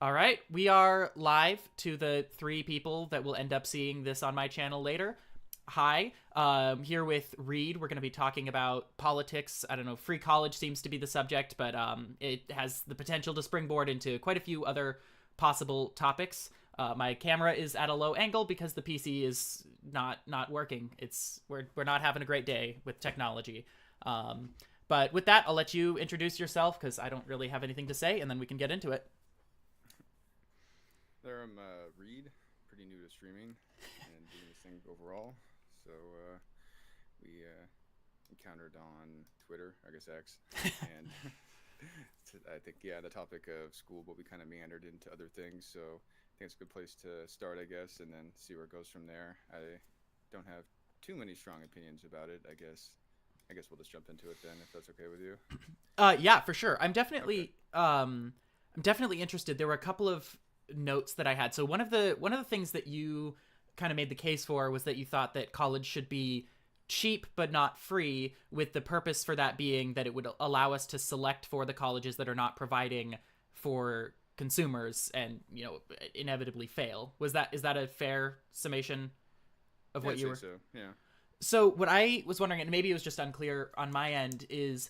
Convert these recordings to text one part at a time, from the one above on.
All right, we are live to the three people that will end up seeing this on my channel later. Hi, here with Reed. We're going to be talking about politics. I don't know, free college seems to be the subject, but it has the potential to springboard into quite a few other possible topics. My camera is at a low angle because the PC is not working. We're not having a great day with technology. But with that, I'll let you introduce yourself because I don't really have anything to say, and then we can get into it. There, I'm Reed, pretty new to streaming and doing this thing overall. So we encountered on Twitter, I guess X, and I think the topic of school, but we kind of meandered into other things. So I think it's a good place to start, I guess, and then see where it goes from there. I don't have too many strong opinions about it. I guess we'll just jump into it then, if that's okay with you. Yeah, for sure. Okay. I'm definitely interested. There were a couple of notes that I had. So one of the things that you kind of made the case for was that you thought that college should be cheap but not free, with the purpose for that being that it would allow us to select for the colleges that are not providing for consumers and, inevitably fail. Is that a fair summation of Yeah, what I'd you say were? so. Yeah. So what I was wondering, and maybe it was just unclear on my end, is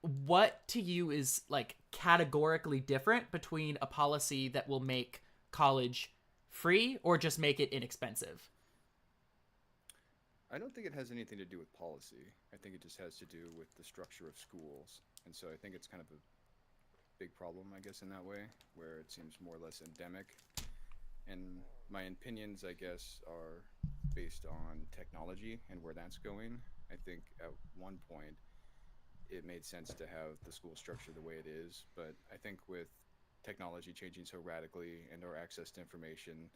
what to you is like categorically different between a policy that will make college free or just make it inexpensive? I don't think it has anything to do with policy. I think it just has to do with the structure of schools. And so I think it's kind of a big problem, I guess, in that way, where it seems more or less endemic. And my opinions, I guess, are based on technology and where that's going. I think at one point it made sense to have the school structure the way it is, but I think with technology changing so radically and our access to information,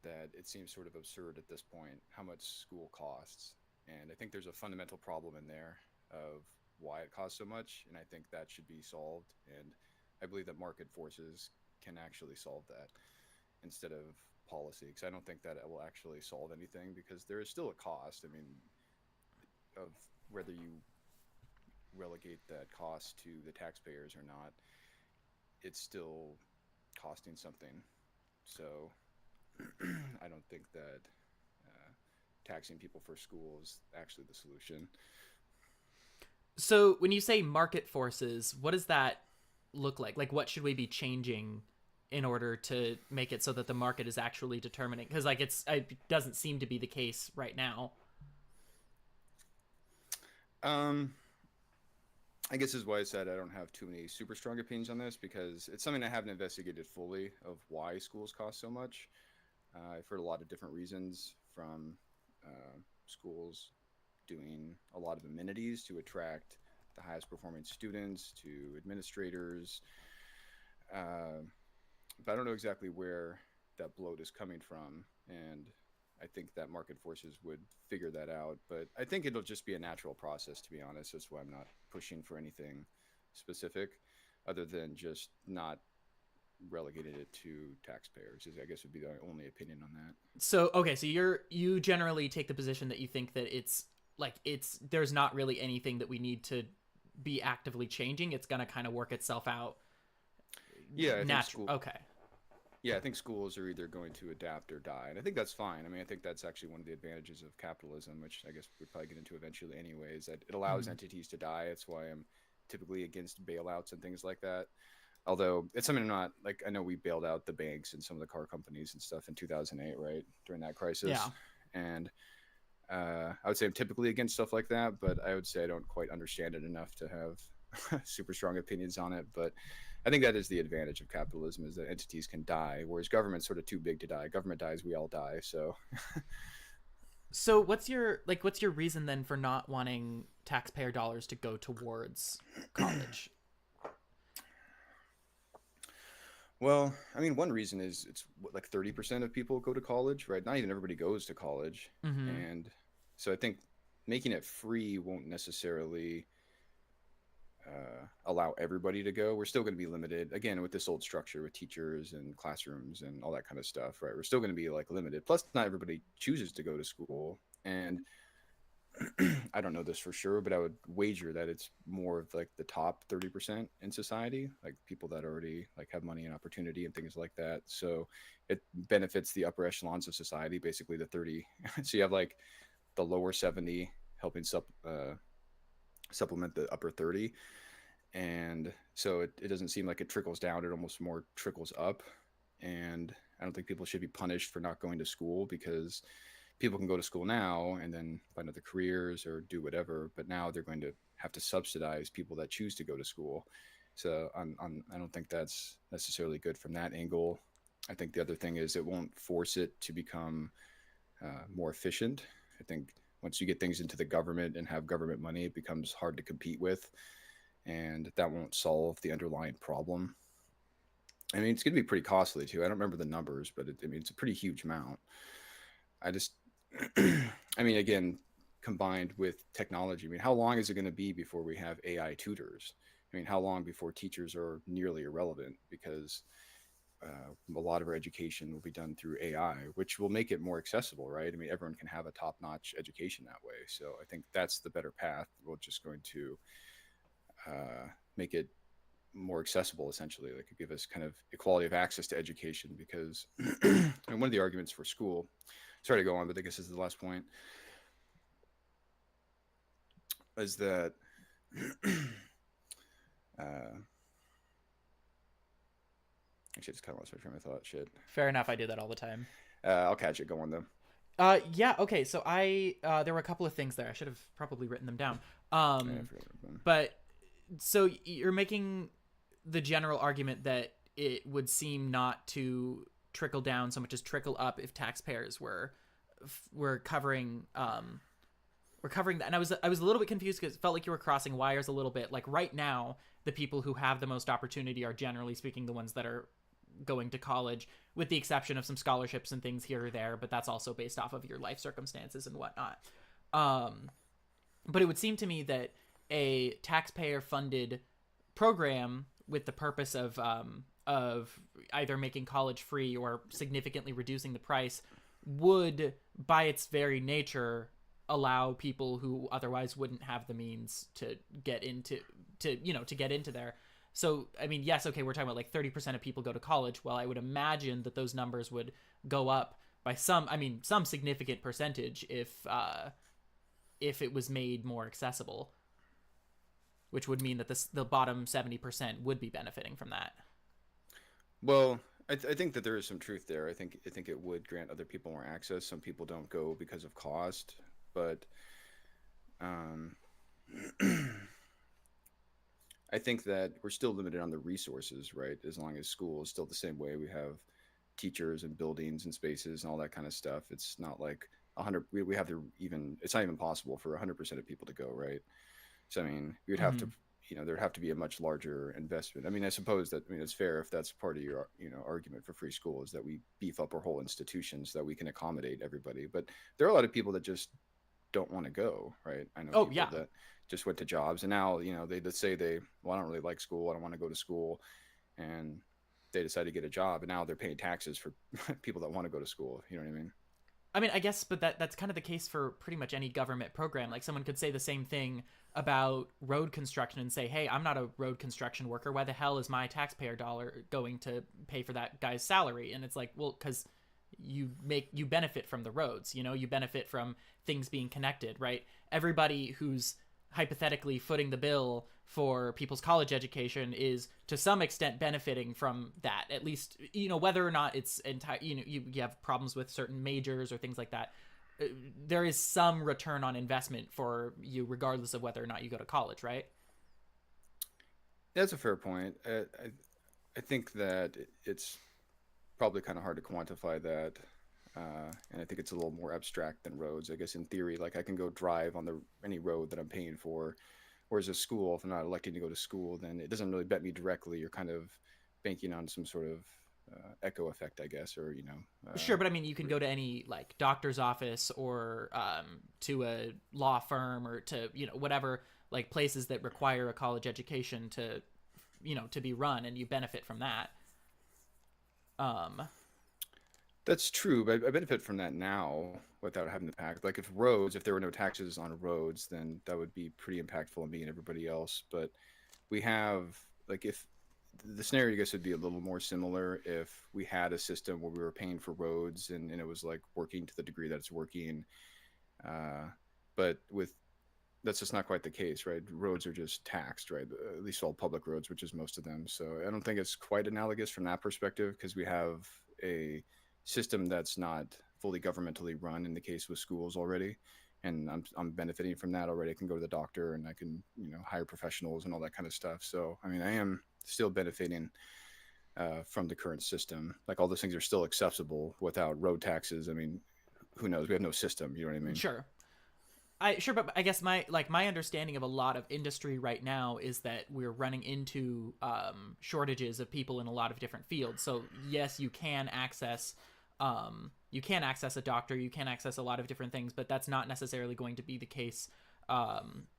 that it seems sort of absurd at this point how much school costs. And I think there's a fundamental problem in there of why it costs so much, and I think that should be solved. And I believe that market forces can actually solve that instead of policy, because I don't think that it will actually solve anything because there is still a cost. I mean, of whether you relegate that cost to the taxpayers or not, it's still costing something. So I don't think that uh, taxing people for school is actually the solution. So when you say market forces, what does that look like? Like, what should we be changing in order to make it so that the market is actually determining? Because like it doesn't seem to be the case right now. Um, I guess is why I said I don't have too many super strong opinions on this because it's something I haven't investigated fully of why schools cost so much. I've heard a lot of different reasons from schools doing a lot of amenities to attract the highest performing students to administrators. Uh, but I don't know exactly where that bloat is coming from. And I think that market forces would figure that out. But I think it'll just be a natural process, to be honest. That's why I'm not pushing for anything specific other than just not relegated it to taxpayers, is I guess would be the only opinion on that. So okay, so you generally take the position that you think that it's there's not really anything that we need to be actively changing. It's gonna kind of work itself out. Yeah, I think Natural. school Okay. yeah, I think schools are either going to adapt or die. And I think that's fine. I mean, I think that's actually one of the advantages of capitalism, which I guess we'd probably get into eventually anyways, that it allows Mm-hmm. entities to die. It's why I'm typically against bailouts and things like that. Although it's something I'm not like I know we bailed out the banks and some of the car companies and stuff in 2008, right? During that Yeah. crisis. And I would say I'm typically against stuff like that, but I would say I don't quite understand it enough to have super strong opinions on it. But I think that is the advantage of capitalism is that entities can die, whereas government's sort of too big to die. Government dies, we all die. So, So what's your reason then for not wanting taxpayer dollars to go towards college? well, I mean, one reason is it's what, like 30% of people go to college, right? Not even everybody goes to college, Mm-hmm. and so I think making it free won't necessarily allow everybody to go. We're still going to be limited again with this old structure with teachers and classrooms and all that kind of stuff, right? We're still going to be like limited. Plus, not everybody chooses to go to school, and I don't know this for sure, but I would wager that it's more of like the top 30% in society, like people that already like have money and opportunity and things like that. So it benefits the upper echelons of society, basically the 30. So you have like the lower 70 helping supplement the upper 30. And so it doesn't seem like it trickles down, it almost more trickles up. And I don't think people should be punished for not going to school, because people can go to school now and then find other careers or do whatever, but now they're going to have to subsidize people that choose to go to school. So I don't think that's necessarily good from that angle. I think the other thing is it won't force it to become more efficient. I think once you get things into the government and have government money, it becomes hard to compete with, and that won't solve the underlying problem. I mean, it's going to be pretty costly too. I don't remember the numbers, but I mean, it's a pretty huge amount. I just, I mean, again, combined with technology, I mean, how long is it going to be before we have AI tutors? I mean, how long before teachers are nearly irrelevant, because a lot of our education will be done through AI, which will make it more accessible, right? I mean, everyone can have a top-notch education that way. So I think that's the better path. We're just going to make it more accessible, essentially. Like, give us kind of equality of access to education, because and one of the arguments for school, sorry to go on, but I guess this is the last point, is that uh, actually, I just kind of lost my train of thought. Shit. Fair enough. I do that all the time. I'll catch it. Go on though. Yeah. Okay. So there were a couple of things there. I should have probably written them down. Yeah, I forgot about them. But so you're making the general argument that it would seem not to trickle down so much as trickle up if taxpayers were covering that. And I was a little bit confused because it felt like you were crossing wires a little bit. Like right now, the people who have the most opportunity are generally speaking the ones that are going to college, with the exception of some scholarships and things here or there, but that's also based off of your life circumstances and whatnot. But it would seem to me that a taxpayer funded program with the purpose of either making college free or significantly reducing the price would, by its very nature, allow people who otherwise wouldn't have the means to get into there. So I mean, yes, okay, we're talking about like 30% of people go to college. Well, I would imagine that those numbers would go up by some significant percentage if it was made more accessible, which would mean that the bottom 70% would be benefiting from that. Well, I think that there is some truth there. I think it would grant other people more access. Some people don't go because of cost, but um, I think that we're still limited on the resources, right? As long as school is still the same way, we have teachers and buildings and spaces and all that kind of stuff. It's not like 100. We have to even. It's not even possible for 100% of people to go, right? So I mean, we would have Mm-hmm. to, there'd have to be a much larger investment. I mean, I suppose that, I mean, it's fair if that's part of your, argument for free school, is that we beef up our whole institution so that we can accommodate everybody. But there are a lot of people that just don't want to go, right? I know Oh people yeah. that just went to jobs, and now, they say well, I don't really like school. I don't want to go to school. And they decide to get a job, and now they're paying taxes for people that want to go to school. You know what I mean? I mean, I guess, but that's kind of the case for pretty much any government program. Like someone could say the same thing about road construction and say, "Hey, I'm not a road construction worker. Why the hell is my taxpayer dollar going to pay for that guy's salary?" And it's like, well, because you benefit from the roads. You benefit from things being connected, right? Everybody who's hypothetically footing the bill for people's college education is to some extent benefiting from that, at least, whether or not it's entire, you have problems with certain majors or things like that. There is some return on investment for you regardless of whether or not you go to college, right? That's a fair point. I think that it's probably kind of hard to quantify that. And I think it's a little more abstract than roads. I guess in theory, like I can go drive on any road that I'm paying for. Whereas a school, if I'm not electing to go to school, then it doesn't really bet me directly. You're kind of banking on some sort of echo effect, I guess, or Sure, but I mean, you can go to any like doctor's office or to a law firm or to whatever, like places that require a college education to be run, and you benefit from that. Um, That's true, but I benefit from that now without having the tax. Like if there were no taxes on roads, then that would be pretty impactful on me and everybody else. But we have like if the scenario, I guess, would be a little more similar if we had a system where we were paying for roads and it was like working to the degree that it's working. Uh, but with that's just not quite the case, right? Roads are just taxed, right? At least all public roads, which is most of them. So I don't think it's quite analogous from that perspective because we have a system that's not fully governmentally run in the case with schools already. And I'm benefiting from that already. I can go to the doctor and I can, hire professionals and all that kind of stuff. So, I mean, I am still benefiting from the current system. Like all those things are still accessible without road taxes. I mean, who knows? We have no system. You know what I mean? Sure. But I guess my understanding of a lot of industry right now is that we're running into shortages of people in a lot of different fields. So yes, you can access a doctor, you can access a lot of different things, but that's not necessarily going to be the case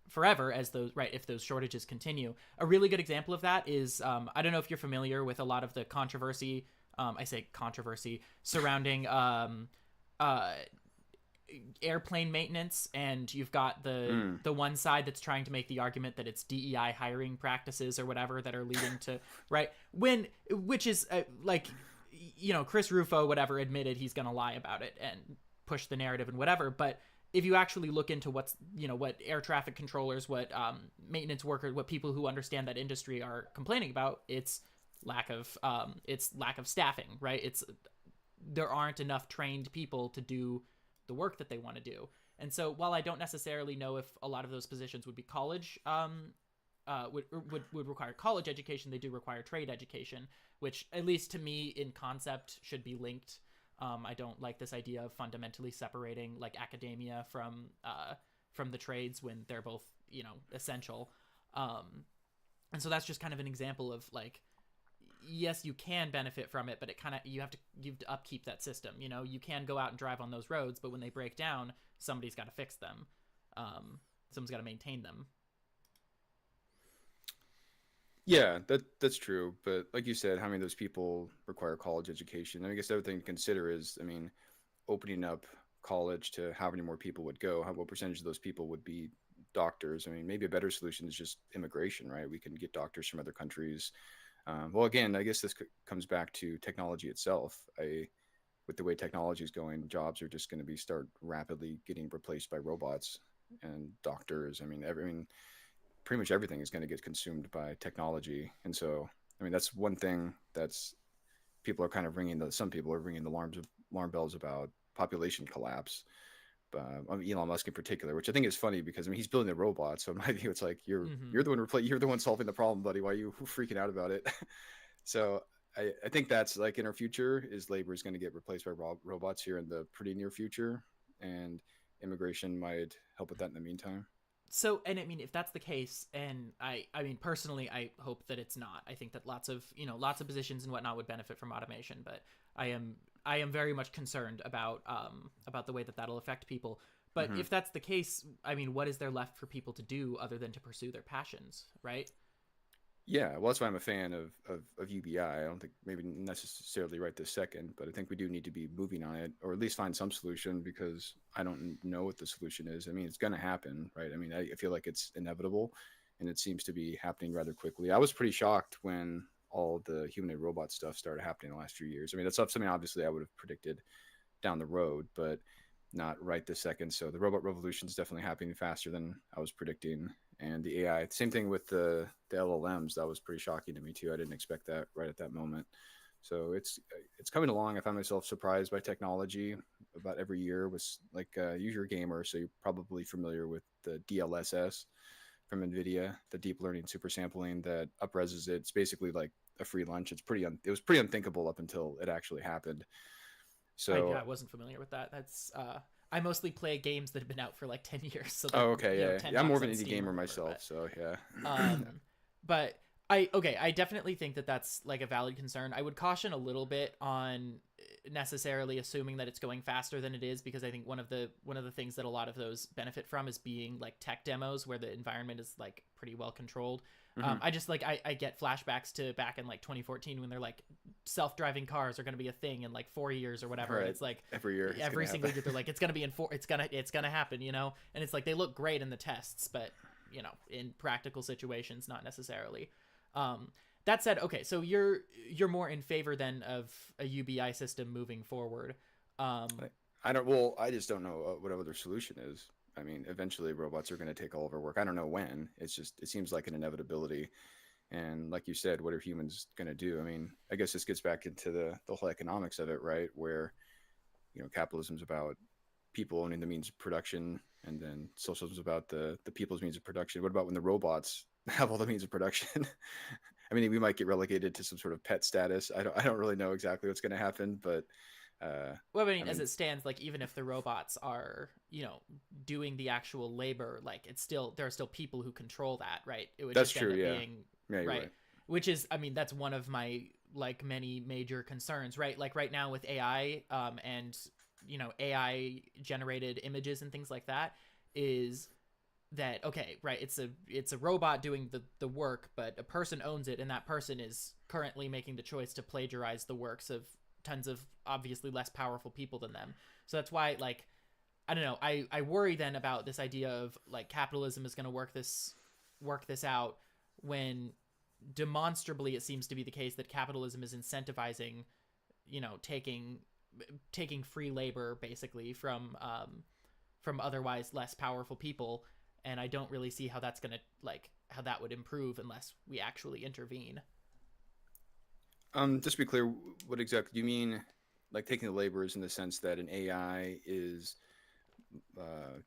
forever as if those shortages continue. A really good example of that is I don't know if you're familiar with a lot of the controversy. I say controversy surrounding airplane maintenance, and you've got the one side that's trying to make the argument that it's DEI hiring practices or whatever that are leading to which is Chris Rufo whatever admitted he's going to lie about it and push the narrative and whatever, but if you actually look into what air traffic controllers, what maintenance workers, what people who understand that industry are complaining about, it's lack of staffing, right? There aren't enough trained people to do the work that they want to do. And so while I don't necessarily know if a lot of those positions would be college would require college education, they do require trade education, which at least to me in concept should be linked. I don't like this idea of fundamentally separating like academia from the trades when they're both essential. And so that's just kind of an example of like, yes, you can benefit from it, but you have to upkeep that system. You can go out and drive on those roads, but when they break down, somebody's got to fix them. Someone's got to maintain them. Yeah, that's true. But like you said, how many of those people require college education? And I guess the other thing to consider is, I mean, opening up college to how many more people would go, what percentage of those people would be doctors? I mean, maybe a better solution is just immigration, right? We can get doctors from other countries. Well, again, I guess this comes back to technology itself. With the way technology is going, jobs are just going to start rapidly getting replaced by robots and doctors. I mean, pretty much everything is going to get consumed by technology. And so, I mean, that's one thing that's some people are ringing the alarm bells about population collapse. Elon Musk in particular, which I think is funny because I mean he's building the robot, so in my view it's like you're the one solving the problem, buddy. Why are you freaking out about it? So I think that's like in our future is labor is going to get replaced by robots here in the pretty near future, and immigration might help with that in the meantime. So, and I mean, if that's the case, and I mean, personally, I hope that it's not. I think that lots of positions and whatnot would benefit from automation, but I am very much concerned about the way that that'll affect people. But if that's the case, I mean, what is there left for people to do other than to pursue their passions, right? Yeah, well, that's why I'm a fan of UBI. I don't think maybe necessarily right this second, but I think we do need to be moving on it, or at least find some solution because I don't know what the solution is. I mean, it's going to happen, right? I mean, I feel like it's inevitable, and it seems to be happening rather quickly. I was pretty shocked when all the humanoid robot stuff started happening in the last few years. I mean, that's something obviously I would have predicted down the road, but not right this second. So the robot revolution is definitely happening faster than I was predicting. And the AI, same thing with the LLMs. That was pretty shocking to me too. I didn't expect that right at that moment. So it's coming along. I find myself surprised by technology about every year. Was like you're a gamer, so you're probably familiar with the DLSS from NVIDIA, the deep learning super sampling that upreses it. It's basically like a free lunch. It was pretty unthinkable up until it actually happened. So I wasn't familiar with that. That's I mostly play games that have been out for like 10 years. So okay, yeah. I'm more of an indie gamer myself, so yeah. But I definitely think that that's like a valid concern. I would caution a little bit on necessarily assuming that it's going faster than it is, because I think one of the things that a lot of those benefit from is being like tech demos where the environment is like pretty well controlled. Hmm. I just like I get flashbacks to back in like 2014 when they're like self-driving cars are going to be a thing in like 4 years or whatever, and Right. it's like Every year it's gonna every single happen. year they're like it's going to be in four, it's gonna happen, you know, and it's like they look great in the tests, but you know, in practical situations, not necessarily. Um, that said, okay, so you're more in favor then of a UBI system moving forward. Um, Like, I don't. Well, I just don't know what other solution is. I mean, eventually robots are going to take all of our work. I don't know when. It's just it seems like an inevitability. And like you said, what are humans going to do? I mean, I guess this gets back into the whole economics of it, right? Where capitalism's about people owning the means of production, and then socialism's about the people's means of production. What about when the robots have all the means of production? I mean, we might get relegated to some sort of pet status. I don't really know exactly what's going to happen, but well, I I mean, as mean, it stands, like even if the robots are, you know, doing the actual labor, like it's still there are still people who control that, right? It would that's just end true. up Yeah, being yeah, you're right, right. which is, I mean, that's one of my like many major concerns, right? Like right now with AI, and you know, AI generated images and things like that, is that okay, right? It's a robot doing the work, but a person owns it, and that person is currently making the choice to plagiarize the works of tons of obviously less powerful people than them. So that's why, like, I don't know, I worry then about this idea of like capitalism is going to work this out when demonstrably it seems to be the case that capitalism is incentivizing, you know, taking free labor basically from otherwise less powerful people, and I don't really see how that's gonna like how that would improve unless we actually intervene. Just to be clear, what exactly do you mean? Like taking the laborers in the sense that an AI is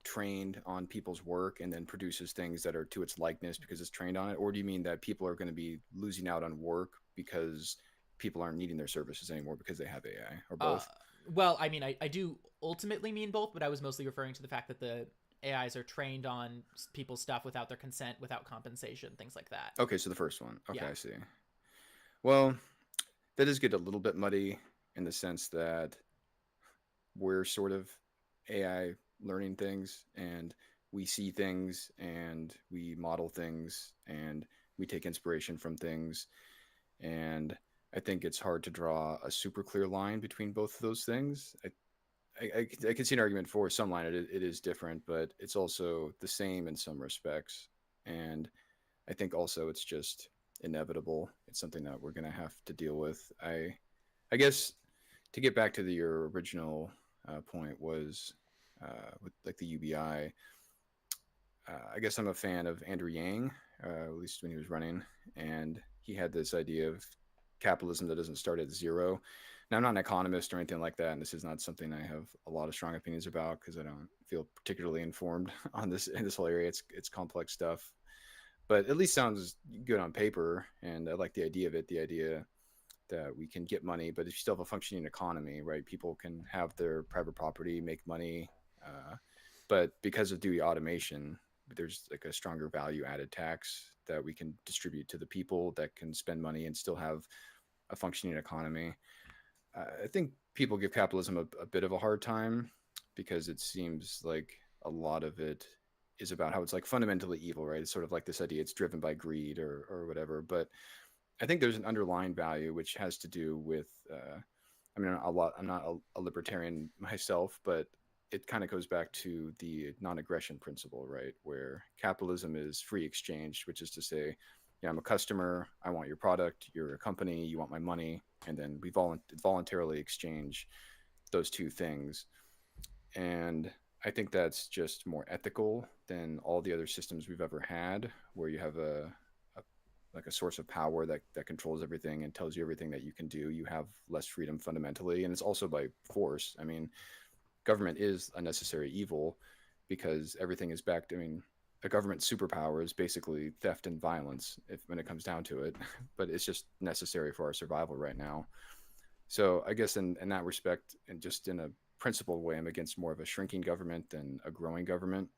trained on people's work and then produces things that are to its likeness because it's trained on it, or do you mean that people are going to be losing out on work because people aren't needing their services anymore because they have AI, or Uh, both? well, I mean, I do ultimately mean both, but I was mostly referring to the fact that the AIs are trained on people's stuff without their consent, without compensation, things like that. Okay, so the first one. Okay, Yeah. I see. Well, that does get a little bit muddy in the sense that we're sort of AI learning things, and we see things and we model things and we take inspiration from things. And I think it's hard to draw a super clear line between both of those things. I can see an argument for some line. It is different, but it's also the same in some respects. And I think also it's just inevitable. It's something that we're going to have to deal with. I guess to get back to your original point was with like the UBI. I guess I'm a fan of Andrew Yang, at least when he was running, and he had this idea of capitalism that doesn't start at zero. Now, I'm not an economist or anything like that, and this is not something I have a lot of strong opinions about because I don't feel particularly informed on this in this whole area. It's complex stuff, but at least sounds good on paper, and I like the idea of it. The idea that we can get money, but if you still have a functioning economy, right? People can have their private property, make money, uh, but because of due automation, there's like a stronger value added tax that we can distribute to the people that can spend money and still have a functioning economy. I think people give capitalism a bit of a hard time because it seems like a lot of it is about how it's like fundamentally evil, right? It's sort of like this idea it's driven by greed or whatever. But I think there's an underlying value which has to do with. I mean, a lot. I'm not a libertarian myself, but it kind of goes back to the non-aggression principle, right? Where capitalism is free exchange, which is to say, yeah, I'm a customer. I want your product. You're a company. You want my money, and then we voluntarily exchange those two things. And I think that's just more ethical than all the other systems we've ever had, where you have a like a source of power that controls everything and tells you everything that you can do. You have less freedom fundamentally, and it's also by force. I mean, government is a necessary evil because everything is backed. I mean, a government superpower is basically theft and violence if when it comes down to it, but it's just necessary for our survival right now. So I guess in that respect, and just in a principled way, I'm against more of a shrinking government than a growing government.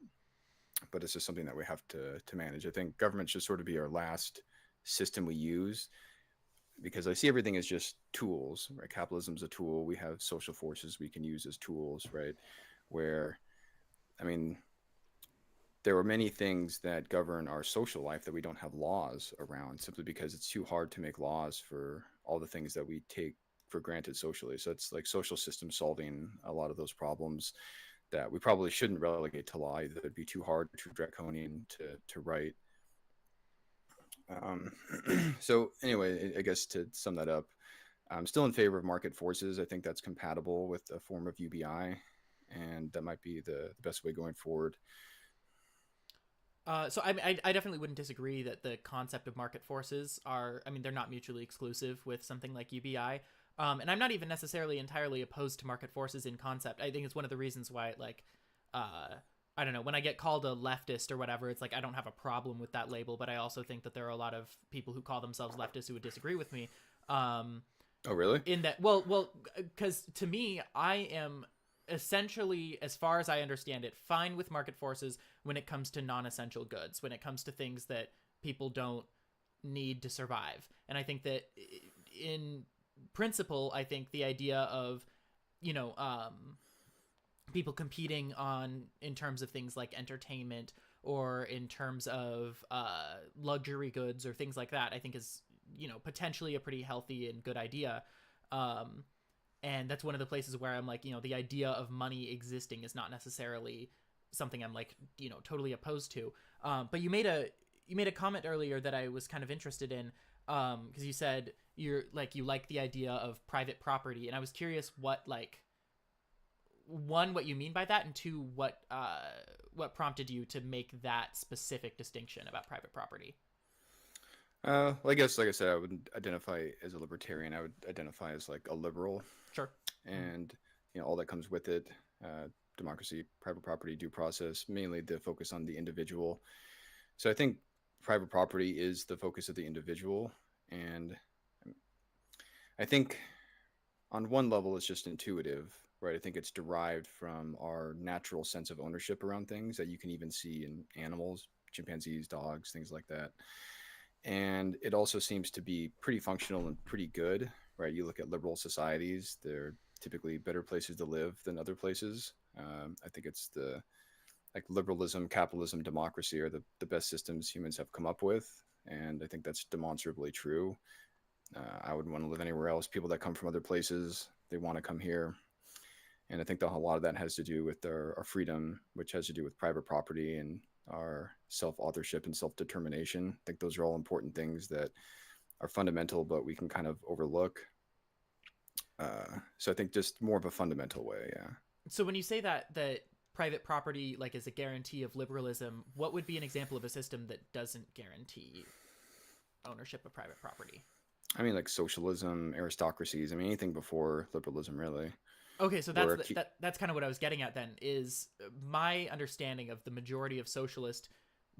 But it's just something that we have to manage. I think government should sort of be our last system we use because I see everything as just tools, right? Capitalism's a tool. We have social forces we can use as tools, right? Where, I mean, there are many things that govern our social life that we don't have laws around simply because it's too hard to make laws for all the things that we take for granted socially. So it's like social system solving a lot of those problems that we probably shouldn't relegate to law. Either it'd be too hard or too draconian to write. Um, so anyway, I guess to sum that up, I'm still in favor of market forces. I think that's compatible with a form of UBI, and that might be the best way going forward. So I definitely wouldn't disagree that the concept of market forces are, I mean, they're not mutually exclusive with something like UBI. And I'm not even necessarily entirely opposed to market forces in concept. I think it's one of the reasons why, like, uh, I don't know, when I get called a leftist or whatever, it's like I don't have a problem with that label, but I also think that there are a lot of people who call themselves leftists who would disagree with me. Um, Oh, really? in that, because to me, I am essentially, as far as I understand it, fine with market forces when it comes to non-essential goods, when it comes to things that people don't need to survive. And I think that in principle, I think the idea of, you know, people competing on in terms of things like entertainment or in terms of luxury goods or things like that, I think is, you know, potentially a pretty healthy and good idea. Um, and that's one of the places where I'm like, you know, the idea of money existing is not necessarily something I'm like, you know, totally opposed to. But you made a comment earlier that I was kind of interested in, because you said you're like you like the idea of private property, and I was curious what, like, one, what you mean by that, and two, what prompted you to make that specific distinction about private property. Well, I guess, like I said, I wouldn't identify as a libertarian. I would identify as like a liberal, Sure. Mm-hmm. and all that comes with it: democracy, private property, due process. Mainly the focus on the individual. So I think private property is the focus of the individual, and I think on one level it's just intuitive, right? I think it's derived from our natural sense of ownership around things that you can even see in animals, chimpanzees, dogs, things like that. And it also seems to be pretty functional and pretty good, right? You look at liberal societies; they're typically better places to live than other places. I think it's the like liberalism, capitalism, democracy are the best systems humans have come up with, and I think that's demonstrably true. I wouldn't want to live anywhere else. People that come from other places, they want to come here, and I think that a lot of that has to do with our freedom, which has to do with private property and our self-authorship and self-determination. I think those are all important things that are fundamental, but we can kind of overlook. So I think just more of a fundamental way, yeah. So when you say that private property like is a guarantee of liberalism, what would be an example of a system that doesn't guarantee ownership of private property? I mean, like socialism, aristocracies. I mean, anything before liberalism, really. Okay, so Where that's kind of what I was getting at then, is my understanding of the majority of socialist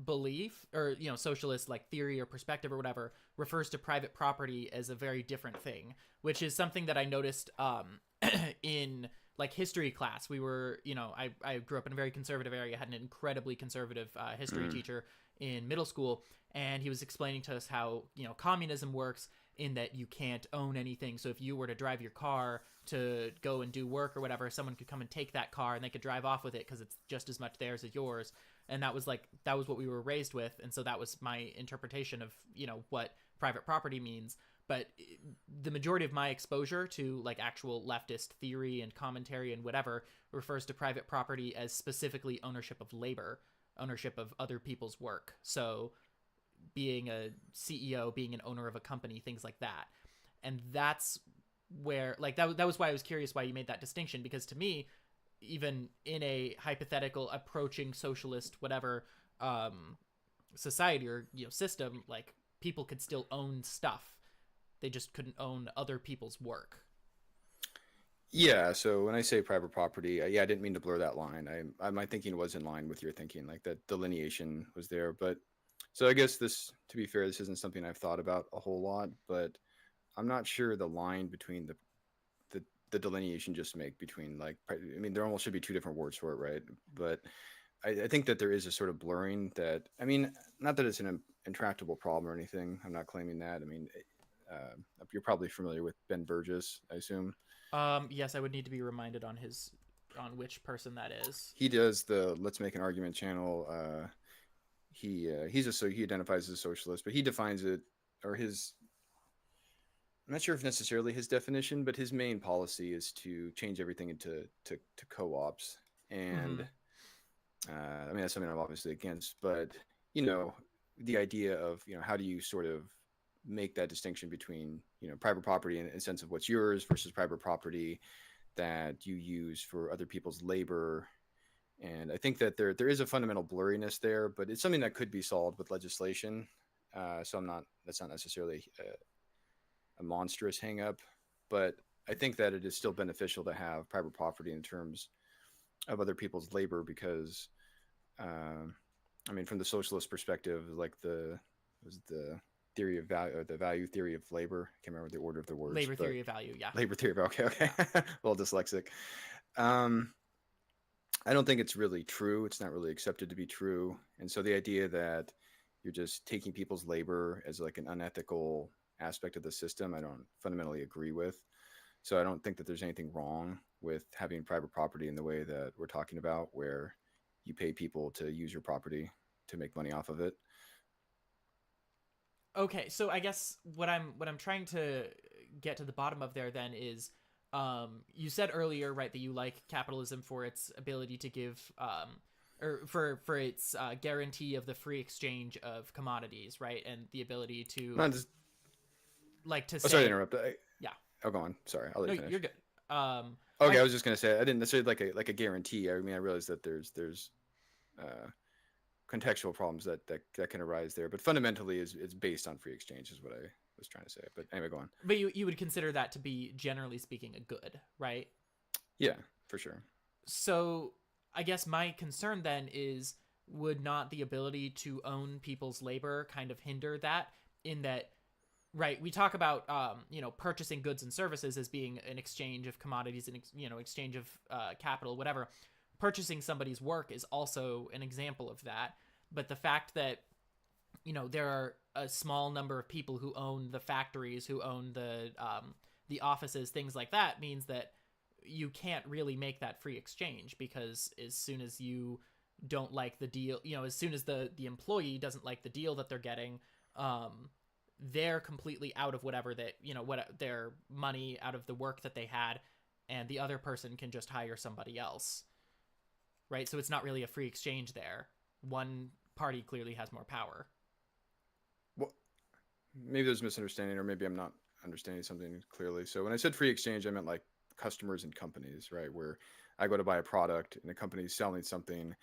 belief, or, you know, socialist like theory or perspective or whatever, refers to private property as a very different thing, which is something that I noticed in like history class. We were, you know, I grew up in a very conservative area, had an incredibly conservative history mm, teacher in middle school, and he was explaining to us how, you know, communism works in that you can't own anything. So if you were to drive your car to go and do work or whatever, someone could come and take that car and they could drive off with it because it's just as much theirs as yours. And that was like, that was what we were raised with. And so that was my interpretation of, you know, what private property means. But the majority of my exposure to like actual leftist theory and commentary and whatever refers to private property as specifically ownership of labor, ownership of other people's work. So being a CEO, being an owner of a company, things like that. And that's where, like, that was why I was curious why you made that distinction, because to me, even in a hypothetical approaching socialist whatever society or, you know, system, like, people could still own stuff. They just couldn't own other people's work. yeah. So when I say private property, yeah, I didn't mean to blur that line. My thinking was in line with your thinking, like that delineation was there. But so I guess this, to be fair, this isn't something I've thought about a whole lot, but I'm not sure the line between the delineation just make between like I mean there almost should be two different words for it, right? But I think that there is a sort of blurring that I mean not that it's an intractable problem or anything. I'm not claiming that. I mean you're probably familiar with Ben Burgess, I assume. Yes, I would need to be reminded on his which person that is. He does the Let's Make an Argument channel. He identifies as a socialist, but he defines it, or his, I'm not sure if necessarily his definition, but his main policy is to change everything into to co-ops. And Mm-hmm. I mean, that's something I'm obviously against, but you know, the idea of, how do you sort of make that distinction between, private property in a sense of what's yours versus private property that you use for other people's labor. And I think that there is a fundamental blurriness there, but it's something that could be solved with legislation. So that's not necessarily a monstrous hangup, but I think that it is still beneficial to have private property in terms of other people's labor because, I mean, from the socialist perspective, like the theory of value, or the value theory of labor. I can't remember the order of the words. Labor theory of value. Yeah. Labor theory of, okay, Yeah. a little dyslexic. Um, I don't think it's really true. It's not really accepted to be true. And so the idea that you're just taking people's labor as like an unethical aspect of the system, I don't fundamentally agree with. So I don't think that there's anything wrong with having private property in the way that we're talking about, where you pay people to use your property to make money off of it. Okay, so I guess what I'm trying to get to the bottom of there then is, you said earlier, right, that you like capitalism for its ability to give, or for its guarantee of the free exchange of commodities, right, and the ability to Not just, like to oh, sorry to say, interrupt. yeah, Oh, go on. Sorry, I'll let no, you finish. you're good. Okay, My I was just gonna say I didn't necessarily like a guarantee. I mean, I realize that there's uh, contextual problems that can arise there, but fundamentally is it's based on free exchange is what I was trying to say. But anyway, go on. But you would consider that to be, generally speaking, a good, right? Yeah, for sure. So I guess my concern then is, would not the ability to own people's labor kind of hinder that, in that, right, we talk about purchasing goods and services as being an exchange of commodities and exchange of capital, whatever. Purchasing somebody's work is also an example of that. But the fact that there are a small number of people who own the factories, who own the offices, things like that, means that you can't really make that free exchange, because as soon as you don't like the deal, as soon as the employee doesn't like the deal that they're getting, they're completely out of whatever that what their money out of the work that they had, and the other person can just hire somebody else, right? So it's not really a free exchange there. One party clearly has more power. Well, maybe there's a misunderstanding, or maybe I'm not understanding something clearly. So when I said free exchange, I meant like customers and companies, right? Where I go to buy a product and the company's selling something,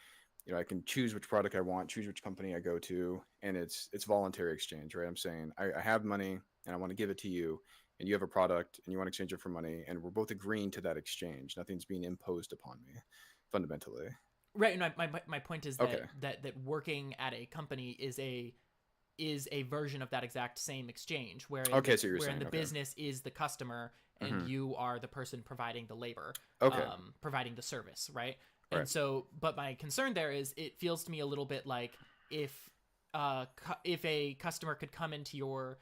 I can choose which product I want, choose which company I go to, and it's voluntary exchange, right? I'm saying I have money and I want to give it to you, and you have a product and you want to exchange it for money, and we're both agreeing to that exchange. Nothing's being imposed upon me, fundamentally. Right, and my point is Okay. that working at a company is a version of that exact same exchange, Okay, so you're where in saying the okay. business is the customer, and Hmm. you are the person providing the labor, Okay. providing the service, right? And Right. so, but my concern there is, it feels to me a little bit like, if a customer could come into your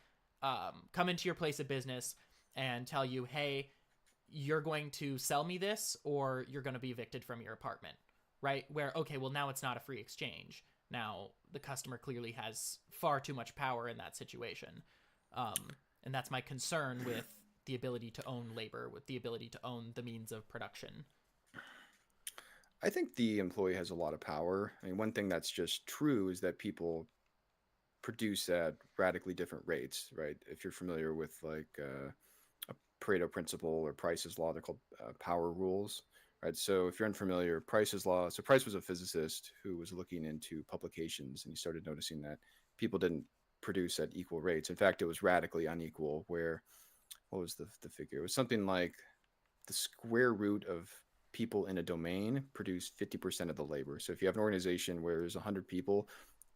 place of business and tell you, hey, you're going to sell me this, or you're going to be evicted from your apartment, right? Where, okay, well, now it's not a free exchange. Now the customer clearly has far too much power in that situation. And that's my concern with the ability to own labor, with the ability to own the means of production. I think the employee has a lot of power. I mean, one thing that's just true is that people produce at radically different rates, right? If you're familiar with like a Pareto principle or Price's law, they're called power rules, right? So if you're unfamiliar, Price's law. So Price was a physicist who was looking into publications, and he started noticing that people didn't produce at equal rates. In fact, it was radically unequal. Where what was the figure? It was something like the square root of people in a domain produce 50% of the labor. So if you have an organization where there's 100 people,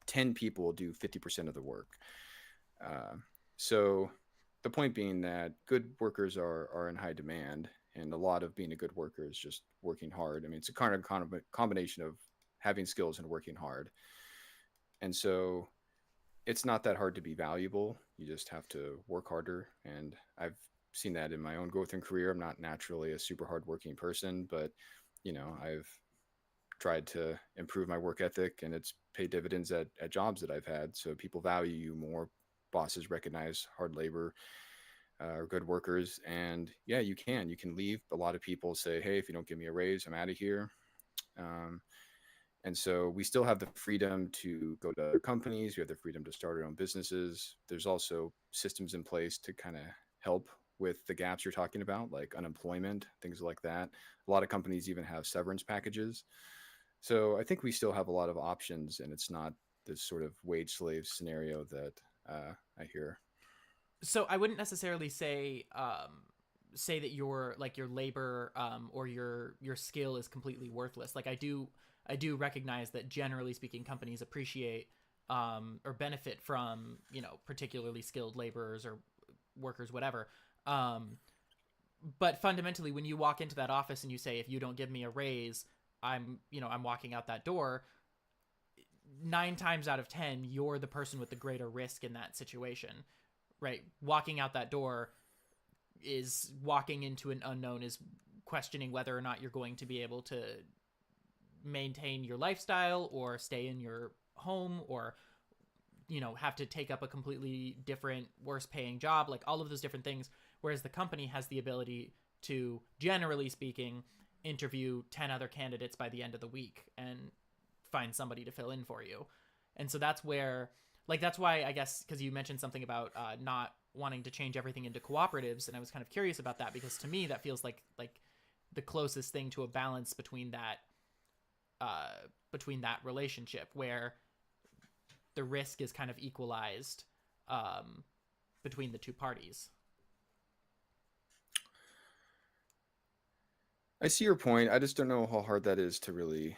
10 people do 50% of the work. Uh, so the point being that good workers are in high demand, and a lot of being a good worker is just working hard. I mean, it's a kind of combination of having skills and working hard. And so it's not that hard to be valuable. You just have to work harder. And I've seen that in my own growth and career. I'm not naturally a super hardworking person, but I've tried to improve my work ethic, and it's paid dividends at jobs that I've had. So people value you more. Bosses recognize hard labor, or good workers, and yeah, you can leave. A lot of people say, hey, if you don't give me a raise, I'm out of here. um, and so we still have the freedom to go to other companies. We have the freedom to start our own businesses. There's also systems in place to kind of help with the gaps you're talking about, like unemployment, things like that. A lot of companies even have severance packages. So I think we still have a lot of options, and it's not this sort of wage slave scenario that I hear. So I wouldn't necessarily say that your labor or your skill is completely worthless. Like I do recognize that generally speaking, companies appreciate or benefit from particularly skilled laborers or workers, whatever. Um, but fundamentally, when you walk into that office and you say, if you don't give me a raise, I'm walking out that door. 9 times out of 10, you're the person with the greater risk in that situation, right? Walking out that door is walking into an unknown, is questioning whether or not you're going to be able to maintain your lifestyle or stay in your home, or have to take up a completely different, worse paying job, like all of those different things. Whereas the company has the ability to, generally speaking, interview 10 other candidates by the end of the week and find somebody to fill in for you. And so that's where, like, that's why I guess, because you mentioned something about not wanting to change everything into cooperatives, and I was kind of curious about that, because to me that feels like the closest thing to a balance between that relationship, where the risk is kind of equalized between the two parties. I see your point. I just don't know how hard that is to really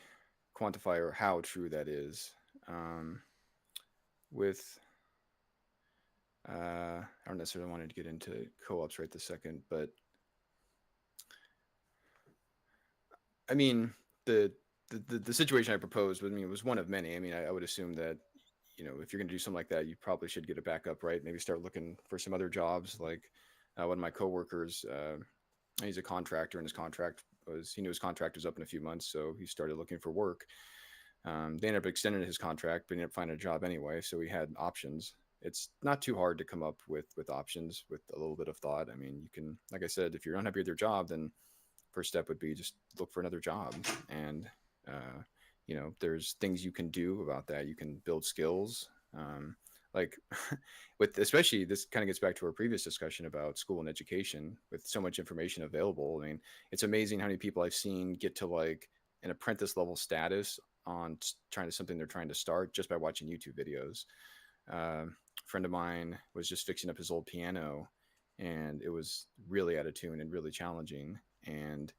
quantify, or how true that is. Um, with I don't necessarily want to get into co-ops right this second, but I mean the the situation I proposed, I mean, was one of many. I mean, I would assume that if you're going to do something like that, you probably should get a backup, right? Maybe start looking for some other jobs. Like one of my coworkers, he's a contractor, and his contract was he knew his contract was up in a few months, so he started looking for work. They ended up extending his contract, but he ended up finding a job anyway, so he had options. It's not too hard to come up with options with a little bit of thought. I mean, you can, like I said, if you're unhappy with your job, then first step would be just look for another job. And there's things you can do about that. You can build skills. Like with, especially, this kind of gets back to our previous discussion about school and education. With so much information available, I mean, it's amazing how many people I've seen get to like an apprentice level status on trying to something they're trying to start just by watching YouTube videos. A friend of mine was just fixing up his old piano, and it was really out of tune and really challenging. And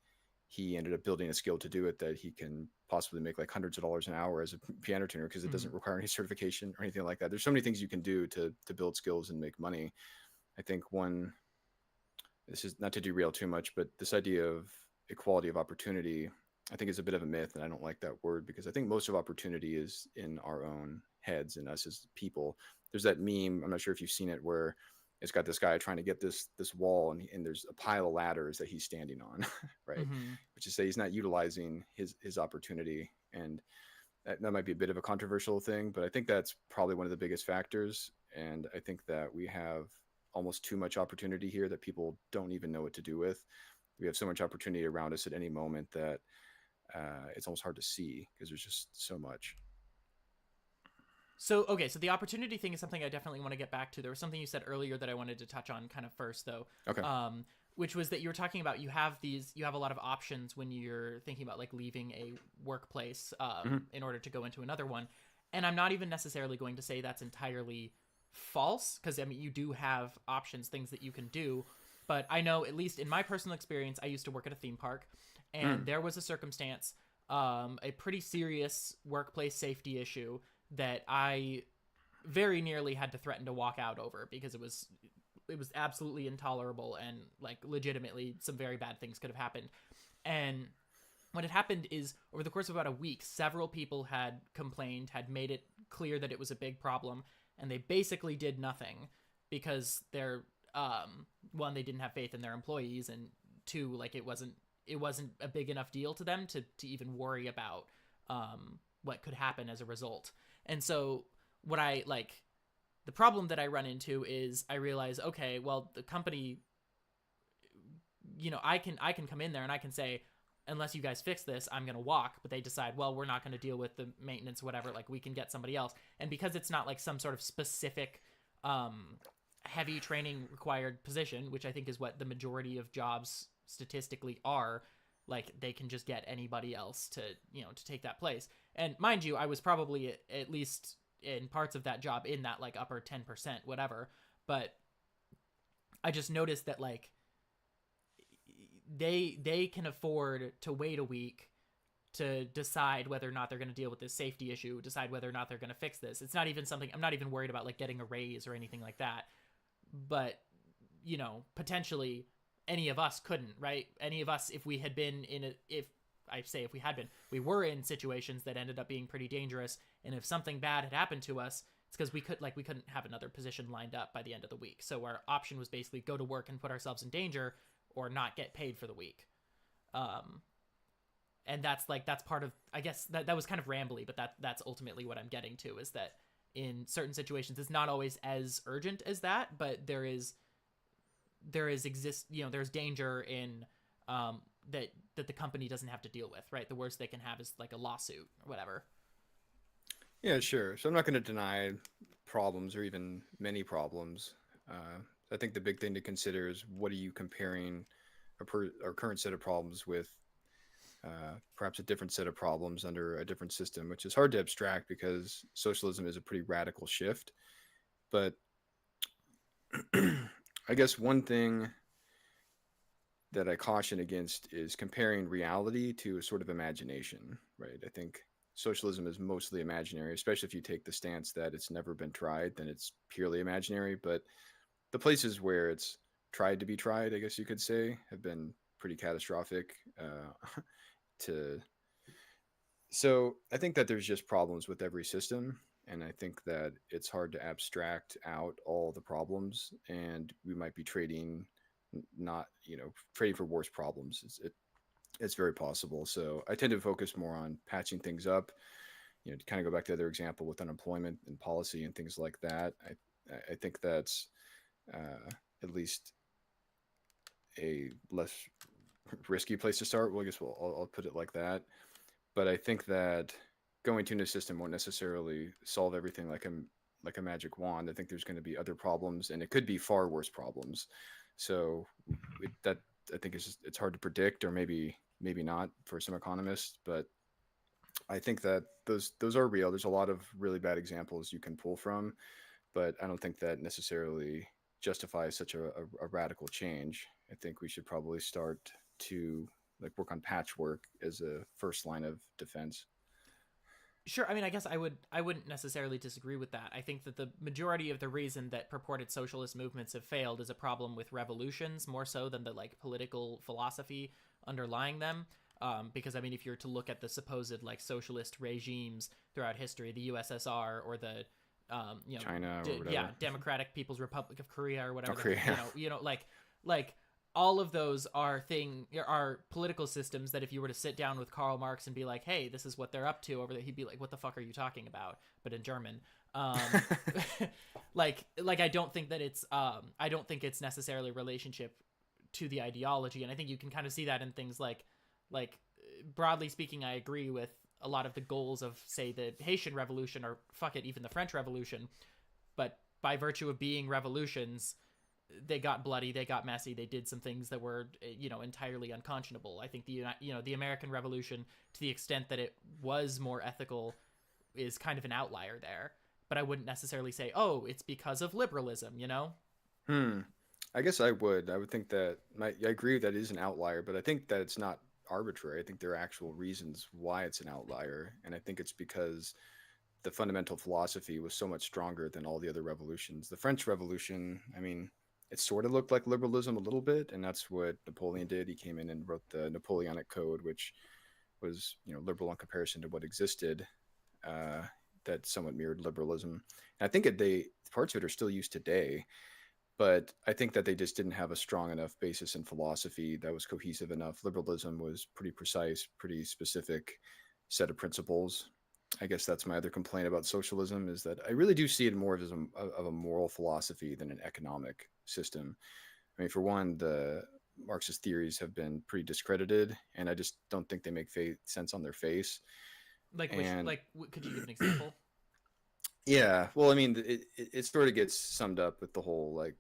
he ended up building a skill to do it, that he can possibly make like hundreds of dollars an hour as a piano tuner, because it Mm-hmm. doesn't require any certification or anything like that. There's so many things you can do to build skills and make money. I think one, this is not to derail too much, but this idea of equality of opportunity, I think, is a bit of a myth, and I don't like that word, because I think most of opportunity is in our own heads and us as people. There's that meme, I'm not sure if you've seen it, where it's got this guy trying to get this wall, and there's a pile of ladders that he's standing on, right? Mm-hmm. Which is to say he's not utilizing his opportunity. And that might be a bit of a controversial thing, but I think that's probably one of the biggest factors. And I think that we have almost too much opportunity here that people don't even know what to do with. We have so much opportunity around us at any moment that it's almost hard to see, because there's just so much. So, okay, so the opportunity thing is something I definitely want to get back to. There was something you said earlier that I wanted to touch on kind of first, though, Okay. which was that you were talking about you have a lot of options when you're thinking about like leaving a workplace Hmm. in order to go into another one. And I'm not even necessarily going to say that's entirely false, because I mean, you do have options, things that you can do. But I know, at least in my personal experience, I used to work at a theme park, and Mm. there was a circumstance, a pretty serious workplace safety issue that I very nearly had to threaten to walk out over, because it was absolutely intolerable, and like legitimately some very bad things could have happened. And what had happened is, over the course of about a week, several people had complained, had made it clear that it was a big problem, and they basically did nothing, because they're one, they didn't have faith in their employees, and two, like, it wasn't it wasn't a big enough deal to them to even worry about what could happen as a result. And so what I like, the problem that I run into is I realize, okay, well, the company, I can come in there and I can say, unless you guys fix this, I'm going to walk. But they decide, well, we're not going to deal with the maintenance, whatever. Like, we can get somebody else. And because it's not like some sort of specific heavy training required position, which I think is what the majority of jobs statistically are, like, they can just get anybody else to take that place. And mind you, I was probably at least in parts of that job in that like upper 10%, whatever. But I just noticed that like they can afford to wait a week to decide whether or not they're going to deal with this safety issue, decide whether or not they're going to fix this. It's not even something, I'm not even worried about like getting a raise or anything like that. But, potentially any of us couldn't, right? Any of us, if we had been we were in situations that ended up being pretty dangerous. And if something bad had happened to us, it's because we couldn't have another position lined up by the end of the week. So our option was basically go to work and put ourselves in danger, or not get paid for the week. And that's part of, I guess that was kind of rambly, but that's ultimately what I'm getting to, is that in certain situations, it's not always as urgent as that, but there's danger in, that the company doesn't have to deal with, right? The worst they can have is like a lawsuit or whatever. Yeah, sure. So I'm not going to deny problems or even many problems. I think the big thing to consider is, what are you comparing our current set of problems with perhaps a different set of problems under a different system, which is hard to abstract because socialism is a pretty radical shift. But I guess one thing that I caution against is comparing reality to a sort of imagination, right? I think socialism is mostly imaginary, especially if you take the stance that it's never been tried, then it's purely imaginary. But the places where it's tried to be tried, I guess you could say, have been pretty catastrophic. To So I think that there's just problems with every system, and I think that it's hard to abstract out all the problems, and we might be trading not trading for worse problems. It's very possible. So I tend to focus more on patching things up. To kind of go back to the other example with unemployment and policy and things like that. I think that's at least a less risky place to start. Well, I guess I'll put it like that. But I think that going to a new system won't necessarily solve everything like a magic wand. I think there's going to be other problems, and it could be far worse problems. So that I think it's hard to predict, or maybe not for some economists. But I think that those are real. There's a lot of really bad examples you can pull from, but I don't think that necessarily justifies such a radical change. I think we should probably start to work on patchwork as a first line of defense. Sure. I mean, I guess I wouldn't necessarily disagree with that. I think that the majority of the reason that purported socialist movements have failed is a problem with revolutions, more so than the like political philosophy underlying them. Because I mean, if you're to look at the supposed like socialist regimes throughout history, the USSR or the China or whatever. Democratic People's Republic of Korea or whatever. Oh, Korea. Like all of those are political systems that if you were to sit down with Karl Marx and be like, hey, this is what they're up to over there, he'd be like, what the fuck are you talking about? But in German. Like I don't think that I don't think it's necessarily a relationship to the ideology. And I think you can kind of see that in things like broadly speaking, I agree with a lot of the goals of, say, the Haitian Revolution, or fuck it, even the French Revolution. But by virtue of being revolutions, they got bloody, they got messy, they did some things that were, entirely unconscionable. I think the American Revolution, to the extent that it was more ethical, is kind of an outlier there. But I wouldn't necessarily say, oh, it's because of liberalism, I guess I would think that I agree that it is an outlier, but I think that it's not arbitrary. I think there are actual reasons why it's an outlier, and I think it's because the fundamental philosophy was so much stronger than all the other revolutions. The French Revolution, I mean, it sort of looked like liberalism a little bit, and that's what Napoleon did. He came in and wrote the Napoleonic Code, which was liberal in comparison to what existed, that somewhat mirrored liberalism. And I think parts of it are still used today, But I think that they just didn't have a strong enough basis in philosophy that was cohesive enough. Liberalism was pretty precise, pretty specific set of principles. I guess that's my other complaint about socialism is that I really do see it more as of a moral philosophy than an economic system. I mean, for one, the Marxist theories have been pretty discredited, and I just don't think they make sense on their face. Like which And could you give an example? yeah, well, I mean, it sort of gets summed up with the whole like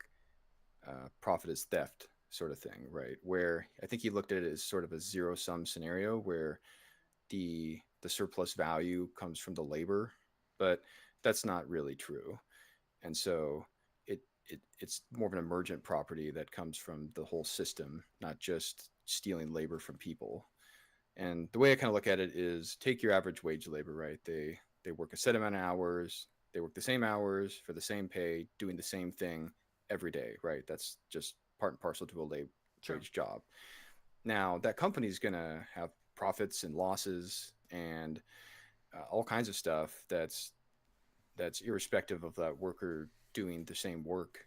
profit is theft sort of thing, right? Where I think he looked at it as sort of a zero sum scenario where the surplus value comes from the labor, but that's not really true. And so it's more of an emergent property that comes from the whole system, not just stealing labor from people. And the way I kind of look at it is take your average wage labor, right? They work a set amount of hours, they work the same hours for the same pay, doing the same thing every day, right? That's just part and parcel to a Sure. wage job. Now that company is going to have profits and losses and all kinds of stuff that's irrespective of that worker doing the same work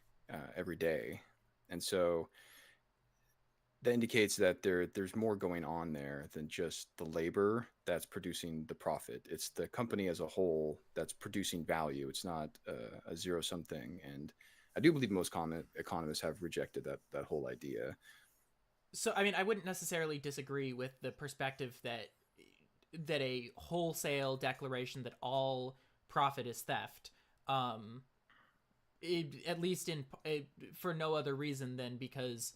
every day. And so that indicates that there's more going on there than just the labor that's producing the profit. It's the company as a whole that's producing value. It's not a zero sum thing. And I do believe most economists have rejected that whole idea. So I mean, I wouldn't necessarily disagree with the perspective that a wholesale declaration that all profit is theft, at least for no other reason than because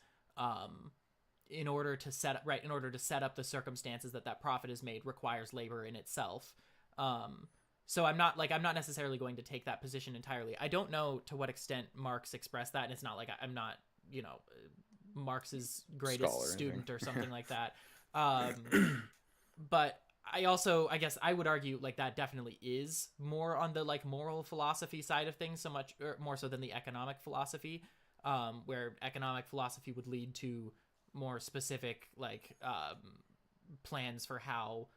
in order to set up the circumstances that profit is made requires labor in itself. So I'm not necessarily going to take that position entirely. I don't know to what extent Marx expressed that, and it's not like I'm not, Marx's greatest student or something like that. But I guess I would argue like that definitely is more on the like moral philosophy side of things, so much or more so than the economic philosophy, where economic philosophy would lead to more specific like plans for how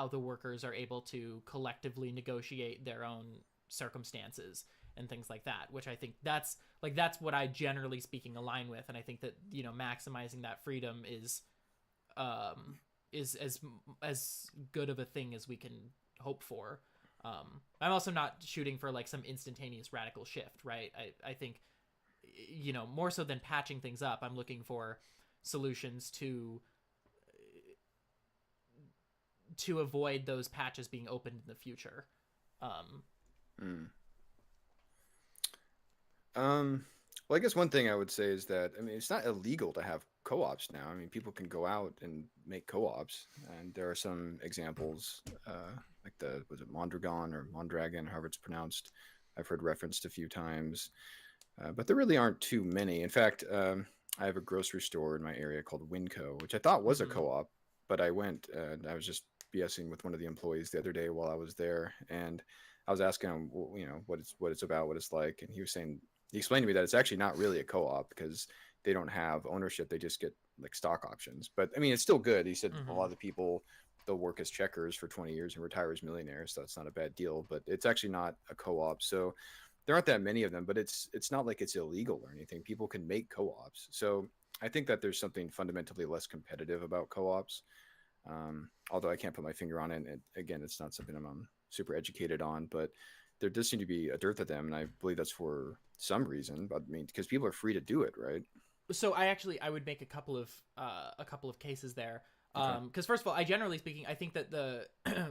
the workers are able to collectively negotiate their own circumstances and things like that, which I think that's what I generally speaking align with. And I think that, maximizing that freedom is as good of a thing as we can hope for. I'm also not shooting for like some instantaneous radical shift, right? I think, more so than patching things up, I'm looking for solutions to avoid those patches being opened in the future. Well, I guess one thing I would say is that, I mean, it's not illegal to have co-ops now. I mean, people can go out and make co-ops, and there are some examples, like was it Mondragon or Mondragon, however it's pronounced. I've heard referenced a few times, but there really aren't too many. In fact, I have a grocery store in my area called Winco, which I thought was a co-op, but I went and I was just BSing with one of the employees the other day while I was there, and I was asking him, what it's about, what it's like, and he explained to me that it's actually not really a co-op because they don't have ownership; they just get like stock options. But I mean, it's still good. He said a lot of the people they'll work as checkers for 20 years and retire as millionaires, so that's not a bad deal. But it's actually not a co-op, so there aren't that many of them. But it's not like it's illegal or anything. People can make co-ops, so I think that there's something fundamentally less competitive about co-ops. Although I can't put my finger on it. And again, it's not something I'm super educated on, but there does seem to be a dearth of them, and I believe that's for some reason. But I mean, because people are free to do it, right? So I would make a couple of cases there. Because first of all, generally speaking, I think that the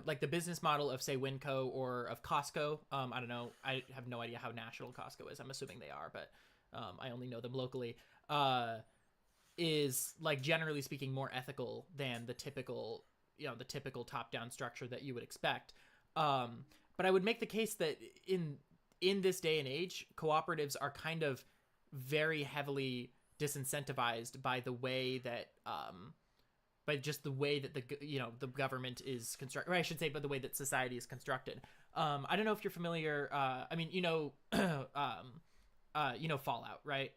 like the business model of say Winco or of Costco, I don't know, I have no idea how national Costco is. I'm assuming they are, but I only know them locally. Is like generally speaking more ethical than the typical top-down structure that you would expect. But I would make the case that in this day and age, cooperatives are kind of very heavily disincentivized by the way that by just the way that the government is constructed, or I should say by the way that society is constructed. I don't know if you're familiar. I mean, Fallout, right?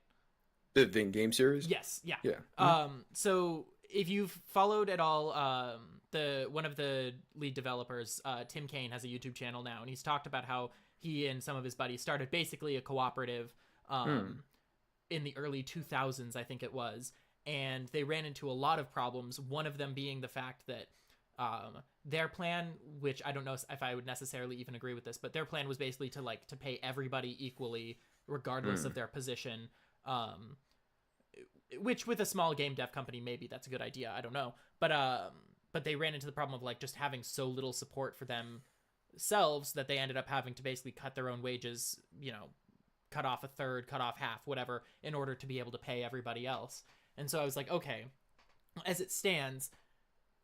The game series? Yes, yeah. Yeah. So if you've followed at all, one of the lead developers, Tim Kaine, has a YouTube channel now, and he's talked about how he and some of his buddies started basically a cooperative Hmm. in the early 2000s, I think it was. And they ran into a lot of problems, one of them being the fact that their plan, which I don't know if I would necessarily even agree with this, but their plan was basically to pay everybody equally regardless of Hmm. their position. um, which with a small game dev company, maybe that's a good idea, I don't know. But they ran into the problem of like just having so little support for themselves that they ended up having to basically cut their own wages, cut off a third, cut off half, whatever, in order to be able to pay everybody else. And so I was like, okay, as it stands,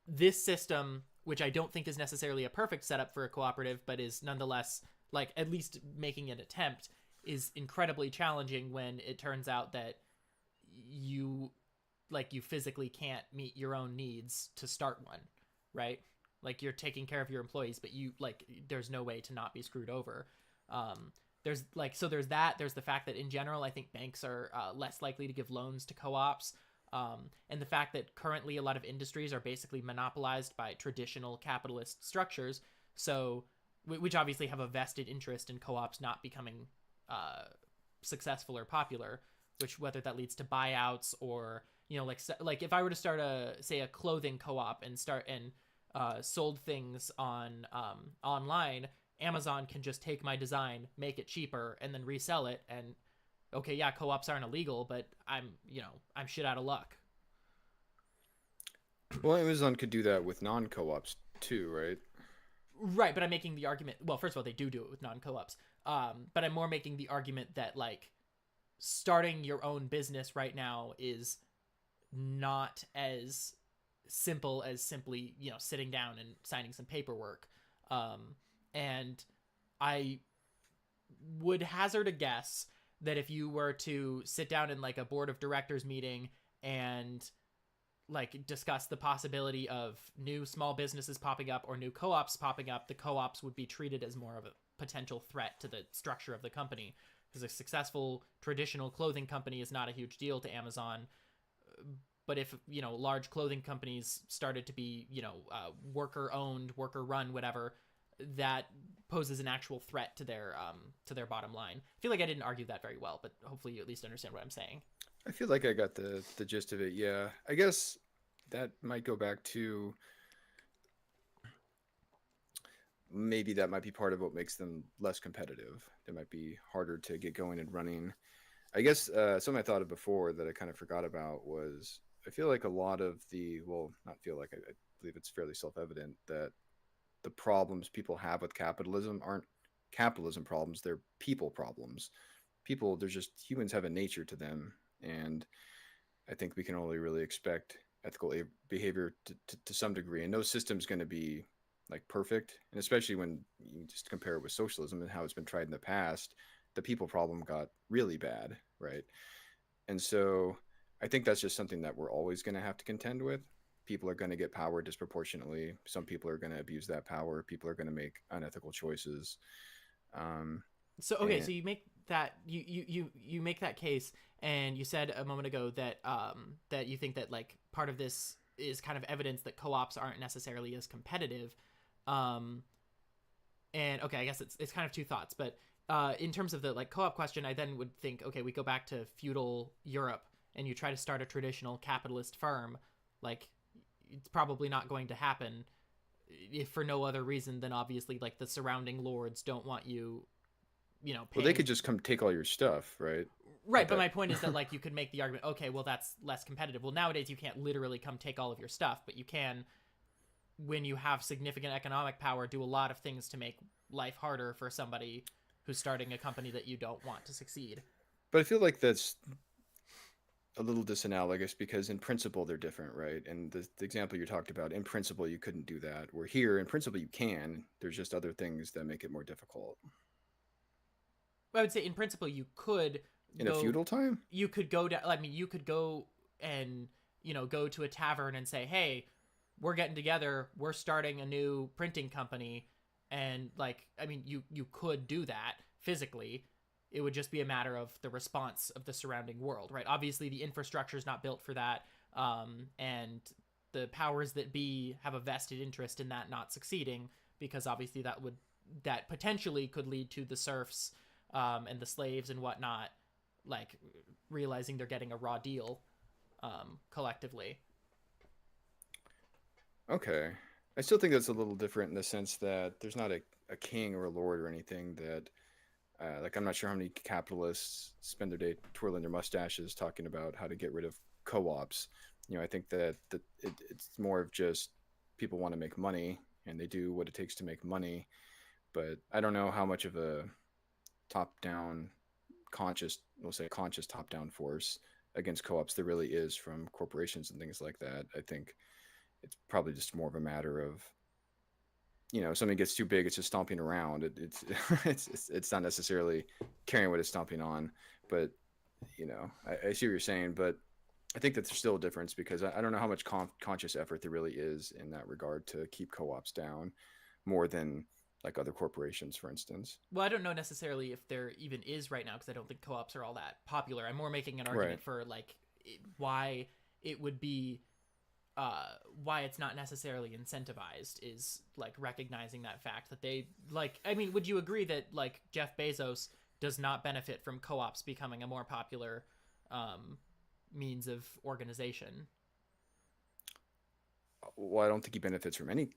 this system, which I don't think is necessarily a perfect setup for a cooperative, but is nonetheless like at least making an attempt, is incredibly challenging when it turns out that you you physically can't meet your own needs to start one, right? Like you're taking care of your employees, but there's no way to not be screwed over. There's that. There's the fact that in general, I think banks are less likely to give loans to co-ops. And the fact that currently a lot of industries are basically monopolized by traditional capitalist structures, so which obviously have a vested interest in co-ops not becoming successful or popular, which whether that leads to buyouts or like if I were to start a clothing co-op and sold things on online, Amazon can just take my design, make it cheaper, and then resell it. And okay, yeah, co-ops aren't illegal, but I'm shit out of luck. Well, Amazon could do that with non-co-ops too, right? Right, but I'm making the argument. Well, first of all, they do it with non-co-ops. But I'm more making the argument that like starting your own business right now is not as simple as simply sitting down and signing some paperwork. And I would hazard a guess that if you were to sit down in like a board of directors meeting and like discuss the possibility of new small businesses popping up or new co-ops popping up, the co-ops would be treated as more of a potential threat to the structure of the company, because a successful traditional clothing company is not a huge deal to Amazon. But if large clothing companies started to be worker owned, worker run, whatever, that poses an actual threat to their bottom line. I feel like I didn't argue that very well, but hopefully you at least understand what I'm saying. I feel like I got the gist of it. Yeah, I guess that might go back to maybe that might be part of what makes them less competitive. They might be harder to get going and running. I guess something I thought of before that I kind of forgot about was I feel like a lot of not feel like I believe it's fairly self-evident that the problems people have with capitalism aren't capitalism problems, they're people problems. People, there's just humans have a nature to them, and I think we can only really expect ethical behavior to some degree, and no system's going to be like perfect, and especially when you just compare it with socialism and how it's been tried in the past, the people problem got really bad, right? And so I think that's just something that we're always going to have to contend with. People are going to get power disproportionately. Some people are going to abuse that power. People are going to make unethical choices. Um, So okay, and so you make that you make that case, and you said a moment ago that that you think that like part of this is kind of evidence that co-ops aren't necessarily as competitive. Um, and okay, I guess it's kind of two thoughts, but in terms of the like co-op question, I then would think, okay, we go back to feudal Europe, and you try to start a traditional capitalist firm, like it's probably not going to happen if for no other reason than obviously like the surrounding lords don't want you well, they paying. could just come take all your stuff, right? Right, At but that. my point is that like you could make the argument, okay, well that's less competitive. Well, nowadays you can't literally come take all of your stuff, but you can, when you have significant economic power, do a lot of things to make life harder for somebody who's starting a company that you don't want to succeed. But I feel like that's a little disanalogous because in principle they're different, right? And the example you talked about, in principle you couldn't do that. Where here, in principle you can. There's just other things that make it more difficult. I would say in principle you could In a go feudal time, you could go down. I mean, you could go and go to a tavern and say, "Hey, we're getting together. We're starting a new printing company," and like, I mean, you could do that physically. It would just be a matter of the response of the surrounding world, right? Obviously, the infrastructure is not built for that, and the powers that be have a vested interest in that not succeeding, because obviously that potentially could lead to the serfs and the slaves and whatnot like realizing they're getting a raw deal collectively. Okay. I still think that's a little different in the sense that there's not a king or a lord or anything that like I'm not sure how many capitalists spend their day twirling their mustaches talking about how to get rid of co-ops. I think it's more of just people want to make money and they do what it takes to make money. But I don't know how much of a top-down we'll say conscious top-down force against co-ops there really is from corporations and things like that. I think it's probably just more of a matter of if something gets too big, it's just stomping around. It's it's not necessarily caring what it's stomping on. But I see what you're saying, but I think that there's still a difference because I don't know how much conscious effort there really is in that regard to keep co-ops down, more than like other corporations, for instance. Well, I don't know necessarily if there even is right now because I don't think co-ops are all that popular. I'm more making an argument Right. for like why it would be why it's not necessarily incentivized is like recognizing that fact that they like. I mean, would you agree that like Jeff Bezos does not benefit from co-ops becoming a more popular means of organization? Well, I don't think he benefits from any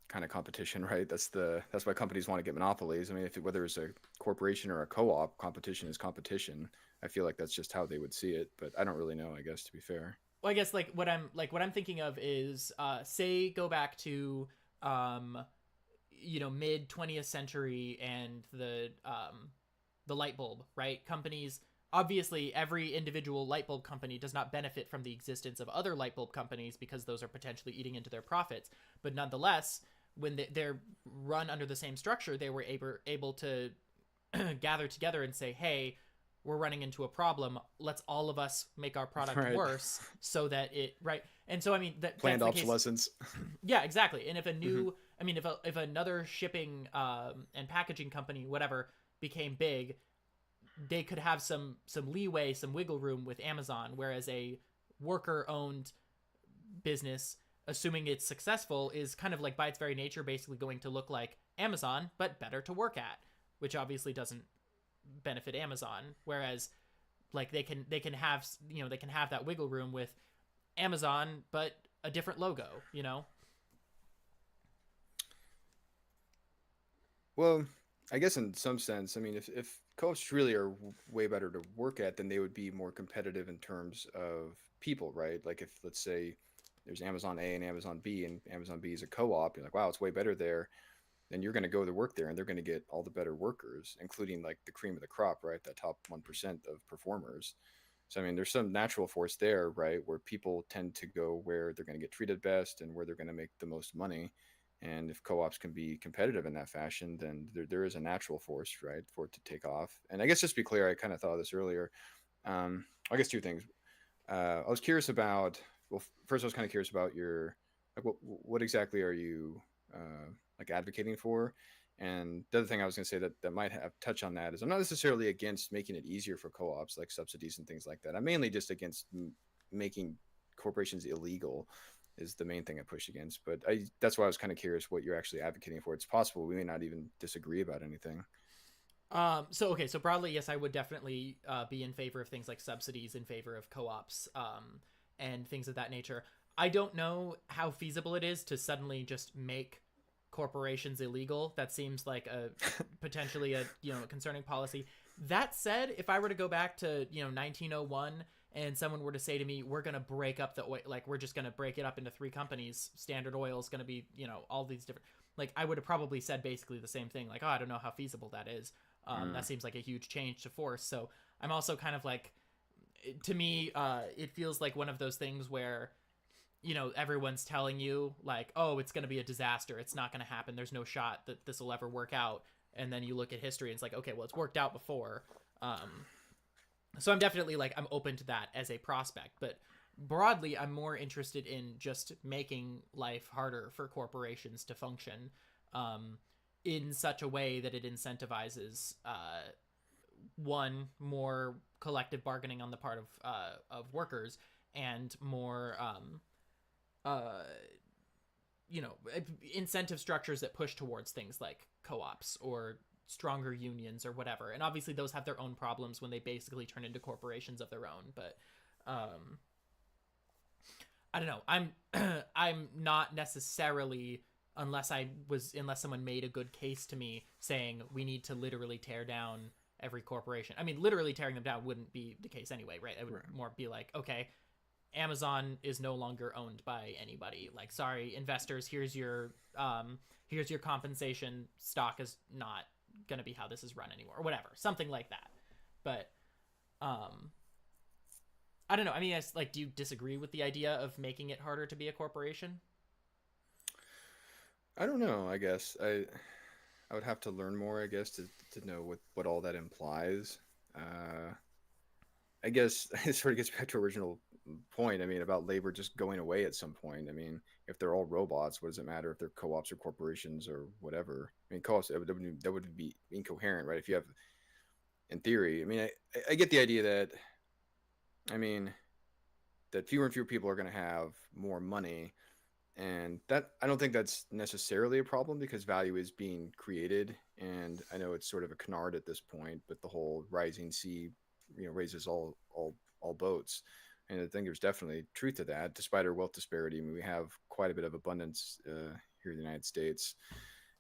kind of competition, right? That's why companies want to get monopolies. I mean, whether it's a corporation or a co-op, competition is competition. I feel like that's just how they would see it, but I don't really know, I guess, to be fair. Well, I guess what I'm thinking of is say go back to mid 20th century and the light bulb, right? Companies, obviously every individual light bulb company does not benefit from the existence of other light bulb companies because those are potentially eating into their profits, but nonetheless when they're run under the same structure, they were able to gather together and say, hey, we're running into a problem. Let's all of us make our product Right. worse so that it right. And so I mean Planned that's the case. obsolescence. Yeah, exactly. And if a new, I mean, if another shipping and packaging company, whatever, became big, they could have some leeway, some wiggle room with Amazon. Whereas a worker-owned business, assuming it's successful, is kind of like by its very nature basically going to look like Amazon, but better to work at, which obviously doesn't benefit Amazon. Whereas like they can have they can have that wiggle room with Amazon, but a different logo. Well, I guess in some sense, I mean, if co-ops really are way better to work at, then they would be more competitive in terms of people, right? Like if let's say there's Amazon A and Amazon B, and Amazon B is a co-op, you're like, wow, it's way better there. Then you're going to go to work there, and they're going to get all the better workers, including like the cream of the crop, right? That top 1% of performers. So I mean, there's some natural force there, right, where people tend to go where they're going to get treated best and where they're going to make the most money. And if co-ops can be competitive in that fashion, then there is a natural force, right, for it to take off. And I guess just to be clear, I kind of thought of this earlier. I guess two things. I was curious about. Well, first, I was kind of curious about your like what exactly are you like advocating for? And the other thing I was going to say that might have touch on that is I'm not necessarily against making it easier for co-ops like subsidies and things like that. I'm mainly just against making corporations illegal is the main thing I push against. But that's why I was kind of curious what you're actually advocating for. It's possible we may not even disagree about anything. So broadly, yes, I would definitely be in favor of things like subsidies, in favor of co-ops, and things of that nature. I don't know how feasible it is to suddenly just make corporations illegal. That seems like a potentially a concerning policy. That said, if I were to go back to 1901 and someone were to say to me, we're going to break up the oil, like we're just going to break it up into three companies, Standard Oil is going to be all these different, like I would have probably said basically the same thing, like, oh, I don't know how feasible that is. That seems like a huge change to force. So I'm also kind of like, to me, it feels like one of those things where everyone's telling you like, oh, it's going to be a disaster, it's not going to happen, there's no shot that this will ever work out, and then you look at history and it's like, okay, well, it's worked out before. So I'm definitely like, I'm open to that as a prospect, but broadly I'm more interested in just making life harder for corporations to function in such a way that it incentivizes one, more collective bargaining on the part of workers, and more incentive structures that push towards things like co-ops or stronger unions or whatever. And obviously those have their own problems when they basically turn into corporations of their own. But I don't know. I'm not necessarily, unless someone made a good case to me saying we need to literally tear down every corporation. I mean, literally tearing them down wouldn't be the case anyway, right? It would more be like, okay, Amazon is no longer owned by anybody. Like, sorry, investors, here's your compensation. Stock is not gonna be how this is run anymore, or whatever, something like that. But I don't know. I mean, like, do you disagree with the idea of making it harder to be a corporation? I don't know. I guess I would have to learn more. I guess to know what all that implies. Uh, I guess it sort of gets back to original point. I mean, about labor just going away at some point. I mean, if they're all robots, what does it matter if they're co-ops or corporations or whatever? I mean, co-ops that would be incoherent, right? If you have, in theory, I mean, I get the idea that, I mean, that fewer and fewer people are going to have more money, and that I don't think that's necessarily a problem because value is being created, and I know it's sort of a canard at this point, but the whole rising sea, raises all boats, and I think there's definitely truth to that. Despite our wealth disparity, I mean, we have quite a bit of abundance here in the United States,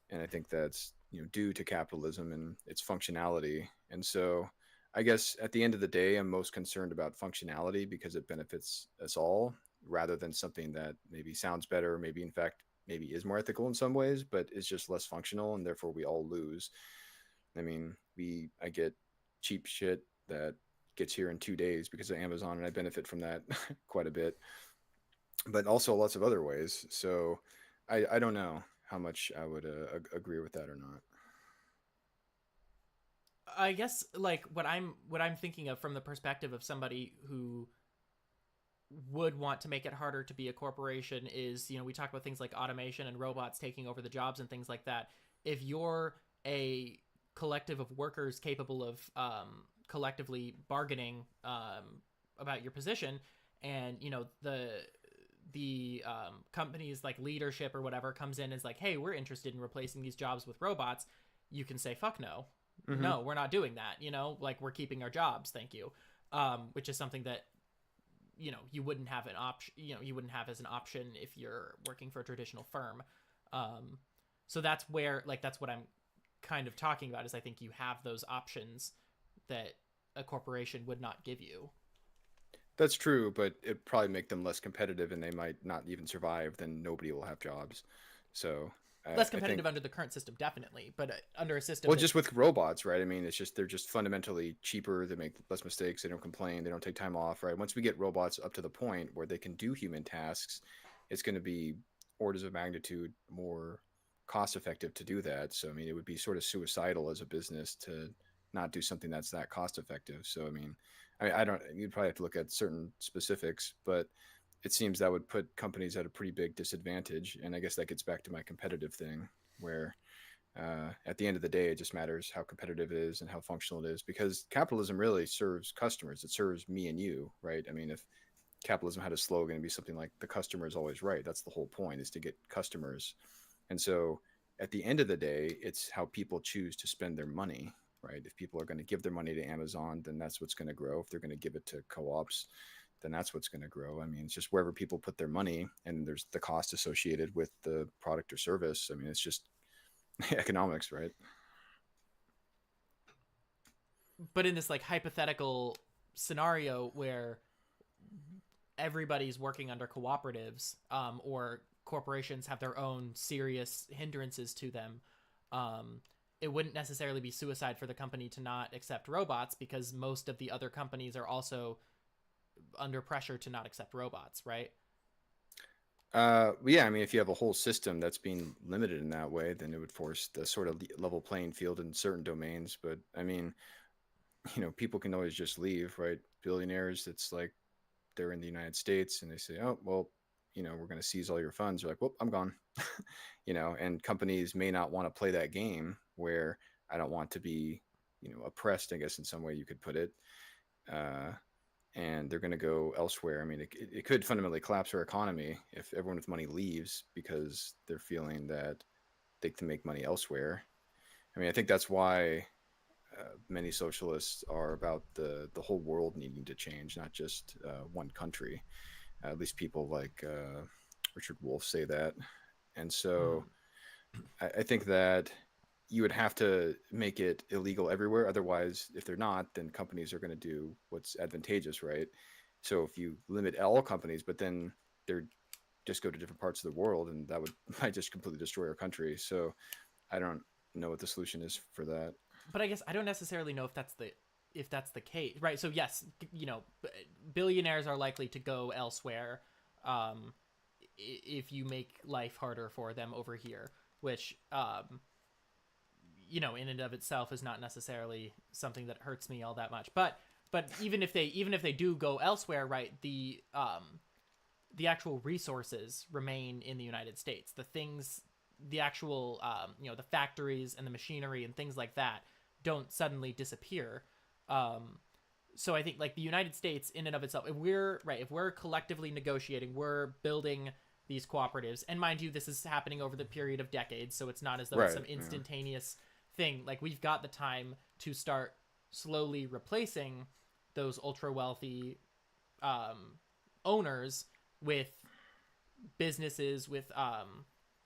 and I think that's due to capitalism and its functionality. And so, I guess at the end of the day, I'm most concerned about functionality because it benefits us all, rather than something that maybe sounds better, maybe in fact maybe is more ethical in some ways, but is just less functional, and therefore we all lose. I mean, I get cheap shit that gets here in 2 days because of Amazon, and I benefit from that quite a bit, but also lots of other ways. So I don't know how much I would agree with that or not. I guess like what I'm thinking of from the perspective of somebody who would want to make it harder to be a corporation is, we talk about things like automation and robots taking over the jobs and things like that. If you're a collective of workers capable of collectively bargaining about your position, and the company's like leadership or whatever comes in and is like, hey, we're interested in replacing these jobs with robots, you can say, fuck no. Mm-hmm. No, we're not doing that. Like, we're keeping our jobs, thank you. Which is something that you wouldn't have an option, you wouldn't have as an option if you're working for a traditional firm. So that's where, like, that's what I'm kind of talking about, is I think you have those options that a corporation would not give you. That's true, but it probably make them less competitive, and they might not even survive. Then nobody will have jobs. So Less I think, competitive under the current system, definitely, but under a system well, that, just with robots, right? I mean, they're just fundamentally cheaper. They make less mistakes. They don't complain. They don't take time off, right? Once we get robots up to the point where they can do human tasks, it's going to be orders of magnitude more cost effective to do that. So I mean, it would be sort of suicidal as a business to not do something that's that cost effective. So I don't. You'd probably have to look at certain specifics, but it seems that would put companies at a pretty big disadvantage. And I guess that gets back to my competitive thing, where at the end of the day, it just matters how competitive it is and how functional it is, because capitalism really serves customers. It serves me and you, right? I mean, if capitalism had a slogan, it'd be something like "the customer is always right." That's the whole point, is to get customers. And so, at the end of the day, it's how people choose to spend their money, right? If people are going to give their money to Amazon, then that's what's going to grow. If they're going to give it to co-ops, then that's what's going to grow. I mean, it's just wherever people put their money, and there's the cost associated with the product or service. I mean, it's just economics, right? but in this like hypothetical scenario where everybody's working under cooperatives, or corporations have their own serious hindrances to them, it wouldn't necessarily be suicide for the company to not accept robots, because most of the other companies are also under pressure to not accept robots, right? Yeah, I mean, if you have a whole system that's being limited in that way, then it would force the sort of level playing field in certain domains. But I mean, people can always just leave, right? Billionaires, it's like they're in the United States and they say, oh, well, we're going to seize all your funds. You're like, well, I'm gone. And companies may not want to play that game where I don't want to be, oppressed, I guess, in some way you could put it. Uh, and they're going to go elsewhere. I mean, it could fundamentally collapse our economy if everyone with money leaves because they're feeling that they can make money elsewhere. I mean, I think that's why many socialists are about the whole world needing to change, not just one country. At least people like Richard Wolff say that. And so Mm. I think that you would have to make it illegal everywhere. Otherwise, if they're not, then companies are going to do what's advantageous, right? So if you limit all companies, but then they're just go to different parts of the world, and that would might just completely destroy our country. So I don't know what the solution is for that. But I guess I don't necessarily know if that's the case, right? So yes, billionaires are likely to go elsewhere um, if you make life harder for them over here, which in and of itself is not necessarily something that hurts me all that much. But even if they do go elsewhere, right? The actual resources remain in the United States. The actual the factories and the machinery and things like that don't suddenly disappear. So I think like the United States in and of itself, if we're collectively negotiating, we're building these cooperatives, and mind you, this is happening over the period of decades, so it's not as though it's Right. some Yeah. instantaneous thing. Like we've got the time to start slowly replacing those ultra wealthy um, owners with businesses with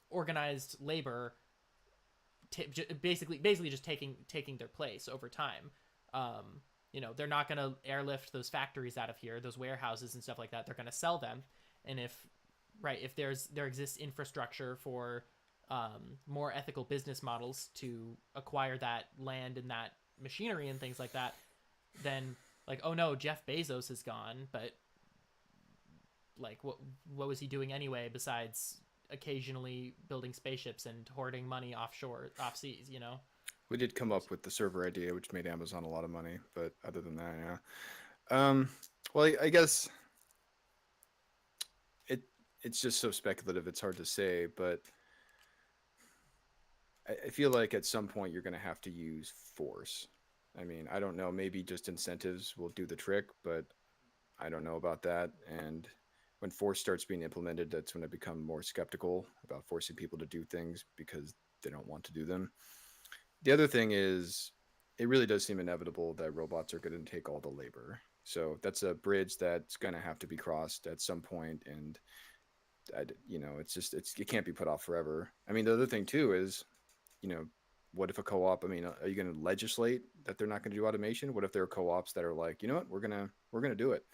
organized labor, basically just taking their place over time. They're not going to airlift those factories out of here, those warehouses and stuff like that. They're going to sell them, and if there exists infrastructure for more ethical business models to acquire that land and that machinery and things like that, then like, oh no, Jeff Bezos is gone, but like what was he doing anyway besides occasionally building spaceships and hoarding money offshore, off seas. We did come up with the server idea, which made Amazon a lot of money, but other than that, yeah. Well, I guess it it's just so speculative. It's hard to say, but I feel like at some point you're going to have to use force. I mean, I don't know. Maybe just incentives will do the trick, but I don't know about that. And when force starts being implemented, that's when I become more skeptical about forcing people to do things because they don't want to do them. The other thing is, it really does seem inevitable that robots are going to take all the labor. So that's a bridge that's going to have to be crossed at some point, and it can't be put off forever. I mean, the other thing too is, you know, what if a co-op? I mean, are you going to legislate that they're not going to do automation? What if there are co-ops that are like, you know what, we're gonna do it,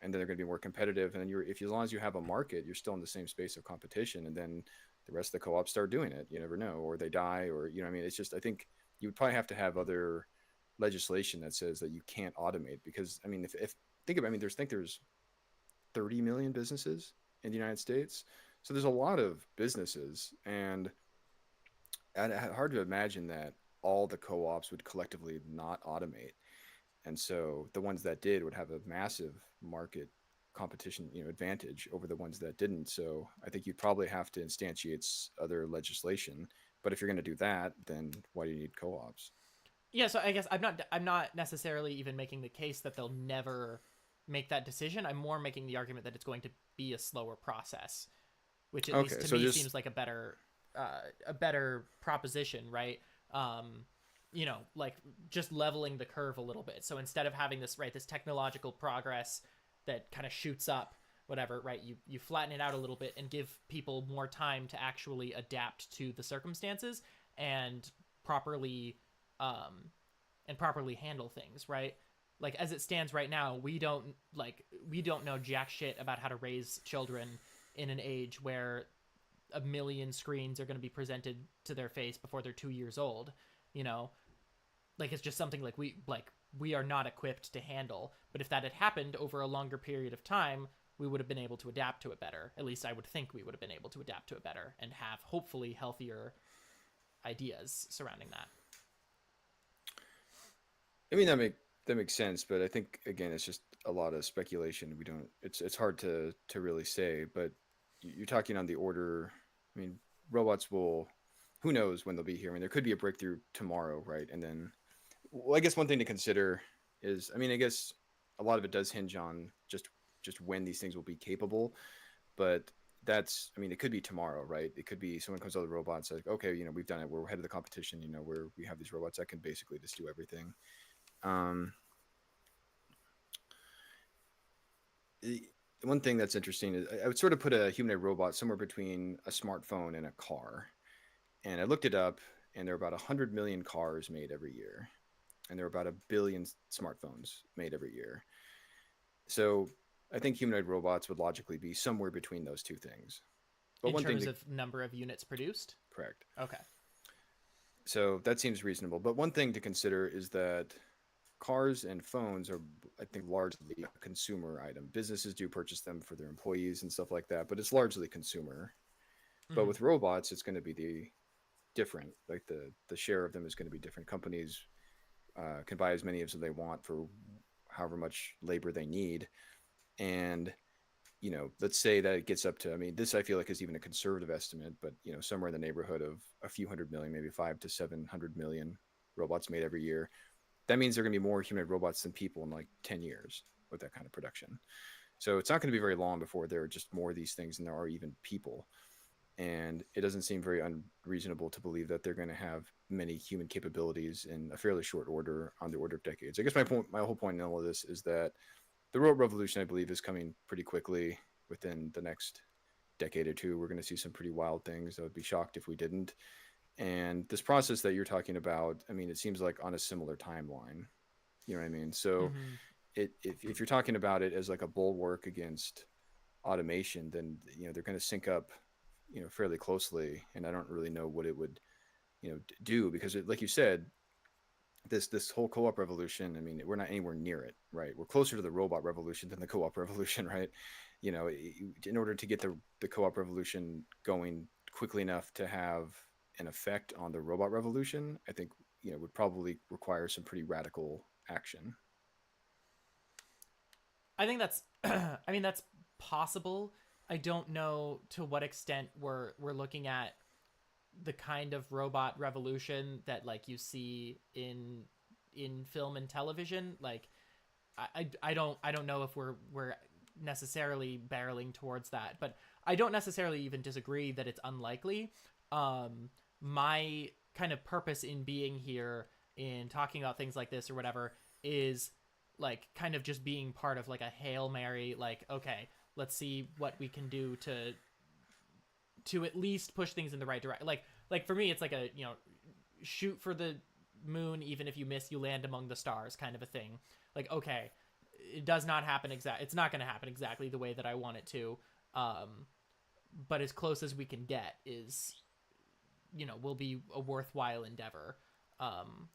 and then they're going to be more competitive. And then if as long as you have a market, you're still in the same space of competition, and then the rest of the co-ops start doing it. You never know, or they die, or I mean, it's just I think you would probably have to have other legislation that says that you can't automate because I mean, if think about, I mean, there's 30 million businesses in the United States, so there's a lot of businesses, and hard to imagine that all the co-ops would collectively not automate, and so the ones that did would have a massive market competition advantage over the ones that didn't. So I think you'd probably have to instantiate other legislation, but if you're going to do that, then why do you need co-ops? Yeah, so I guess I'm not necessarily even making the case that they'll never make that decision. I'm more making the argument that it's going to be a slower process, which at least Okay, to so me just seems like a better proposition, right? Like just leveling the curve a little bit. So instead of having this technological progress that kind of shoots up, whatever, right? You flatten it out a little bit and give people more time to actually adapt to the circumstances and properly um, properly handle things, right? Like as it stands right now, we don't know jack shit about how to raise children in an age where a million screens are going to be presented to their face before they're 2 years old. You know, like it's just something we are not equipped to handle. But if that had happened over a longer period of time, we would have been able to adapt to it better. At least I would think we would have been able to adapt to it better and have hopefully healthier ideas surrounding that. I mean that makes sense, but I think again it's just a lot of speculation. We don't it's hard to really say, but you're talking on the order. I mean, robots will who knows when they'll be here. I mean, there could be a breakthrough tomorrow, right? And then well, I guess one thing to consider is I mean, I guess a lot of it does hinge on just when these things will be capable, but that's, I mean, it could be tomorrow, right? It could be someone comes out with a robot and says, okay, we've done it. We're ahead of the competition. We have these robots that can basically just do everything. Um, the one thing that's interesting is I would sort of put a humanoid robot somewhere between a smartphone and a car. And I looked it up, and there are about 100 million cars made every year, and there are about a billion smartphones made every year. So I think humanoid robots would logically be somewhere between those two things. But In one thing terms to of number of units produced? correct. Okay. So that seems reasonable. But one thing to consider is that cars and phones are, I think, largely a consumer item. Businesses do purchase them for their employees and stuff like that, but it's largely consumer. But Hmm. with robots, it's going to be the different. Like the share of them is going to be different. Companies can buy as many as they want for however much labor they need, and let's say that it gets up to, I mean, this I feel like is even a conservative estimate, but somewhere in the neighborhood of a few hundred million, maybe 5 to 700 million robots made every year. That means there are going to be more humanoid robots than people in like 10 years with that kind of production. So it's not going to be very long before there are just more of these things than there are even people. And it doesn't seem very unreasonable to believe that they're going to have many human capabilities in a fairly short order, on the order of decades. I guess my whole point in all of this is that the robot revolution, I believe, is coming pretty quickly. Within the next decade or two, we're going to see some pretty wild things. I would be shocked if we didn't. And this process that you're talking about, I mean, it seems like on a similar timeline. You know what I mean? So Hmm. if you're talking about it as like a bulwark against automation, then they're going to sync up, fairly closely. And I don't really know what it would, do, because like you said, this whole co-op revolution, I mean, we're not anywhere near it, right? We're closer to the robot revolution than the co-op revolution, right? In order to get the co-op revolution going quickly enough to have an effect on the robot revolution, I think would probably require some pretty radical action. I think that's I mean that's possible. I don't know to what extent we're looking at the kind of robot revolution that like you see in film and television. Like I don't know if we're necessarily barreling towards that, but I don't necessarily even disagree that it's unlikely. My kind of purpose in being here in talking about things like this or whatever is like kind of just being part of like a Hail Mary, like, okay, let's see what we can do to at least push things in the right direction. Like for me, it's like a shoot for the moon, even if you miss, you land among the stars, kind of a thing. Like, okay, it does not happen it's not going to happen exactly the way that I want it to, um, but as close as we can get is will be a worthwhile endeavor. Um,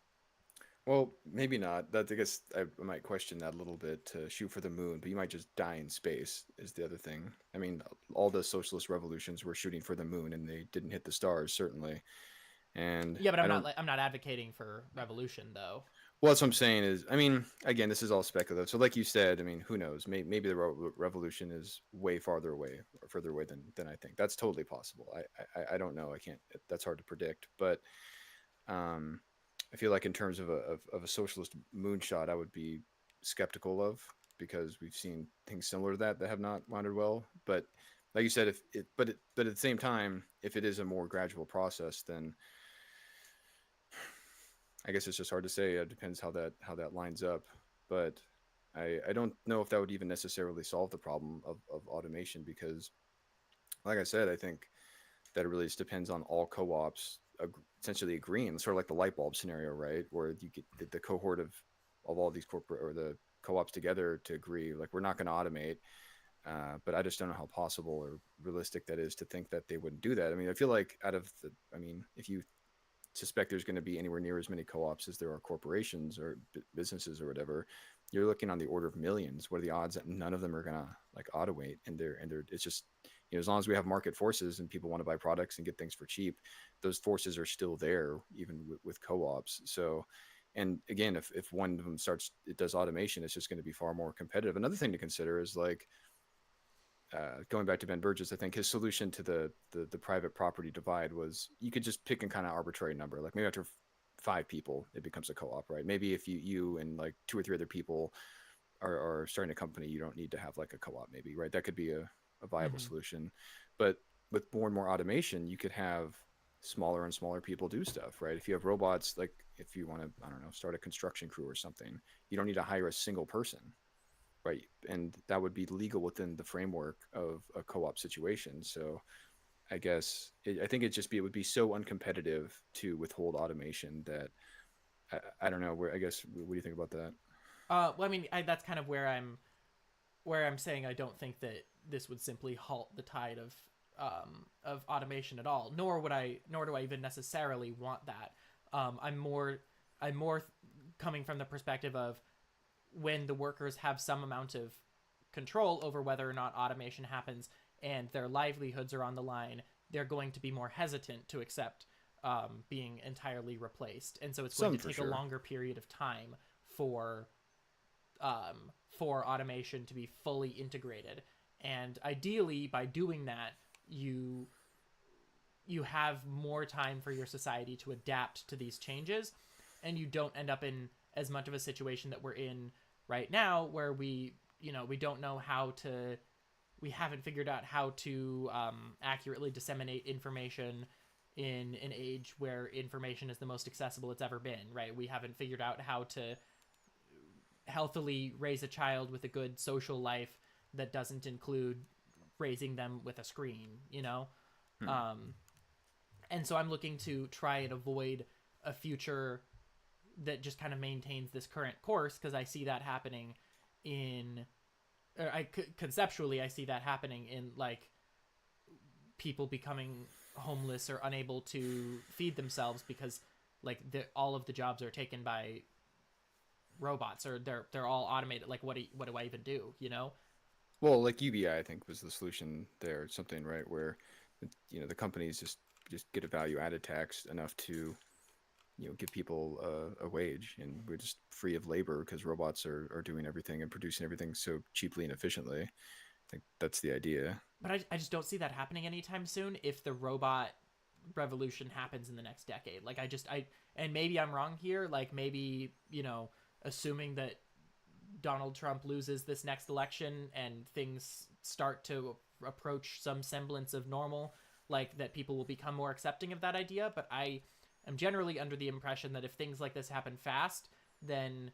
Well, maybe not. That, I guess I might question that a little bit, to shoot for the moon, but you might just die in space, is the other thing. I mean, all the socialist revolutions were shooting for the moon and they didn't hit the stars, certainly. And yeah, but I don't, I'm not advocating for revolution though. well, that's what I'm saying is, I mean, again, this is all speculative. So, like you said, I mean, who knows? Maybe the revolution is way farther away, or further away than I think. That's totally possible. I don't know. I can't, that's hard to predict. But um, I feel like in terms of a socialist moonshot, I would be skeptical of, because we've seen things similar to that have not landed well. But like you said, but at the same time, if it is a more gradual process, then I guess it's just hard to say. It depends how that lines up. But I don't know if that would even necessarily solve the problem of automation, because, like I said, I think that it really just depends on all co-ops essentially agreeing, sort of like the light bulb scenario, right? Where you get the cohort of all these corporate, or the co-ops together, to agree, like, we're not going to automate. But I just don't know how possible or realistic that is, to think that they wouldn't do that. I mean, I feel like I mean, if you suspect there's going to be anywhere near as many co-ops as there are corporations or businesses or whatever, you're looking on the order of millions. What are the odds that none of them are going to like automate? And they're it's just, as long as we have market forces and people want to buy products and get things for cheap, those forces are still there, even with co-ops. So, and again, if one of them it does automation, it's just going to be far more competitive. Another thing to consider is, like, going back to Ben Burgess, I think his solution to the private property divide was, you could just pick a kind of arbitrary number. Like, maybe after 5 people, it becomes a co-op, right? Maybe if you and like 2 or 3 other people are starting a company, you don't need to have like a co-op, maybe, right? That could be a viable Hmm. solution. But with more and more automation, you could have smaller and smaller people do stuff, right? If you have robots, like if you want to, I don't know, start a construction crew or something, you don't need to hire a single person, right? And that would be legal within the framework of a co-op situation. So I think it would be so uncompetitive to withhold automation that I don't know where. I guess what do you think about that? Well, I mean, that's kind of where I'm saying I don't think that this would simply halt the tide of automation at all. Nor do I even necessarily want that. I'm more coming from the perspective of when the workers have some amount of control over whether or not automation happens and their livelihoods are on the line, they're going to be more hesitant to accept being entirely replaced, and so it's going to Some for take a sure. longer period of time for for automation to be fully integrated. And ideally, by doing that, you you have more time for your society to adapt to these changes, and you don't end up in as much of a situation that we're in right now, where we don't know how to we haven't figured out how to accurately disseminate information in an age where information is the most accessible it's ever been, right? We haven't figured out how to healthily raise a child with a good social life that doesn't include raising them with a screen. Hmm. Um, and so I'm looking to try and avoid a future that just kind of maintains this current course, because I see that happening in or conceptually I see that happening in like people becoming homeless or unable to feed themselves because like all of the jobs are taken by robots, or they're all automated. Like what do I even do? Well, like UBI, I think was the solution there. Something right where, the companies just get a value added tax enough to give people a wage, and we're just free of labor because robots are doing everything and producing everything so cheaply and efficiently. I think that's the idea. But I just don't see that happening anytime soon if the robot revolution happens in the next decade. Like I and maybe I'm wrong here, like maybe, assuming that Donald Trump loses this next election and things start to approach some semblance of normal, like that people will become more accepting of that idea. But I am generally under the impression that if things like this happen fast, then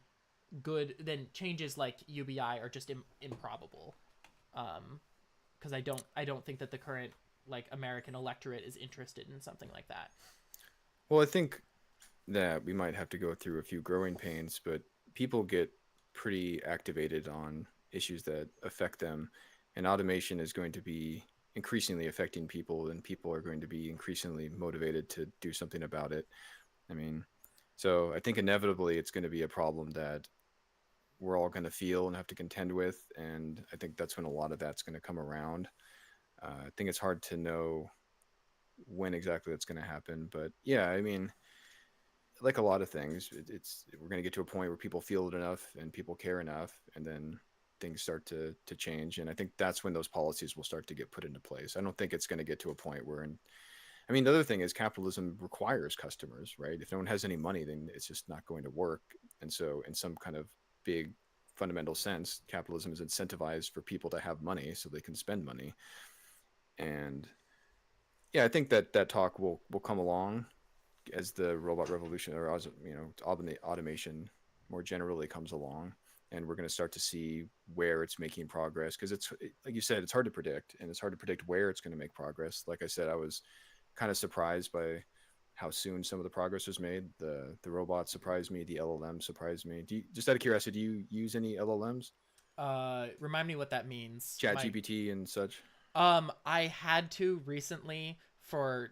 then changes like UBI are just improbable. Because I don't think that the current like American electorate is interested in something like that. Well, I think that we might have to go through a few growing pains, but people get pretty activated on issues that affect them, and automation is going to be increasingly affecting people, and people are going to be increasingly motivated to do something about it. I mean, so I think inevitably it's going to be a problem that we're all going to feel and have to contend with, and I think that's when a lot of that's going to come around. I think it's hard to know when exactly that's going to happen, but yeah, I mean, like a lot of things, it's we're going to get to a point where people feel it enough and people care enough, and then things start to change. And I think that's when those policies will start to get put into place. I don't think it's going to get to a point where, I mean, the other thing is capitalism requires customers, right? If no one has any money, then it's just not going to work. And so, in some kind of big fundamental sense, capitalism is incentivized for people to have money so they can spend money. And yeah, I think that that talk will come along as the robot revolution, or as automation more generally comes along, and we're going to start to see where it's making progress, because it's like you said, it's hard to predict, and it's hard to predict where it's going to make progress. Like I said, I was kind of surprised by how soon some of the progress was made. The robots surprised me, the LLM surprised me. Just out of curiosity, do you use any LLMs, Remind me what that means. chat gpt and such? I had to recently for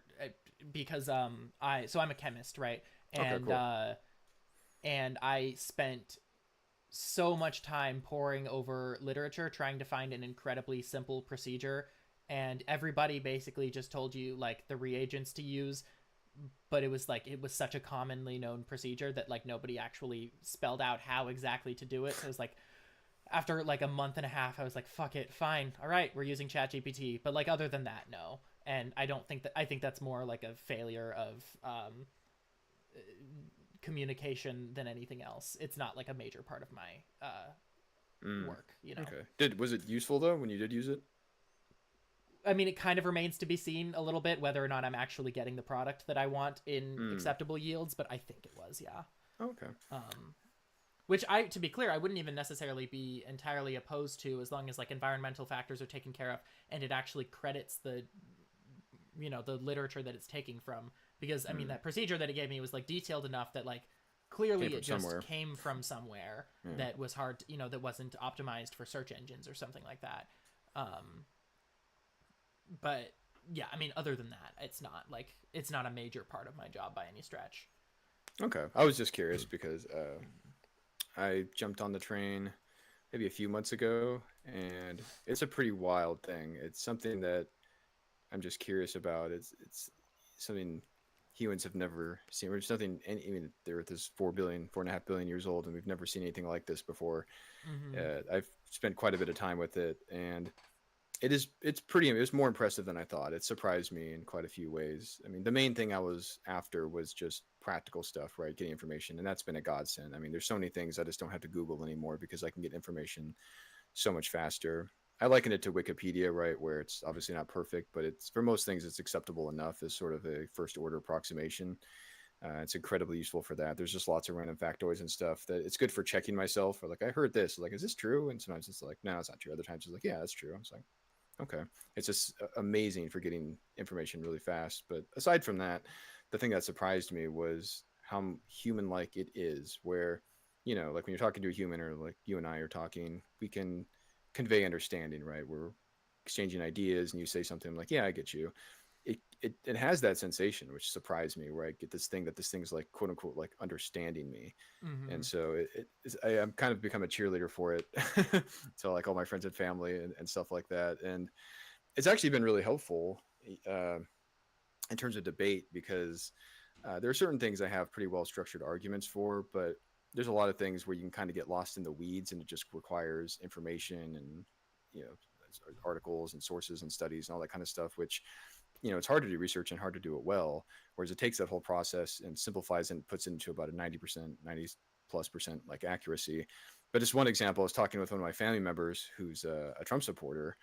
because I'm a chemist, right? Okay, And cool. I spent so much time poring over literature trying to find an incredibly simple procedure, and everybody basically just told you like the reagents to use, but it was such a commonly known procedure that like nobody actually spelled out how exactly to do it. So it was like after like a month and a half, I was like, fuck it, fine, all right, we're using ChatGPT. But like other than that, no. And I think that's more like a failure of communication than anything else. It's not like a major part of my Mm, work. okay. Did was it useful though when you did use it? I mean, it kind of remains to be seen a little bit whether or not I'm actually getting the product that I want in acceptable yields, but I think it was, yeah. Okay. Which to be clear, I wouldn't even necessarily be entirely opposed to, as long as like environmental factors are taken care of and it actually credits the, the literature that it's taking from. Because I mean, that procedure that it gave me was like detailed enough that like clearly it just somewhere. came from somewhere that was hard, that wasn't optimized for search engines or something like that. But yeah, I mean, other than that, it's not a major part of my job by any stretch. Okay. I was just curious because I jumped on the train maybe a few months ago, and it's a pretty wild thing. It's something that I'm just curious about. It's something humans have never seen. There's nothing. I mean, the Earth is 4.5 billion years old, and we've never seen anything like this before. I've spent quite a bit of time with it, and it was more impressive than I thought. It surprised me in quite a few ways. I mean, the main thing I was after was just practical stuff, right? Getting information, and that's been a godsend. I mean, there's so many things I just don't have to Google anymore because I can get information so much faster. I liken it to Wikipedia, right, where it's obviously not perfect, but it's for most things it's acceptable enough as sort of a first order approximation. It's incredibly useful for that. There's just lots of random factoids and stuff that it's good for checking myself. Or like, I heard this, like, is this true? And sometimes it's like, no, it's not true. Other times it's like, yeah, that's true. I'm just like, okay. It's just amazing for getting information really fast. But aside from that, the thing that surprised me was how human-like it is, where, like when you're talking to a human or like you and I are talking, we can convey understanding, right? We're exchanging ideas and you say something like, yeah, I get you. It has that sensation, which surprised me, where I get this thing's like, quote unquote, like understanding me. And so I'm kind of become a cheerleader for it. So like all my friends and family and stuff like that. And it's actually been really helpful in terms of debate, because there are certain things I have pretty well structured arguments for, but there's a lot of things where you can kind of get lost in the weeds, and it just requires information and, articles and sources and studies and all that kind of stuff, which, it's hard to do research and hard to do it well, whereas it takes that whole process and simplifies and puts it into about a 90% like accuracy. But just one example, I was talking with one of my family members who's a Trump supporter,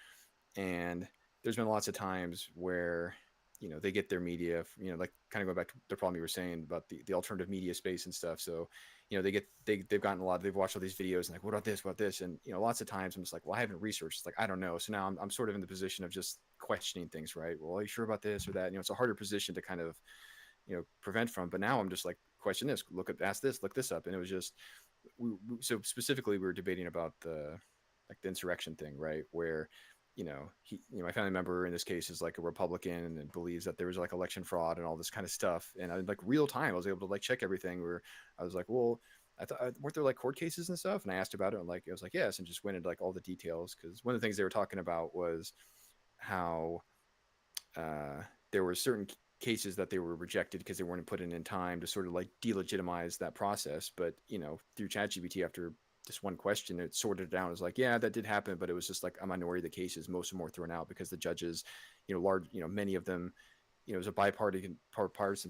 and there's been lots of times where, they get their media, like kind of go back to the problem you were saying about the alternative media space and stuff. So, they've gotten they've watched all these videos and like, what about this? And, lots of times I'm just like, well, I haven't researched. It's like, I don't know. So now I'm sort of in the position of just questioning things, right? Well, are you sure about this or that? It's a harder position to kind of, prevent from, but now I'm just like, question this, ask this, look this up. And it was just, so specifically we were debating about the insurrection thing, right? Where, my family member in this case is like a Republican and believes that there was like election fraud and all this kind of stuff. And I like real time, I was able to like check everything, where I was like, well, I thought, weren't there like court cases and stuff? And I asked about it, and like, I was like, yes, and just went into like all the details. Cause one of the things they were talking about was how there were certain cases that they were rejected because they weren't put in time to sort of like delegitimize that process. But, through ChatGPT, after this one question, it sorted it down. It was like, yeah, that did happen, but it was just like a minority of the cases. Most of them were thrown out because the judges, many of them, it was a bipartisan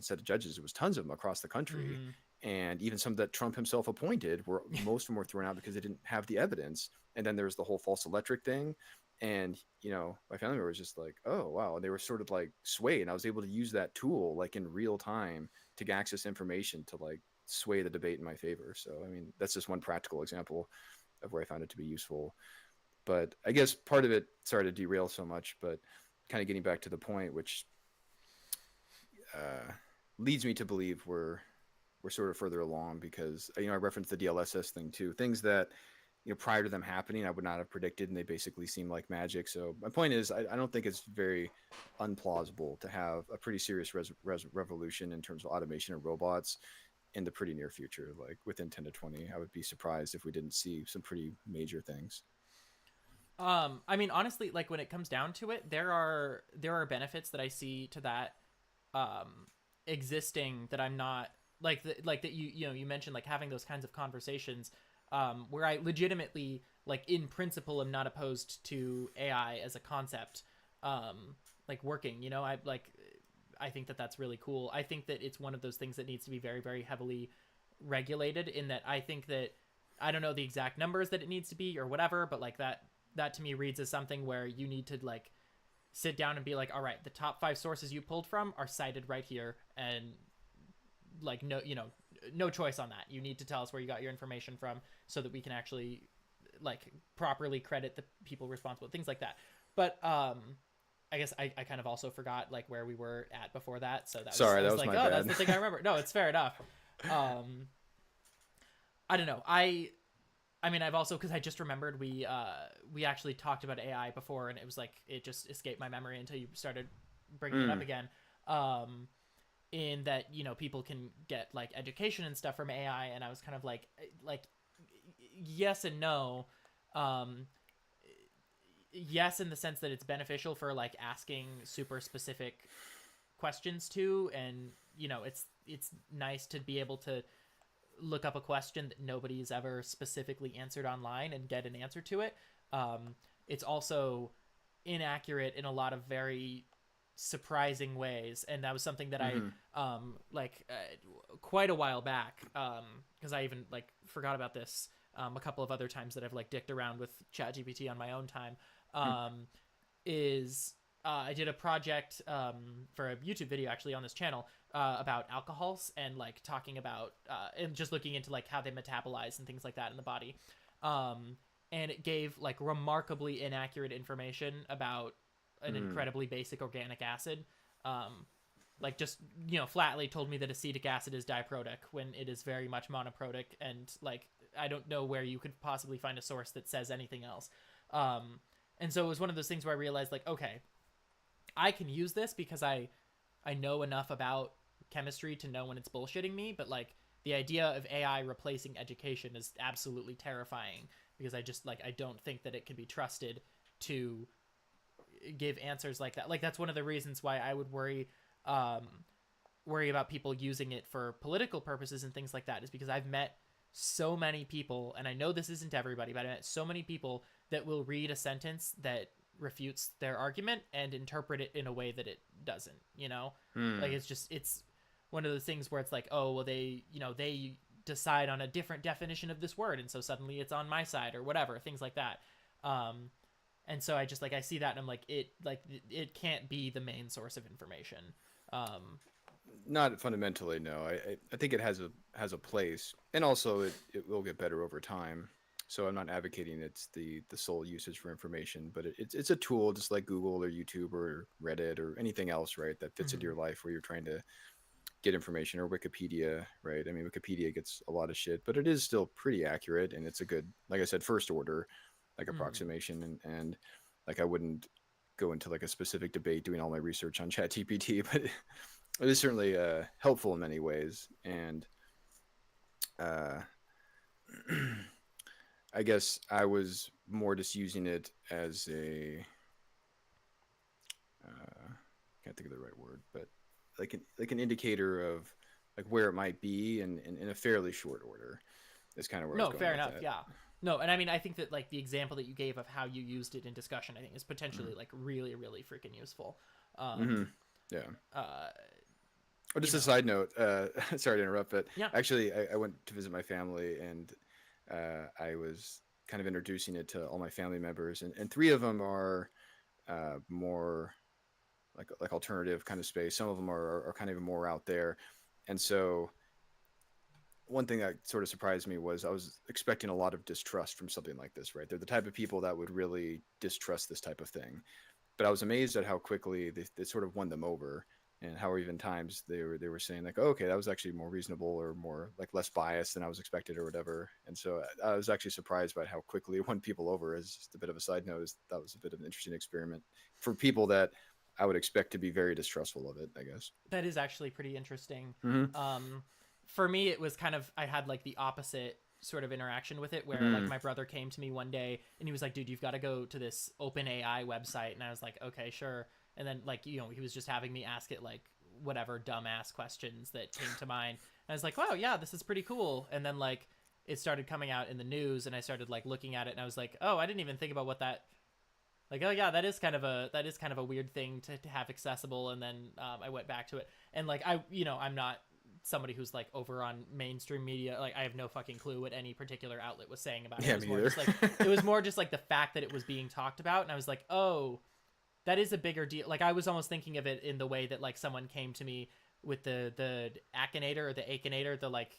set of judges. It was tons of them across the country. And even some that Trump himself appointed, most of them were thrown out because they didn't have the evidence. And then there's the whole false electric thing. And, my family member was just like, oh, wow. And they were sort of like swayed. And I was able to use that tool like in real time to access information to like sway the debate in my favor. So, I mean, that's just one practical example of where I found it to be useful. But I guess part of it, sorry to derail so much, but kind of getting back to the point, which leads me to believe we're sort of further along, because, I referenced the DLSS thing too, things that, prior to them happening, I would not have predicted, and they basically seem like magic. So my point is, I don't think it's very unplausible to have a pretty serious revolution in terms of automation and robots in the pretty near future, like within 10 to 20. I would be surprised if we didn't see some pretty major things. I mean, honestly, like when it comes down to it, there are benefits that I see to that existing, that I'm not like that you mentioned, like having those kinds of conversations where I legitimately, like in principle, am not opposed to AI as a concept like working. I think that that's really cool. I think that it's one of those things that needs to be very, very heavily regulated, in that I think that, I don't know the exact numbers that it needs to be or whatever, but like that to me reads as something where you need to like sit down and be like, all right, the top 5 sources you pulled from are cited right here, and like no, no choice on that. You need to tell us where you got your information from so that we can actually like properly credit the people responsible, things like that. But I guess I kind of also forgot like where we were at before that, so Sorry, that was like, my oh, bad. that's the thing I remember. No, it's fair enough. I don't know. I mean, I've also, because I just remembered we actually talked about AI before, and it was like it just escaped my memory until you started bringing it up again. In that, people can get like education and stuff from AI, and I was kind of like yes and no. Yes, in the sense that it's beneficial for like asking super specific questions to, and it's nice to be able to look up a question that nobody's ever specifically answered online and get an answer to it. It's also inaccurate in a lot of very surprising ways, and that was something that I quite a while back, because I even like forgot about this a couple of other times that I've like dicked around with ChatGPT on my own time. I did a project for a YouTube video actually on this channel about alcohols, and like talking about and just looking into like how they metabolize and things like that in the body. And it gave like remarkably inaccurate information about an incredibly basic organic acid. Like just, flatly told me that acetic acid is diprotic when it is very much monoprotic. And like, I don't know where you could possibly find a source that says anything else. And so it was one of those things where I realized like, okay, I can use this because I know enough about chemistry to know when it's bullshitting me, but like the idea of AI replacing education is absolutely terrifying, because I just like, I don't think that it can be trusted to give answers like that. Like that's one of the reasons why I would worry about people using it for political purposes and things like that, is because I've met so many people, and I know this isn't everybody, but I met so many people that will read a sentence that refutes their argument and interpret it in a way that it doesn't, like it's one of those things where it's like, oh well, they decide on a different definition of this word, and so suddenly it's on my side or whatever, things like that. And so I just like, I see that and I'm like, it can't be the main source of information. Not fundamentally, no. I think it has a place, and also it will get better over time. So I'm not advocating it's the sole usage for information, but it's a tool just like Google or YouTube or Reddit or anything else, right? That fits into your life where you're trying to get information, or Wikipedia, right? I mean, Wikipedia gets a lot of shit, but it is still pretty accurate, and it's a good, like I said, first order, like approximation, and like I wouldn't go into like a specific debate doing all my research on ChatGPT, but it is certainly helpful in many ways, and I guess I was more just using it as a can't think of the right word, but like an indicator of like where it might be in a fairly short order. Is kind of where I was going fair with enough, that. yeah. No, and I mean, I think that like the example that you gave of how you used it in discussion, I think is potentially like really, really freaking useful. Yeah. Oh, just a side note. Sorry to interrupt, but Yeah. actually, I went to visit my family, and I was kind of introducing it to all my family members, and 3 of them are more like alternative kind of space. Some of them are kind of more out there, and so one thing that sort of surprised me was I was expecting a lot of distrust from something like this, right? They're the type of people that would really distrust this type of thing, but I was amazed at how quickly they sort of won them over, and how even times they were saying like, oh, okay, that was actually more reasonable, or more like less biased than I was expected, or whatever. And so I was actually surprised by how quickly it won people over. As just a bit of a side note, that was a bit of an interesting experiment for people that I would expect to be very distrustful of it, I guess. That is actually pretty interesting. Mm-hmm. For me, it was kind of, I had like the opposite sort of interaction with it, where like my brother came to me one day and he was like, dude, you've got to go to this OpenAI website. And I was like, okay, sure. And then like, he was just having me ask it like whatever dumbass questions that came to mind. And I was like, wow, yeah, this is pretty cool. And then like it started coming out in the news, and I started like looking at it, and I was like, oh, I didn't even think about what that, like, oh yeah, that is kind of a weird thing to have accessible. And then I went back to it, and like I'm not somebody who's like over on mainstream media. Like I have no fucking clue what any particular outlet was saying about it. Yeah, It was me more either. just like it was more just like the fact that it was being talked about, and I was like, oh, that is a bigger deal. Like I was almost thinking of it in the way that like someone came to me with the Akinator or the Akinator, the like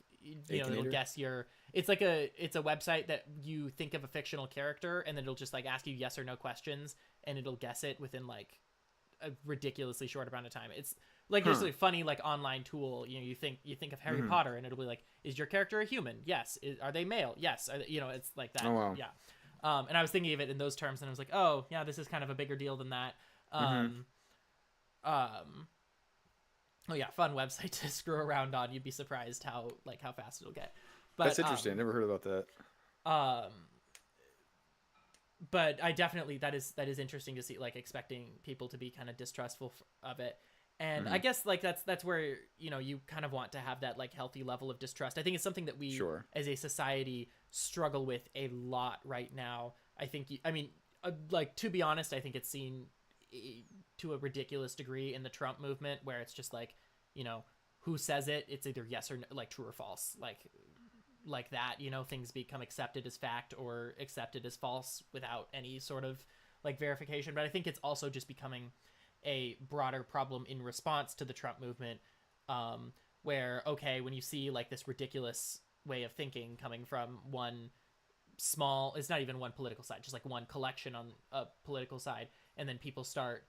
it'll Akinator? guess your. It's a website that you think of a fictional character and then it'll just like ask you yes or no questions and it'll guess it within like a ridiculously short amount of time. It's like just a funny like online tool. You think of Harry Potter and it'll be like, is your character a human? Yes. Are they male? Yes. It's like that. Oh, wow. Yeah. And I was thinking of it in those terms and I was like, oh yeah, this is kind of a bigger deal than that. Oh yeah, fun website to screw around on. You'd be surprised how fast it'll get. But That's interesting. I never heard about that. But I definitely that is interesting to see, like expecting people to be kind of distrustful of it. And I guess like that's where you kind of want to have that like healthy level of distrust. I think it's something that we Sure. as a society struggle with a lot right now. I think like to be honest, I think it's seen to a ridiculous degree in the Trump movement where it's just like, who says it, it's either yes or no, like true or false, like that, things become accepted as fact or accepted as false without any sort of like verification. But I think it's also just becoming a broader problem in response to the Trump movement, where, okay, when you see like this ridiculous way of thinking coming from one small, it's not even one political side, just like one collection on a political side, and then people start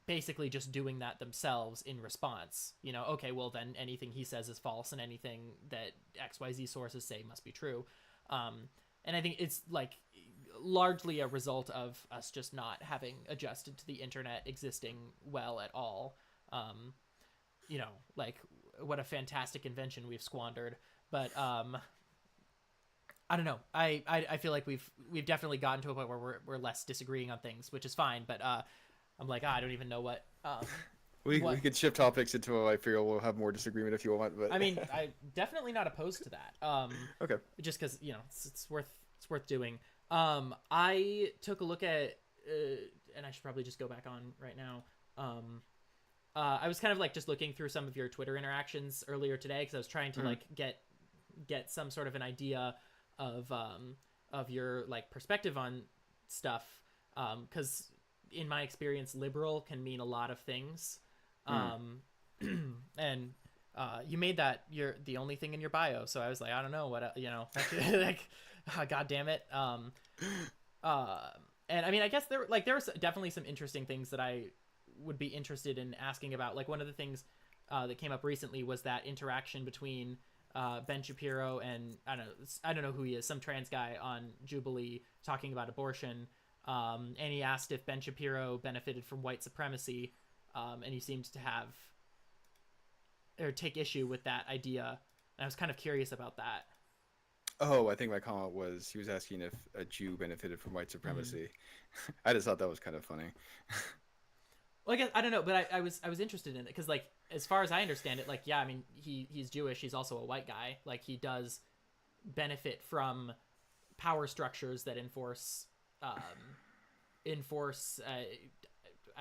basically just doing that themselves in response. Okay, well then anything he says is false and anything that XYZ sources say must be true. And I think it's like largely a result of us just not having adjusted to the internet existing well at all. Like what a fantastic invention we've squandered. But I don't know. I feel like we've definitely gotten to a point where we're less disagreeing on things, which is fine. But I'm like, I don't even know what. We could shift topics into I feel we'll have more disagreement if you want. But I mean, I'm definitely not opposed to that. Okay. Just because it's worth doing. I took a look at, and I should probably just go back on right now. I was kind of like just looking through some of your Twitter interactions earlier today because I was trying to like get some sort of an idea of your like perspective on stuff. Because in my experience, liberal can mean a lot of things. And you made that the only thing in your bio, so I was like, I don't know what like god damn it. And I mean, I guess there was definitely some interesting things that I would be interested in asking about. Like one of the things that came up recently was that interaction between Ben Shapiro and I don't know who he is, some trans guy on Jubilee talking about abortion. And he asked if Ben Shapiro benefited from white supremacy, and he seemed to have or take issue with that idea. And I was kind of curious about that. Oh, I think my comment was he was asking if a Jew benefited from white supremacy. I just thought that was kind of funny. Well, I guess I don't know, but I was interested in it because, like, as far as I understand it, like, yeah, I mean, he's Jewish. He's also a white guy. Like, he does benefit from power structures that enforce. I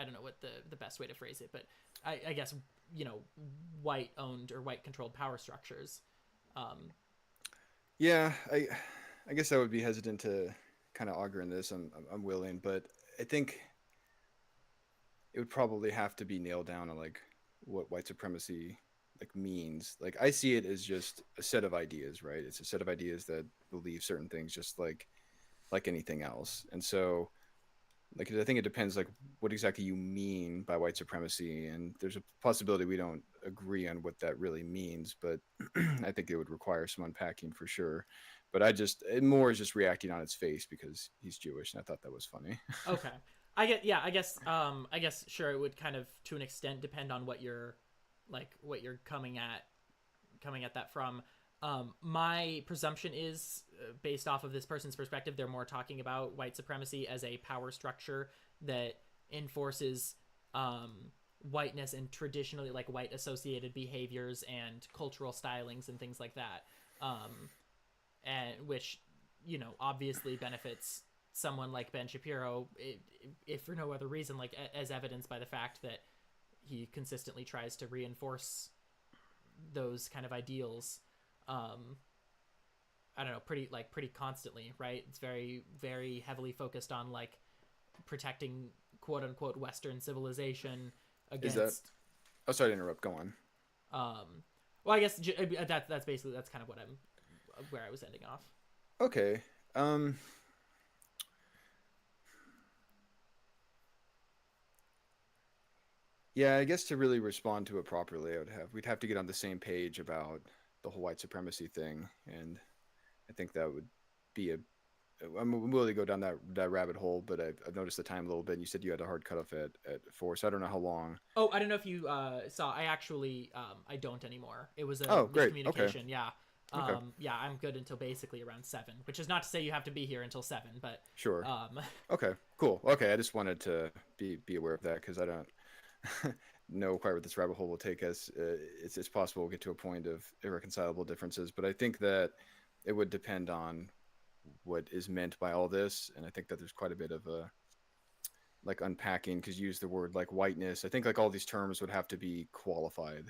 don't know what the best way to phrase it, but I guess white owned or white controlled power structures. Yeah, I guess I would be hesitant to kind of augur in this. I'm willing, but I think it would probably have to be nailed down on like what white supremacy like means. Like I see it as just a set of ideas, right? It's a set of ideas that believe certain things, just like anything else. And so, like I think it depends like what exactly you mean by white supremacy, and there's a possibility we don't agree on what that really means, but I think it would require some unpacking for sure. But it more is just reacting on its face because he's Jewish, and I thought that was funny. Okay. I guess sure, it would kind of to an extent depend on what you're coming at that from. My presumption is based off of this person's perspective, they're more talking about white supremacy as a power structure that enforces whiteness and traditionally like white associated behaviors and cultural stylings and things like that, and which obviously benefits someone like Ben Shapiro, if for no other reason, like as evidenced by the fact that he consistently tries to reinforce those kind of ideals. I don't know, pretty constantly, right? It's very, very heavily focused on like protecting quote unquote Western civilization Is that? against Oh, sorry to interrupt. Go on. well, I guess that's basically that's kind of what I'm where I was ending off. Okay. Um, yeah, I guess to really respond to it properly, we'd have to get on the same page about the whole white supremacy thing, and I think that would be a. I'm willing to go down that rabbit hole, but I've noticed the time a little bit. And you said you had a hard cutoff at 4, so I don't know how long. Oh, I don't know if you saw. I actually I don't anymore. It was a Oh, great. Okay. miscommunication. Yeah. Okay. Yeah, I'm good until basically around 7, which is not to say you have to be here until 7, but Sure. um, Okay. Cool. Okay. I just wanted to be aware of that because I don't know quite where this rabbit hole will take us. It's possible we'll get to a point of irreconcilable differences, but I think that it would depend on what is meant by all this, and I think that there's quite a bit of a like unpacking because you use the word like whiteness. I think like all these terms would have to be qualified.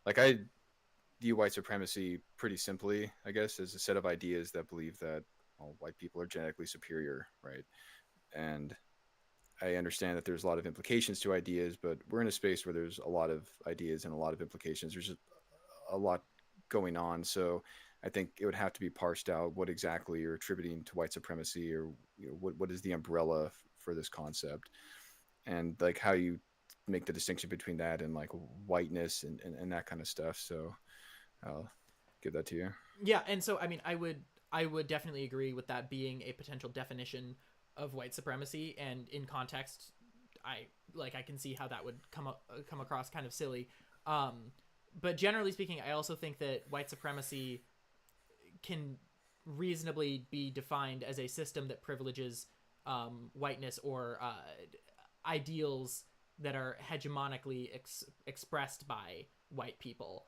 Like I view white supremacy pretty simply, I guess, as a set of ideas that believe that all white people are genetically superior, right? And I understand that there's a lot of implications to ideas, but we're in a space where there's a lot of ideas and a lot of implications. There's just a lot going on. So I think it would have to be parsed out what exactly you're attributing to white supremacy, or what is the umbrella for this concept, and like how you make the distinction between that and like whiteness and that kind of stuff. So I'll give that to you. yeah, and so I mean, I would definitely agree with that being a potential definition of white supremacy, and in context, I can see how that would come across kind of silly. But generally speaking, I also think that white supremacy can reasonably be defined as a system that privileges whiteness or ideals that are hegemonically expressed by white people.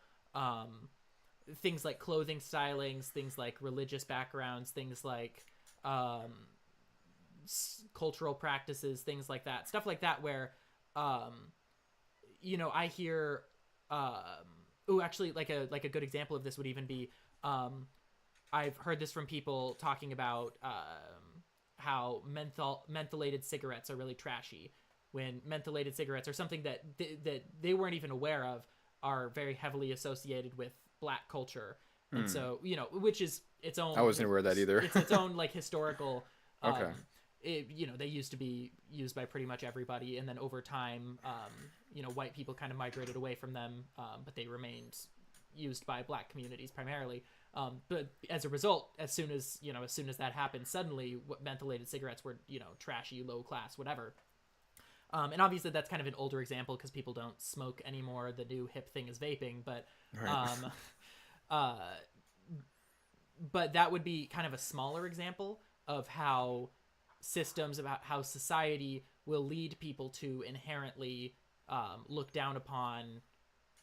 Things like clothing stylings, things like religious backgrounds, things like cultural practices, things like that, stuff like that, where I hear actually like a good example of this would even be I've heard this from people talking about how mentholated cigarettes are really trashy, when mentholated cigarettes are something that that they weren't even aware of, are very heavily associated with black culture. And so, which is its own, I wasn't aware of that either. it's its own like historical Okay. they used to be used by pretty much everybody, and then over time white people kind of migrated away from them, but they remained used by black communities primarily. But as a result, as soon as that happened, suddenly what mentholated cigarettes were, trashy, low class, whatever. And obviously that's kind of an older example because people don't smoke anymore. The new hip thing is vaping, but Right. uh, but that would be kind of a smaller example of how systems, about how society will lead people to inherently look down upon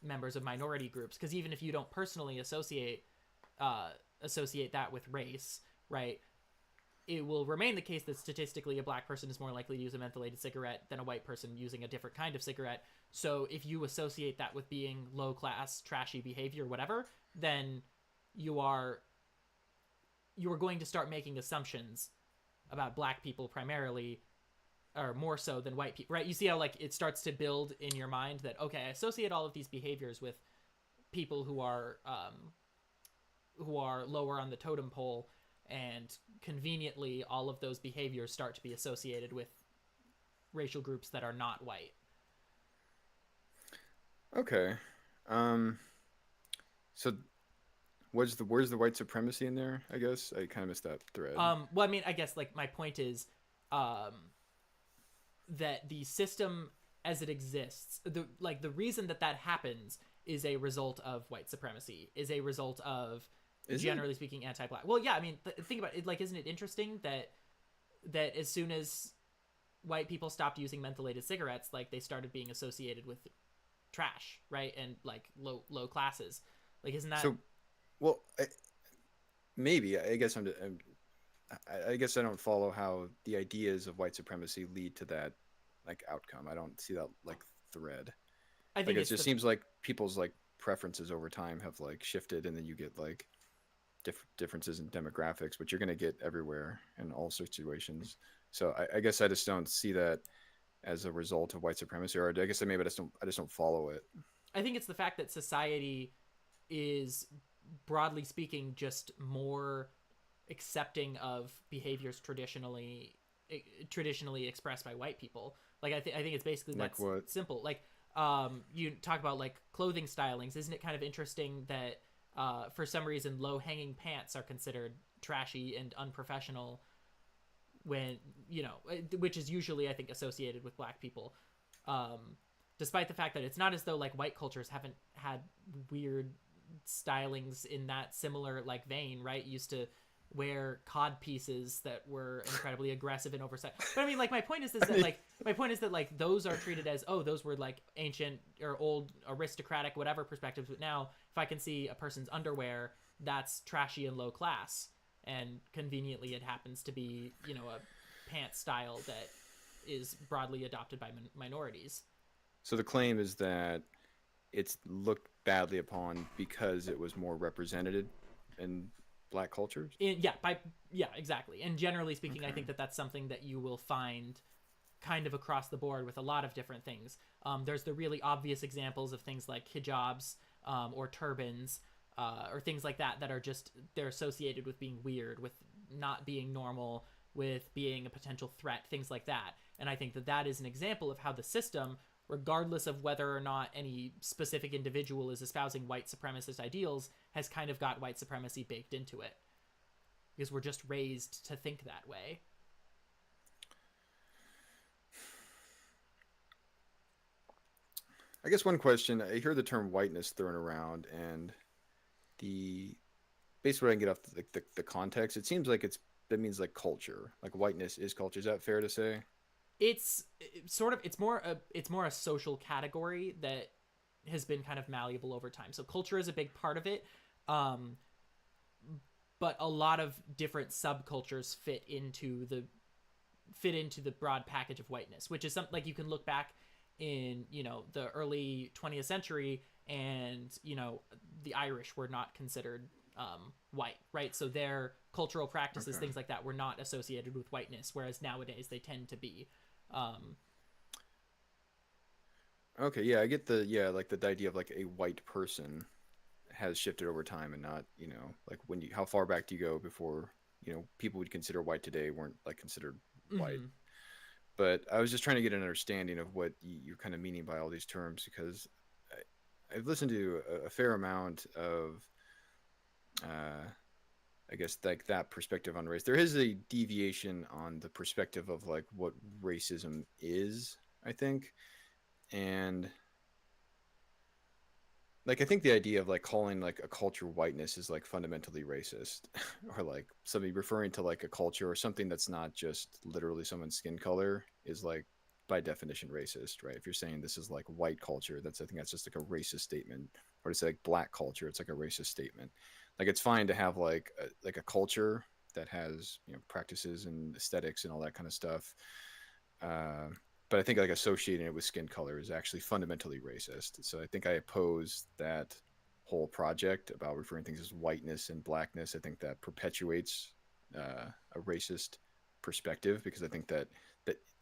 members of minority groups. Because even if you don't personally associate that with race, right, it will remain the case that statistically a black person is more likely to use a mentholated cigarette than a white person using a different kind of cigarette. So if you associate that with being low class, trashy behavior, whatever, then you are going to start making assumptions about black people primarily, or more so than white people, right? You see how like it starts to build in your mind that, okay, I associate all of these behaviors with people who are lower on the totem pole, and conveniently all of those behaviors start to be associated with racial groups that are not white. Okay. So where's the white supremacy in there? I guess I kind of missed that thread. Well, I mean, I guess like my point is that the system as it exists, the reason that happens is a result of white supremacy, is a result of, generally speaking, anti-black. Well, yeah, I mean, think about it. Like, isn't it interesting that as soon as white people stopped using mentholated cigarettes, like they started being associated with trash, right, and like low classes. Like, isn't that So, well, maybe I guess I guess I don't follow how the ideas of white supremacy lead to that like outcome. I don't see that like thread. I Like think it it's just seems like people's like preferences over time have like shifted, and then you get like differences in demographics, but you're going to get everywhere in all situations. So I guess I just don't see that as a result of white supremacy, or I guess maybe I just don't follow it. I think it's the fact that society is, broadly speaking, just more accepting of behaviors traditionally expressed by white people. Like I think it's basically Like that's what? simple. Like you talk about like clothing stylings. Isn't it kind of interesting that for some reason low hanging pants are considered trashy and unprofessional when which is usually I think associated with black people, um, despite the fact that it's not as though like white cultures haven't had weird stylings in that similar like vein, right? Used to wear cod pieces that were incredibly aggressive and oversized. But I mean, like my point is that like those are treated as, oh, those were like ancient or old aristocratic whatever perspectives. But now if I can see a person's underwear, that's trashy and low class, and conveniently it happens to be a pant style that is broadly adopted by minorities. So the claim is that it's looked badly upon because it was more represented in black cultures. Yeah, exactly. And generally speaking, I Okay. think that that's something that you will find kind of across the board with a lot of different things. There's the really obvious examples of things like hijabs, or turbans, or things like that are just they're associated with being weird, with not being normal, with being a potential threat, things like that. And I think that that is an example of how the system, regardless of whether or not any specific individual is espousing white supremacist ideals, has kind of got white supremacy baked into it because we're just raised to think that way. I guess one question, I hear the term whiteness thrown around, and the basically what I can get off the context, it seems like that means like culture, like whiteness is culture. Is that fair to say? It's sort of it's more a social category that has been kind of malleable over time. So culture is a big part of it, um, but a lot of different subcultures fit into the broad package of whiteness, which is something like you can look back in the early 20th century, and the Irish were not considered white, right? So their cultural practices, Okay. things like that, were not associated with whiteness, whereas nowadays they tend to be. Um, Okay, yeah, I get like the idea of like a white person has shifted over time, and not, like when you how far back do you go before, people would consider white today weren't like considered white. mhm. But I was just trying to get an understanding of what you're kind of meaning by all these terms, because I've listened to a fair amount of uh I guess like that perspective on race. There is a deviation on the perspective of like what racism is, I think. And like I think the idea of like calling like a culture whiteness is like fundamentally racist, or like somebody referring to like a culture or something that's not just literally someone's skin color is like by definition racist, right? If you're saying this is like white culture, that's I think that's just like a racist statement. Or to say like black culture, it's like a racist statement. Like it's fine to have like a culture that has practices and aesthetics and all that kind of stuff. uh, but I think like associating it with skin color is actually fundamentally racist. So I think I oppose that whole project about referring things as whiteness and blackness. I think that perpetuates a racist perspective, because I think that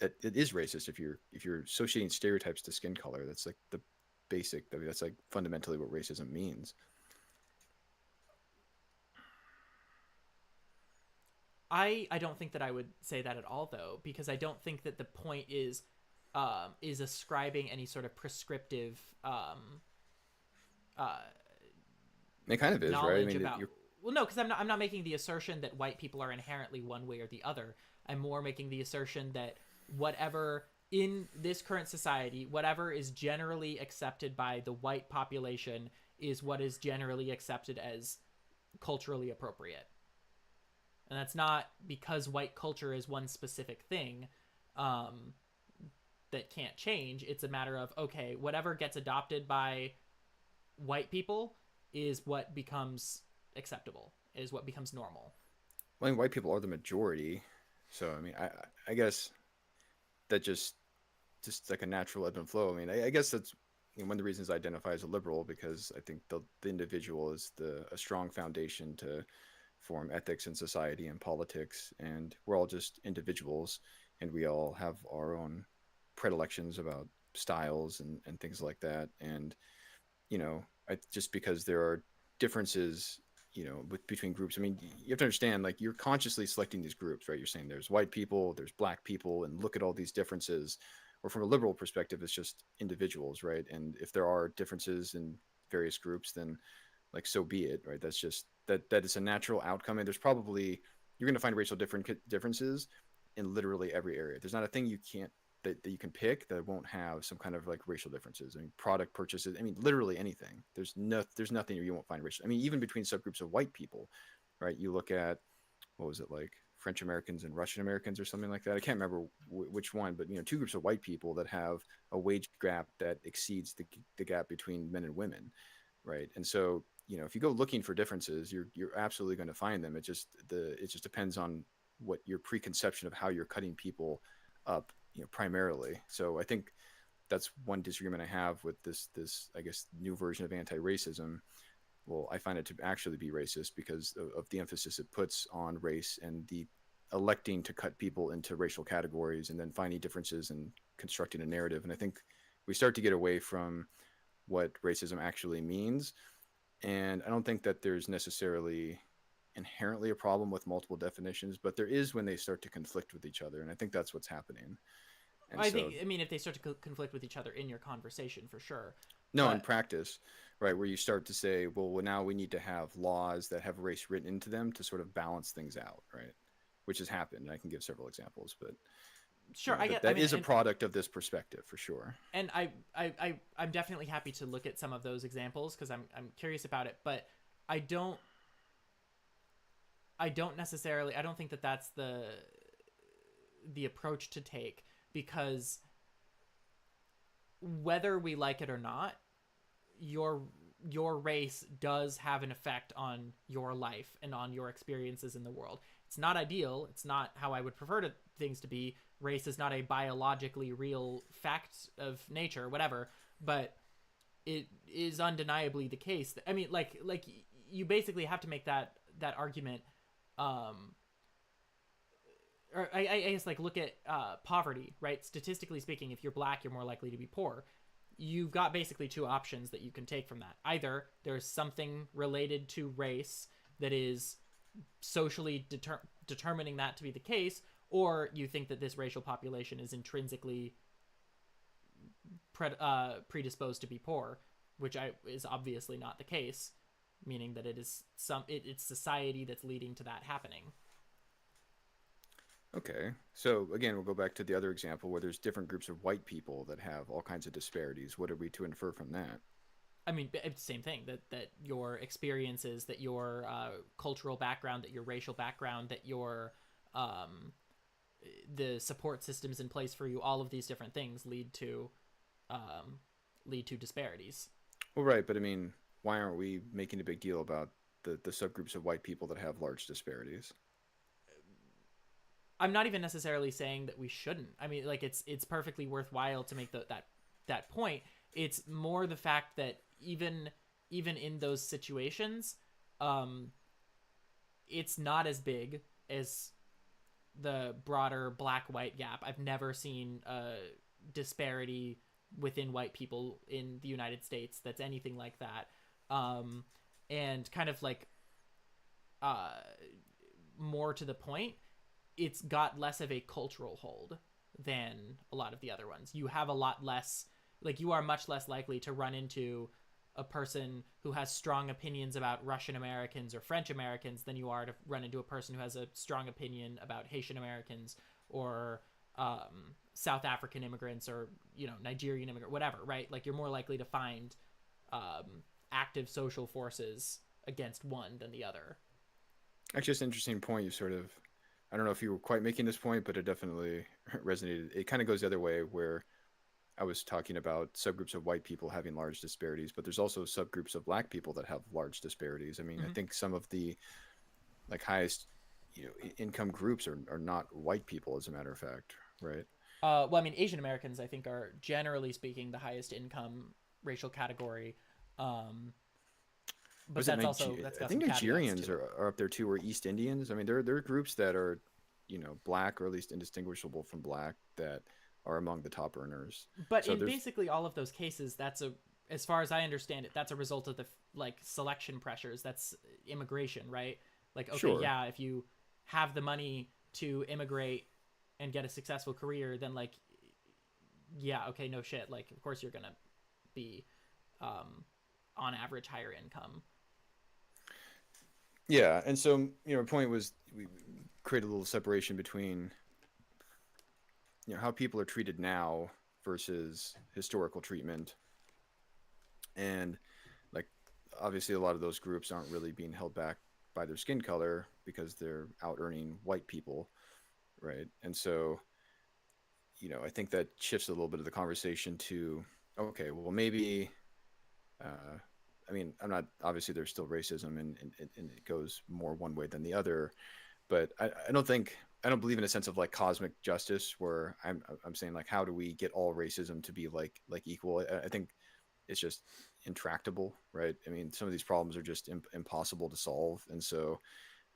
it is racist if you're associating stereotypes to skin color. That's like the basic. I mean, that's like fundamentally what racism means. I don't think that I would say that at all, though, because I don't think that the point is ascribing any sort of prescriptive uh, It kind of is, right? I knowledge mean, about. you're Well, no, because I'm not making the assertion that white people are inherently one way or the other. I'm more making the assertion that whatever in this current society, whatever is generally accepted by the white population is what is generally accepted as culturally appropriate. And that's not because white culture is one specific thing, um, that can't change. It's a matter of, okay, whatever gets adopted by white people is what becomes acceptable, is what becomes normal. I mean, white people are the majority, so I mean, I guess that just like a natural ebb and flow. I mean, I guess that's one of the reasons I identify as a liberal, because I think the individual is the a strong foundation to form ethics in society and politics, and we're all just individuals, and we all have our own. predilections about styles and things like that. And just because there are differences, between groups. I mean, you have to understand, like, you're consciously selecting these groups, right? You're saying there's white people, there's black people, and look at all these differences. Or from a liberal perspective, it's just individuals, right? And if there are differences in various groups, then like so be it, right? That's just that is a natural outcome. And there's probably you're going to find racial differences in literally every area. There's not a thing you can't that you can pick that won't have some kind of like racial differences. I mean, product purchases. I mean, literally anything. There's nothing you won't find racial. I mean, even between subgroups of white people, right? You look at what was it like French Americans and Russian Americans or something like that. I can't remember which one, but two groups of white people that have a wage gap that exceeds the gap between men and women, right? And so if you go looking for differences, you're absolutely going to find them. It just depends on what your preconception of how you're cutting people up, primarily. So I think that's one disagreement I have with this I guess new version of anti-racism. Well, I find it to actually be racist because of the emphasis it puts on race and the electing to cut people into racial categories and then finding differences and constructing a narrative. And I think we start to get away from what racism actually means. And I don't think that there's necessarily inherently a problem with multiple definitions, but there is when they start to conflict with each other. And I think that's what's happening. And I think, I mean, if they start to conflict with each other in your conversation, for sure. No, in practice, right, where you start to say, well, now we need to have laws that have race written into them to sort of balance things out, right? Which has happened. I can give several examples, but sure, I get that is a product of this perspective for sure. And I'm definitely happy to look at some of those examples because I'm curious about it, but I don't necessarily, I don't think that that's the approach to take, because whether we like it or not, your race does have an effect on your life and on your experiences in the world. It's not ideal. It's not how I would prefer things to be. Race is not a biologically real fact of nature, whatever, but it is undeniably the case. I mean, like you basically have to make that argument. Or I guess, like, look at poverty, right? Statistically speaking, if you're black, you're more likely to be poor. You've got basically two options that you can take from that. Either there's something related to race that is socially determining that to be the case, or you think that this racial population is intrinsically predisposed to be poor, which is obviously not the case, meaning that it's society that's leading to that happening. Okay, so again, we'll go back to the other example where there's different groups of white people that have all kinds of disparities. What are we to infer from that? I mean, it's the same thing, that your experiences, that your cultural background, that your racial background, that your the support systems in place for you, all of these different things lead to disparities. Well, right, but I mean, why aren't we making a big deal about the subgroups of white people that have large disparities? I'm not even necessarily saying that we shouldn't. I mean, like, it's perfectly worthwhile to make that point. It's more the fact that even in those situations, it's not as big as the broader black-white gap. I've never seen a disparity within white people in the United States that's anything like that. And kind of like more to the point, it's got less of a cultural hold than a lot of the other ones. You have a lot less, like, you are much less likely to run into a person who has strong opinions about Russian Americans or French Americans than you are to run into a person who has a strong opinion about Haitian Americans or South African immigrants or, Nigerian immigrant, whatever, right? Like, you're more likely to find active social forces against one than the other. Actually, it's an interesting point. I don't know if you were quite making this point, but it definitely resonated. It kind of goes the other way, where I was talking about subgroups of white people having large disparities, but there's also subgroups of black people that have large disparities. I mean, I think some of the highest, income groups are not white people, as a matter of fact, right? Well, I mean, Asian Americans, I think, are generally speaking the highest income racial category. But that's also, I think Nigerians are up there too, or East Indians. I mean, there are groups that are, black or at least indistinguishable from black that are among the top earners. But So in there's basically all of those cases, as far as I understand it, that's a result of the like selection pressures. That's immigration, right? Like, okay, sure. yeah, if you have the money to immigrate and get a successful career, then like, yeah, okay, no shit. Like, of course you're gonna be, on average, higher income. Yeah, and so my point was we create a little separation between how people are treated now versus historical treatment, and like obviously a lot of those groups aren't really being held back by their skin color because they're out earning white people, right? And so I think that shifts a little bit of the conversation to okay, well maybe uh, I mean, I'm not obviously there's still racism and it goes more one way than the other, but I don't believe in a sense of like cosmic justice where I'm saying like how do we get all racism to be like equal? I think it's just intractable, right? I mean, some of these problems are just impossible to solve, and so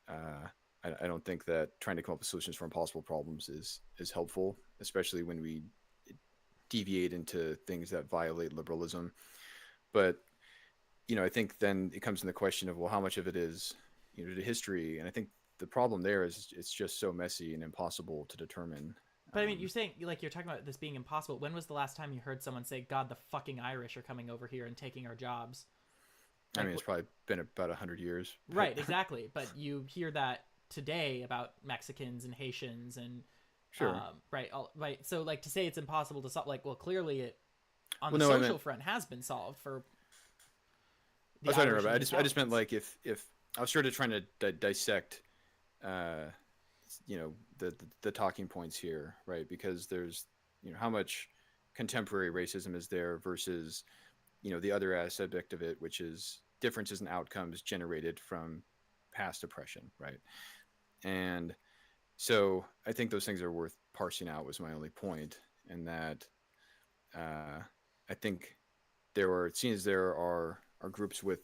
uh, I don't think that trying to come up with solutions for impossible problems is helpful, especially when we deviate into things that violate liberalism. But I think then it comes in the question of well, how much of it is to history, and I think the problem there is it's just so messy and impossible to determine. But I mean, you're saying like you're talking about this being impossible. When was the last time you heard someone say, "God, the fucking Irish are coming over here and taking our jobs"? I Like, mean, it's probably been about 100 years, but right, exactly. But you hear that today about Mexicans and Haitians and sure. right, right. So like to say it's impossible to solve, like, well, clearly it on Well, the no, I social meant front has been solved for I the was trying to Irish remember. and the I just meant Italians. like if I was sort of trying to dissect, uh, the talking points here, right? Because there's how much contemporary racism is there versus the other aspect of it, which is differences in outcomes generated from past oppression, right? And so I think those things are worth parsing out. Was my only point, and that uh, I think it seems there are groups with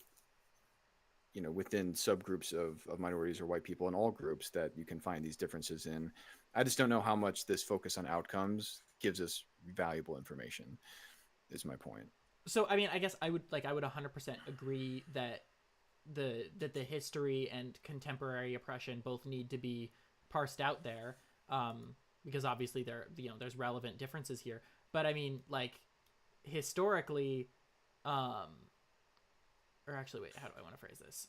within subgroups of minorities or white people in all groups that you can find these differences in. I just don't know how much this focus on outcomes gives us valuable information. Is my point. So I mean, I guess I would 100% agree that the history and contemporary oppression both need to be parsed out there, because obviously there's relevant differences here. But I mean, like historically, um, or actually, wait, how do I want to phrase this?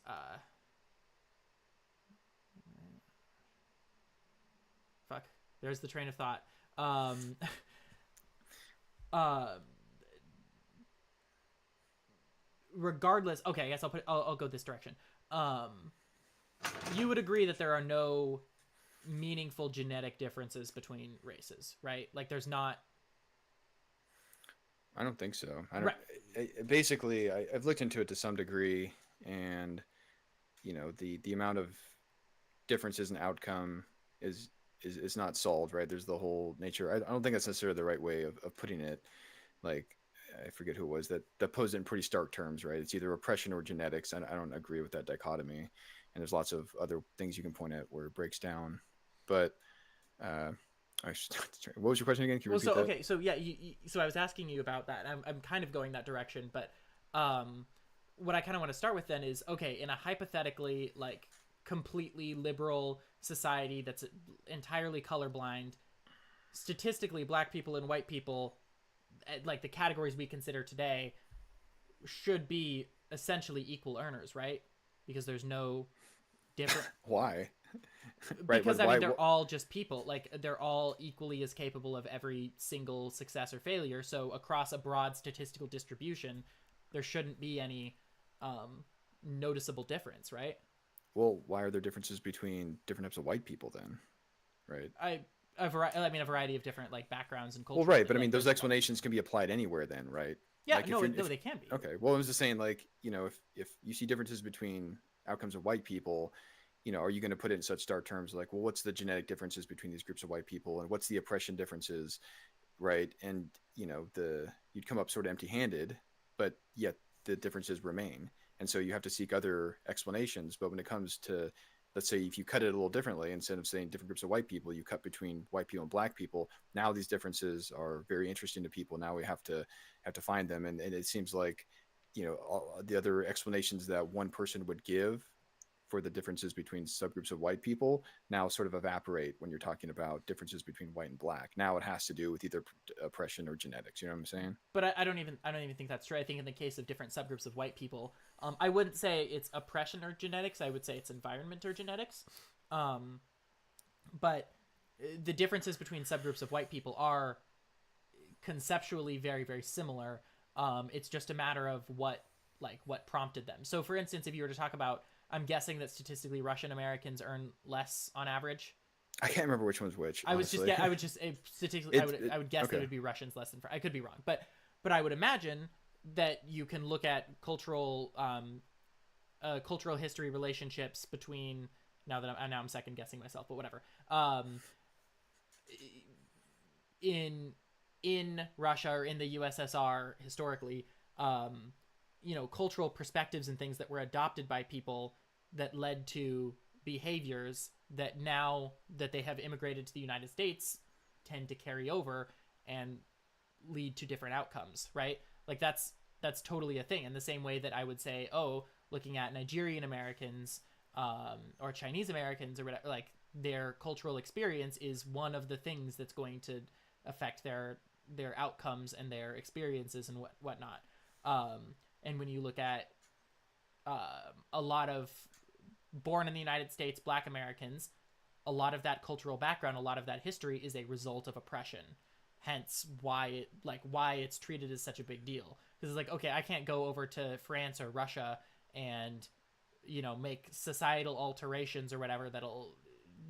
Fuck, there's the train of thought. Um, uh, regardless, okay, I guess I'll go this direction. Um, you would agree that there are no meaningful genetic differences between races, right? Like there's not. I don't think so. I don't. Right. Basically, I've looked into it to some degree, and the amount of differences in outcome is is not solved. Right? There's the whole nature. I don't think that's necessarily the right way of putting it. Like I forget who it was that posed it in pretty stark terms. Right? It's either oppression or genetics. I don't agree with that dichotomy. And there's lots of other things you can point at where it breaks down. But uh, what was your question again? Can you Well, repeat so that? okay, so yeah, so I was asking you about that. I'm kind of going that direction, but um, what I kind of want to start with then is okay, in a hypothetically like completely liberal society that's entirely colorblind, statistically, black people and white people, like the categories we consider today, should be essentially equal earners, right? Because there's no different. Why? Right? Because Like I mean why? they're all just people, like they're all equally as capable of every single success or failure, so across a broad statistical distribution there shouldn't be any noticeable difference, right? Well, why are there differences between different types of white people then? Right. I mean a variety of different like backgrounds and Well, culturally, right, but I mean like those there's explanations can be applied anywhere then, right? yeah, Like if no you're no if they can be. okay, well, I was just saying like if you see differences between outcomes of white people, are you going to put it in such stark terms like, well, what's the genetic differences between these groups of white people, and what's the oppression differences, right? And the you'd come up sort of empty-handed, but yet the differences remain, and so you have to seek other explanations. But when it comes to let's say if you cut it a little differently, instead of saying different groups of white people, you cut between white people and black people. Now these differences are very interesting to people. Now we have to find them, and it seems like, all the other explanations that one person would give for the differences between subgroups of white people now sort of evaporate when you're talking about differences between white and black. Now it has to do with either oppression or genetics. You know what I'm saying? But I don't even think that's true. I think in the case of different subgroups of white people, I wouldn't say it's oppression or genetics. I would say it's environment or genetics. But the differences between subgroups of white people are conceptually very, very similar. It's just a matter of what prompted them. So, for instance, if you were to talk about, I'm guessing that statistically Russian Americans earn less on average. I can't remember which one's which. I would just statistically, I would guess okay. that it would be Russians less than. I could be wrong, but I would imagine that you can look at cultural history relationships between. Now I'm second guessing myself, but whatever. In Russia or in the USSR historically, cultural perspectives and things that were adopted by people that led to behaviors that now that they have immigrated to the United States tend to carry over and lead to different outcomes, right? Like that's totally a thing. In the same way that I would say, looking at Nigerian Americans or Chinese Americans or whatever, like their cultural experience is one of the things that's going to affect their outcomes and their experiences and whatnot. And when you look at a lot of born in the United States Black Americans, a lot of that cultural background, a lot of that history is a result of oppression. Hence why it's treated as such a big deal. Because it's like, okay, I can't go over to France or Russia and make societal alterations or whatever that'll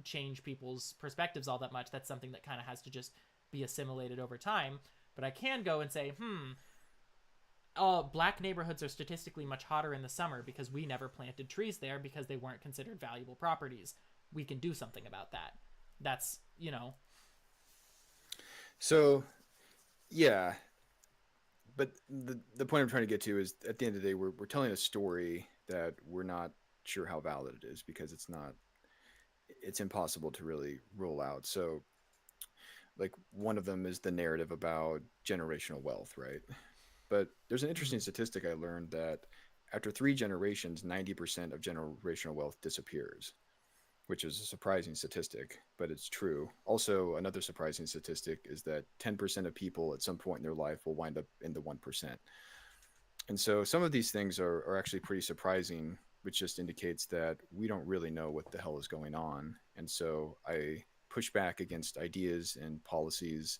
change people's perspectives all that much. That's something that kind of has to just be assimilated over time. But I can go and say, black neighborhoods are statistically much hotter in the summer because we never planted trees there because they weren't considered valuable properties. We can do something about that. That's, So, yeah. But the point I'm trying to get to is, at the end of the day, we're telling a story that we're not sure how valid it is because it's impossible to really rule out. So, like, one of them is the narrative about generational wealth, right? But there's an interesting statistic I learned that after 3 generations, 90% of generational wealth disappears, which is a surprising statistic, but it's true. Also, another surprising statistic is that 10% of people at some point in their life will wind up in the 1%. And so some of these things are actually pretty surprising, which just indicates that we don't really know what the hell is going on. And so I push back against ideas and policies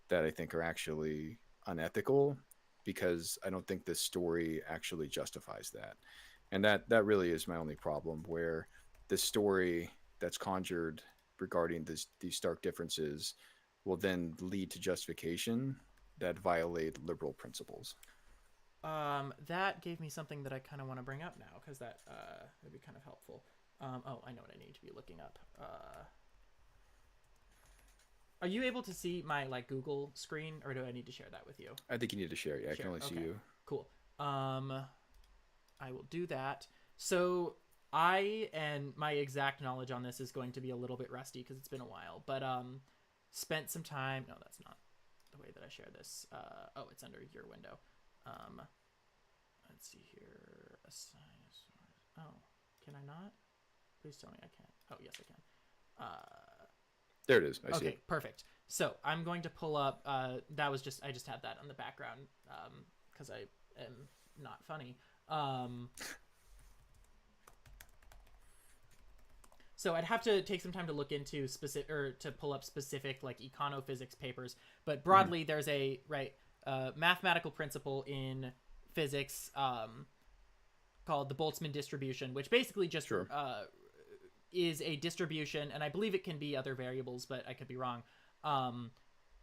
that I think are actually unethical, because I don't think this story actually justifies that. And that really is my only problem, where the story that's conjured regarding these stark differences will then lead to justification that violate liberal principles. That gave me something that I kind of want to bring up now, because that would be kind of helpful. I know what I need to be looking up. Are you able to see my Google screen, or do I need to share that with you? I think you need to share it. Yeah, I can only see you. Cool. I will do that. So and my exact knowledge on this is going to be a little bit rusty because it's been a while, but spent some time. No, that's not the way that I share this. It's under your window. Let's see here. Can I not? Please tell me I can't. Oh, yes, I can. There it is. I see it. Okay, perfect. So I'm going to pull up. I just had that on the background because I am not funny. So I'd have to take some time to look into specific, or to pull up specific econophysics papers. But broadly, there's a mathematical principle in physics called the Boltzmann distribution, which basically just is a distribution, and I believe it can be other variables, but I could be wrong,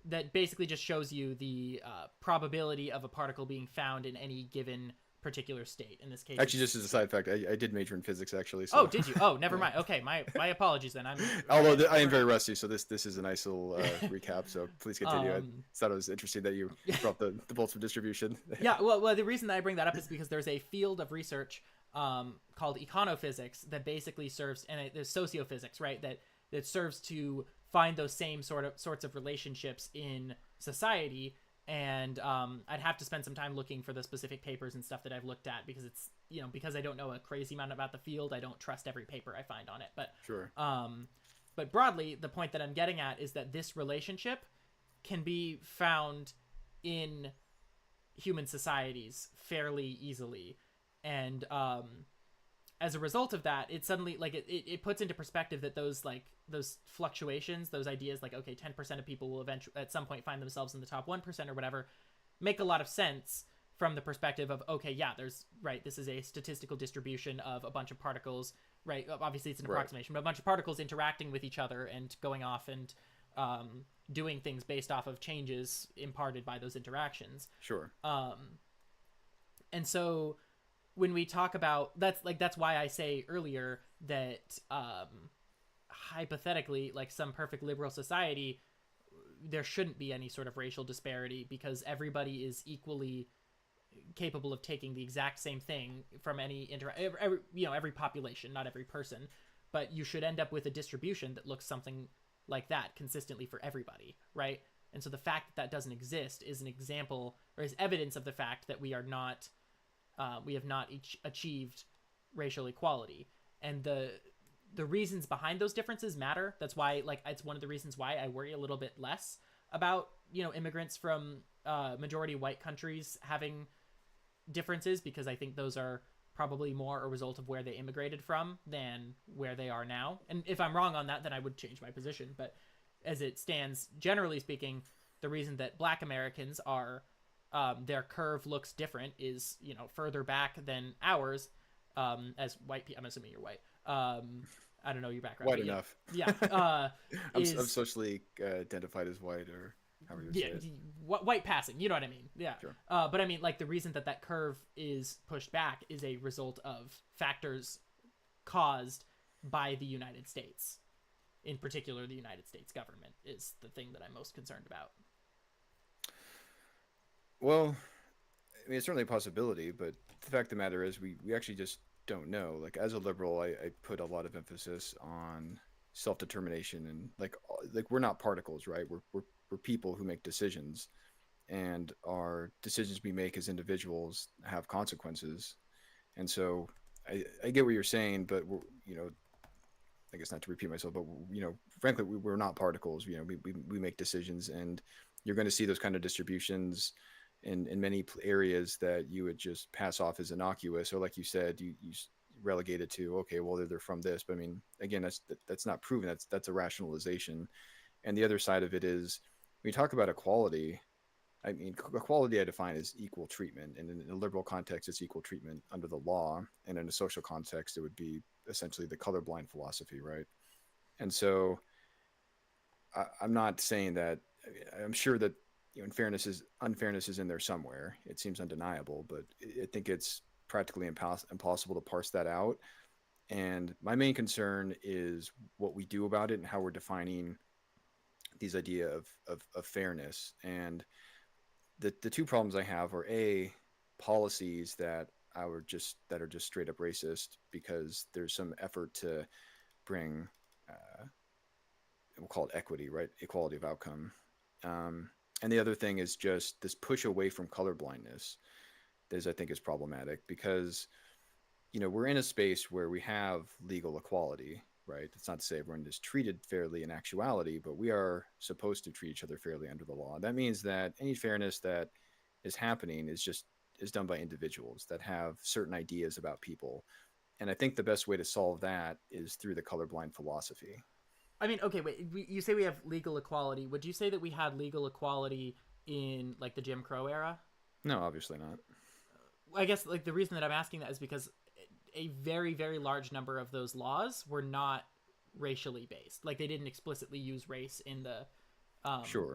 that basically just shows you the probability of a particle being found in any given particular state. In this case, actually, just as a side fact, I did major in physics, actually. So. Oh, did you? Oh, never mind. Okay, my apologies then. Although I am very rusty, so this is a nice little recap. So please continue. I thought it was interesting that you brought the Boltzmann distribution. Yeah, well, the reason that I bring that up is because there's a field of research called econophysics that basically serves, and there's sociophysics, right? That serves to find those same sorts of relationships in society. And I'd have to spend some time looking for the specific papers and stuff that I've looked at, because it's, because I don't know a crazy amount about the field, I don't trust every paper I find on it. Sure. But broadly, the point that I'm getting at is that this relationship can be found in human societies fairly easily. And as a result of that, it suddenly, like, it puts into perspective that those fluctuations, those ideas like, okay, 10% of people will eventually at some point find themselves in the top 1% or whatever, make a lot of sense from the perspective of, okay, yeah, this is a statistical distribution of a bunch of particles, right? Obviously it's an approximation, but a bunch of particles interacting with each other and going off and doing things based off of changes imparted by those interactions. Sure. And so when we talk about, that's why I say earlier that hypothetically, like some perfect liberal society, there shouldn't be any sort of racial disparity, because everybody is equally capable of taking the exact same thing from every population, not every person, but you should end up with a distribution that looks something like that consistently for everybody, right? And so the fact that that doesn't exist is an example, or is evidence of the fact that we have not achieved racial equality. And the reasons behind those differences matter. That's why, like, it's one of the reasons why I worry a little bit less about, immigrants from majority white countries having differences, because I think those are probably more a result of where they immigrated from than where they are now. And if I'm wrong on that, then I would change my position. But as it stands, generally speaking, the reason that Black Americans are their curve looks different is, further back than ours, as white people. I'm assuming you're white. I don't know your background. White enough. Yeah. I'm socially identified as white, or however you say it. White passing. You know what I mean? Yeah. Sure. But I mean, like, the reason that curve is pushed back is a result of factors caused by the United States. In particular, the United States government is the thing that I'm most concerned about. Well, I mean, it's certainly a possibility, but the fact of the matter is we actually just don't know. Like, as a liberal, I put a lot of emphasis on self-determination, and like we're not particles, right? We're people who make decisions, and our decisions we make as individuals have consequences. And so I get what you're saying, but I guess not to repeat myself, but frankly, we're not particles. We make decisions, and you're going to see those kind of distributions in many areas that you would just pass off as innocuous, or like you said, you relegate it to, okay, well, they're from this. But I mean, again, that's not proven. That's a rationalization. And the other side of it is, when you talk about equality, I mean, equality I define as equal treatment, and in a liberal context, it's equal treatment under the law, and in a social context, it would be essentially the colorblind philosophy, right? And so I'm not saying that. I'm sure that unfairness is in there somewhere. It seems undeniable, but I think it's practically impossible to parse that out. And my main concern is what we do about it, and how we're defining these idea of fairness. And the two problems I have are, A, policies that are just straight up racist, because there's some effort to bring we'll call it equity, right? Equality of outcome. And the other thing is just this push away from colorblindness that I think is problematic, because, we're in a space where we have legal equality, right? It's not to say everyone is treated fairly in actuality, but we are supposed to treat each other fairly under the law. That means that any fairness that is happening is done by individuals that have certain ideas about people. And I think the best way to solve that is through the colorblind philosophy. I mean, okay, wait. You say we have legal equality. Would you say that we had legal equality in, like, the Jim Crow era? No, obviously not. I guess, like, the reason that I'm asking that is because a very, very large number of those laws were not racially based. Like, they didn't explicitly use race in the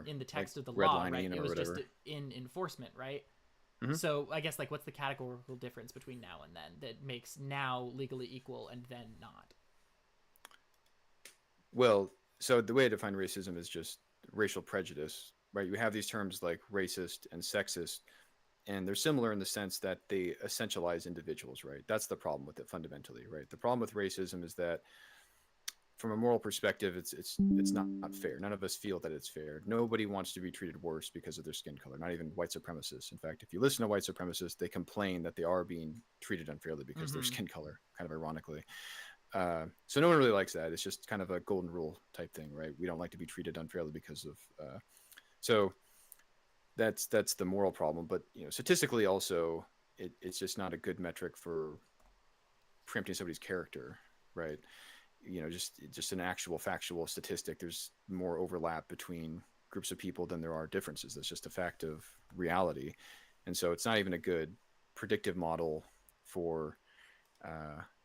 in the text, like, of the law, right? It was whatever. Just in enforcement, right? Mm-hmm. So I guess, like, what's the categorical difference between now and then that makes now legally equal and then not? Well, so the way I define racism is just racial prejudice, right? You have these terms like racist and sexist, and they're similar in the sense that they essentialize individuals, right? That's the problem with it fundamentally, right? The problem with racism is that from a moral perspective, it's not fair. None of us feel that it's fair. Nobody wants to be treated worse because of their skin color, not even white supremacists. In fact, if you listen to white supremacists, they complain that they are being treated unfairly because of their skin color, kind of ironically. So no one really likes that. It's just kind of a golden rule type thing, right? We don't like to be treated unfairly because of so that's the moral problem. But statistically also, it's just not a good metric for preempting somebody's character, right? Just an actual factual statistic. There's more overlap between groups of people than there are differences. That's just a fact of reality, and so it's not even a good predictive model for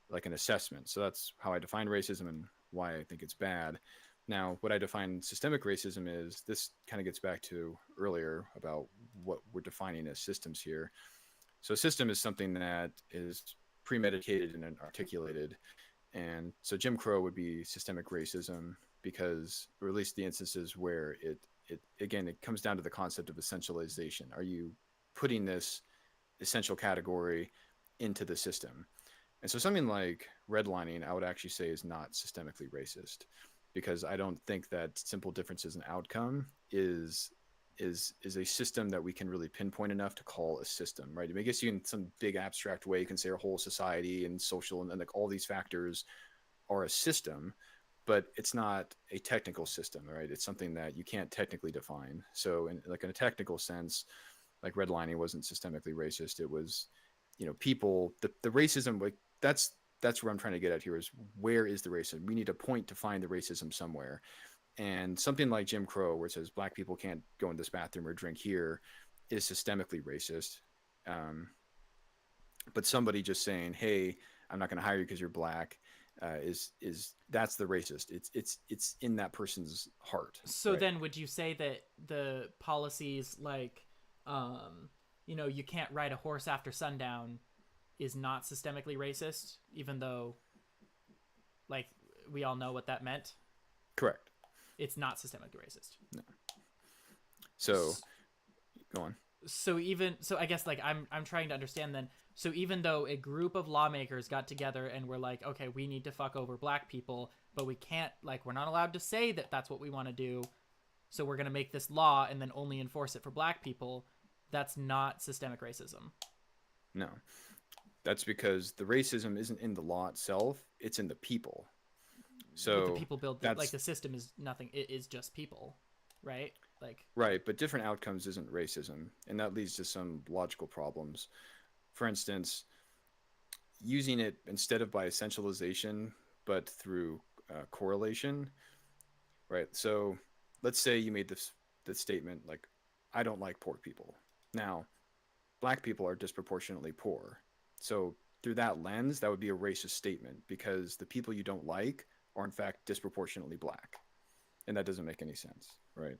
like an assessment. So that's how I define racism and why I think it's bad. Now, what I define systemic racism is, this kind of gets back to earlier about what we're defining as systems here. So a system is something that is premeditated and articulated. And so Jim Crow would be systemic racism because, or at least the instances where it again, it comes down to the concept of essentialization. Are you putting this essential category into the system? And so something like redlining, I would actually say, is not systemically racist, because I don't think that simple differences in outcome is a system that we can really pinpoint enough to call a system, right? I guess you, in some big abstract way, you can say our whole society and social and like all these factors are a system, but it's not a technical system, right? It's something that you can't technically define. So in a technical sense, like redlining wasn't systemically racist. It was, people, the racism, like that's where I'm trying to get at here, is where is the racism? We need a point to find the racism somewhere. And something like Jim Crow, where it says black people can't go in this bathroom or drink here, is systemically racist. But somebody just saying, "Hey, I'm not going to hire you because you're black," is that's the racist. It's in that person's heart. So right? then, would you say that the policies like, you can't ride a horse after sundown, is not systemically racist, even though, like, we all know what that meant? Correct. It's not systemically racist. No. So, go on. So I guess, like, I'm trying to understand then. So even though a group of lawmakers got together and were like, okay, we need to fuck over black people, but we can't, like, we're not allowed to say that that's what we want to do, so we're going to make this law and then only enforce it for black people, that's not systemic racism. No. That's because the racism isn't in the law itself, it's in the people. So but the people build like, the system is nothing, it is just people, right? Like, right, but different outcomes isn't racism, and that leads to some logical problems. For instance, using it instead of by essentialization but through correlation, right? So let's say you made this statement like, I don't like poor people. Now, black people are disproportionately poor, so through that lens, that would be a racist statement, because the people you don't like are in fact disproportionately black, and that doesn't make any sense, right?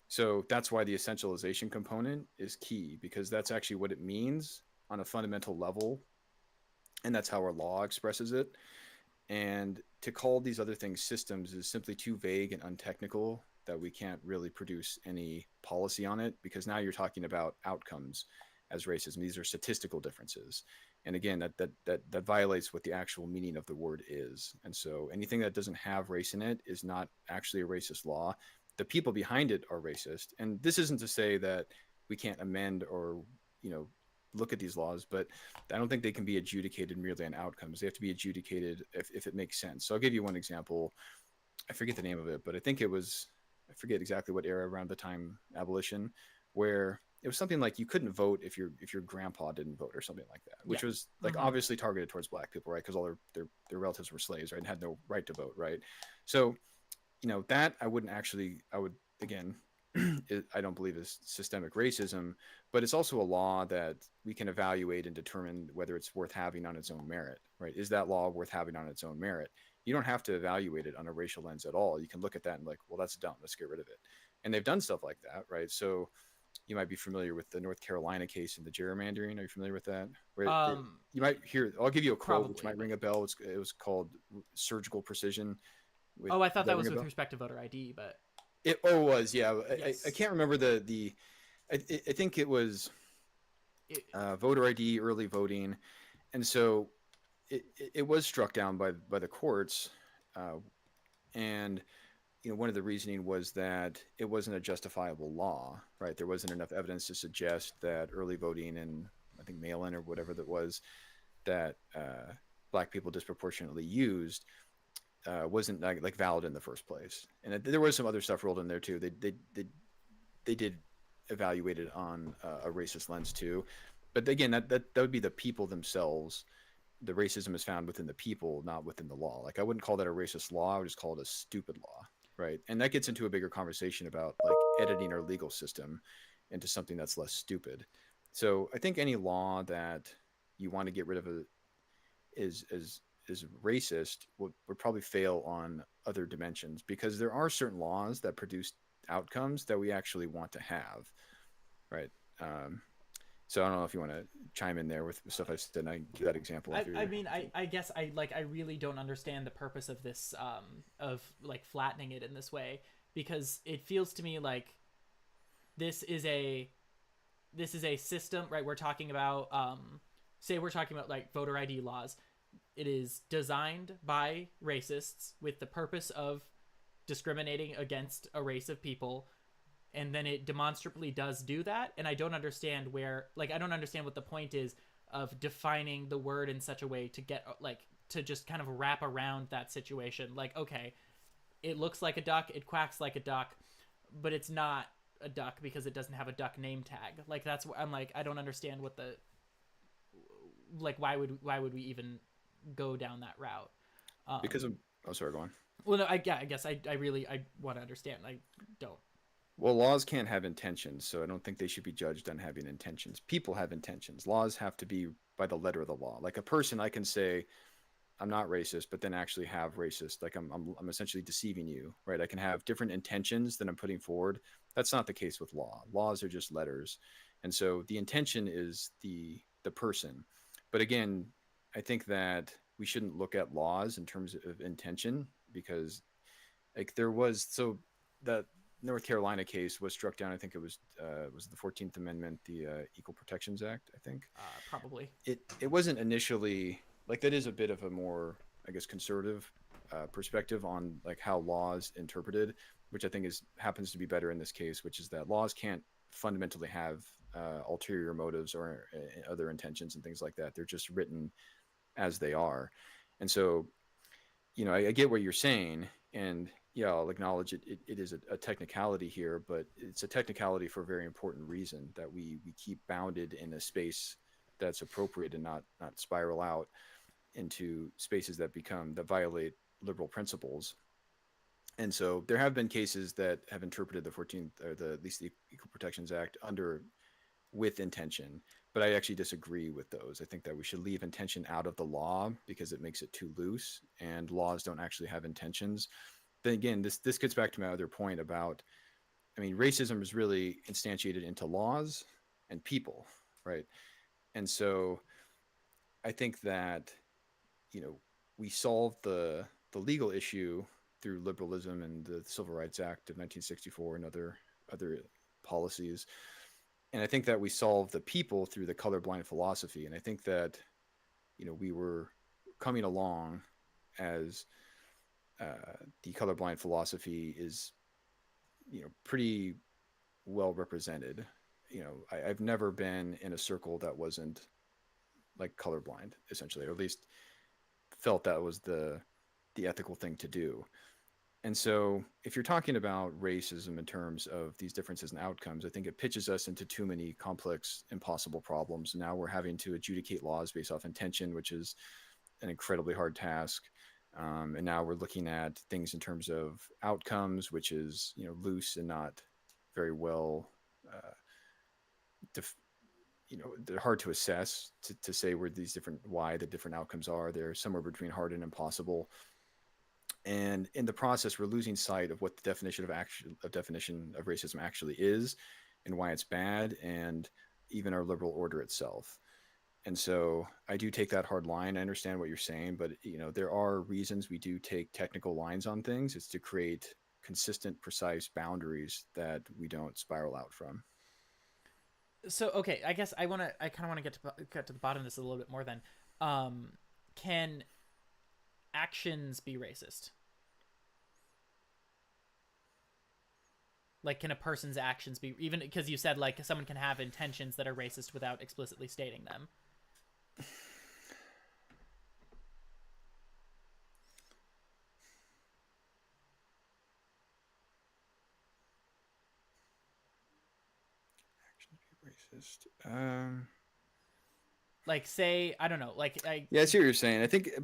So that's why the essentialization component is key, because that's actually what it means on a fundamental level, and that's how our law expresses it. And to call these other things systems is simply too vague and untechnical that we can't really produce any policy on it, because now you're talking about outcomes as racism. These are statistical differences. And again, that violates what the actual meaning of the word is. And so anything that doesn't have race in it is not actually a racist law. The people behind it are racist. And this isn't to say that we can't amend or, look at these laws, but I don't think they can be adjudicated merely on outcomes. They have to be adjudicated if it makes sense. So I'll give you one example. I forget the name of it, but I think it was, I forget exactly what era around the time abolition, where it was something like you couldn't vote if your grandpa didn't vote or something like that, which was like obviously targeted towards black people, right? Because all their relatives were slaves, right, and had no right to vote, right? So, that I would again, I don't believe is systemic racism, but it's also a law that we can evaluate and determine whether it's worth having on its own merit, right? Is that law worth having on its own merit? You don't have to evaluate it on a racial lens at all. You can look at that and like, well, that's dumb, let's get rid of it. And they've done stuff like that, right? So you might be familiar with the North Carolina case and the gerrymandering. Are you familiar with that? Where you might hear, I'll give you a quote, which might ring a bell. It was called Surgical Precision. I thought that was with respect to voter ID, but it was, yeah. Yes. I can't remember I think it was, It, voter ID, early voting, and so it was struck down by the courts, uh, and one of the reasoning was that it wasn't a justifiable law, right? There wasn't enough evidence to suggest that early voting and I think mail-in or whatever that was that black people disproportionately used wasn't like valid in the first place. And there was some other stuff rolled in there too. They did evaluate it on a racist lens too, but again, that would be the people themselves. The racism is found within the people, not within the law. Like I wouldn't call that a racist law. I would just call it a stupid law, right? And that gets into a bigger conversation about like editing our legal system into something that's less stupid. So I think any law that you want to get rid of is racist would probably fail on other dimensions because there are certain laws that produce outcomes that we actually want to have, right? So I don't know if you want to chime in there with stuff I said. And I give that example if I you're. mean, I guess I really don't understand the purpose of this of like flattening it in this way because it feels to me like this is a this is a system, right? We're talking about say we're talking about like voter ID laws. It is designed by racists with the purpose of discriminating against a race of people, and then it demonstrably does do that, and I don't understand where, like, I don't understand what the point is of defining the word in such a way to get like to just kind of wrap around that situation. Like, okay, it looks like a duck, it quacks like a duck, but it's not a duck because it doesn't have a duck name tag. Like, that's what I'm like, I don't understand what the like why would we even go down that route. Because um of. Oh, sorry, go on. well, no, I guess I really I want to understand. I don't. Well, laws can't have intentions, so I don't think they should be judged on having intentions. People have intentions. Laws have to be by the letter of the law. Like a person, I can say I'm not racist, but then actually have racist. Like I'm essentially deceiving you, right? I can have different intentions that I'm putting forward. That's not the case with law. Laws are just letters, and so the intention is the person. But again, I think that we shouldn't look at laws in terms of intention because like there was so that North Carolina case was struck down. I think it was the 14th Amendment, the Equal Protections Act. I think Probably. it wasn't initially like that is a bit of a more I guess conservative perspective on like how laws interpreted, which I think is happens to be better in this case, which is that laws can't fundamentally have ulterior motives or other intentions and things like that. They're just written as they are, and so I get what you're saying, and yeah, I'll acknowledge it is a technicality here, but it's a technicality for a very important reason that we keep bounded in a space that's appropriate and not spiral out into spaces that violate liberal principles. And so there have been cases that have interpreted the 14th or the at least the Equal Protections Act under with intention, but I actually disagree with those. I think that we should leave intention out of the law because it makes it too loose, and laws don't actually have intentions. Then again, this gets back to my other point about, I mean, racism is really instantiated into laws and people, right? And so I think that we solved the legal issue through liberalism and the Civil Rights Act of 1964 and other policies. And I think that we solve the people through the colorblind philosophy. And I think that we were coming along as the colorblind philosophy is pretty well represented. I've never been in a circle that wasn't like colorblind, essentially, or at least felt that was the ethical thing to do. And so, if you're talking about racism in terms of these differences in outcomes, I think it pitches us into too many complex, impossible problems. Now we're having to adjudicate laws based off intention, which is an incredibly hard task. And now we're looking at things in terms of outcomes, which is loose and not very well, uh, def- they're hard to assess to say where these different why the different outcomes are. They're somewhere between hard and impossible, and in the process we're losing sight of what the definition of racism actually is and why it's bad, and even our liberal order itself. And so I do take that hard line. I understand what you're saying, but there are reasons we do take technical lines on things. It's to create consistent, precise boundaries that we don't spiral out from. So okay, I guess I kind of want to get to the bottom of this a little bit more. Then, can actions be racist? Like, can a person's actions be, even because you said like someone can have intentions that are racist without explicitly stating them? Actions be racist. Like, say I don't know, like I Yeah, I see what you're saying. I think I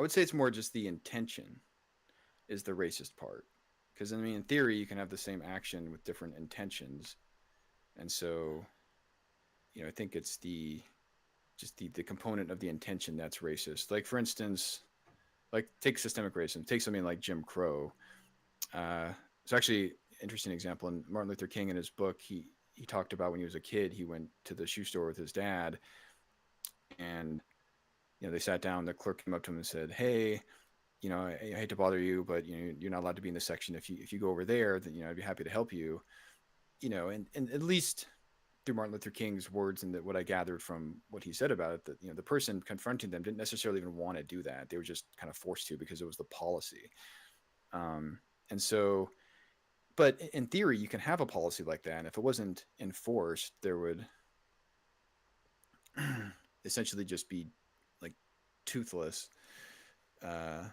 would say it's more just the intention is the racist part. Because I mean, in theory, you can have the same action with different intentions, and so I think it's the just the component of the intention that's racist. Like for instance, like take systemic racism, take something like Jim Crow. It's actually an interesting example. And Martin Luther King in his book, he talked about when he was a kid, he went to the shoe store with his dad, and they sat down. The clerk came up to him and said, "Hey, I hate to bother you, but you're not allowed to be in this section. If you go over there, then I'd be happy to help you." And at least through Martin Luther King's words and what I gathered from what he said about it, that the person confronting them didn't necessarily even want to do that. They were just kind of forced to because it was the policy. And so, but in theory, you can have a policy like that, and if it wasn't enforced, there would essentially just be like toothless. Uh,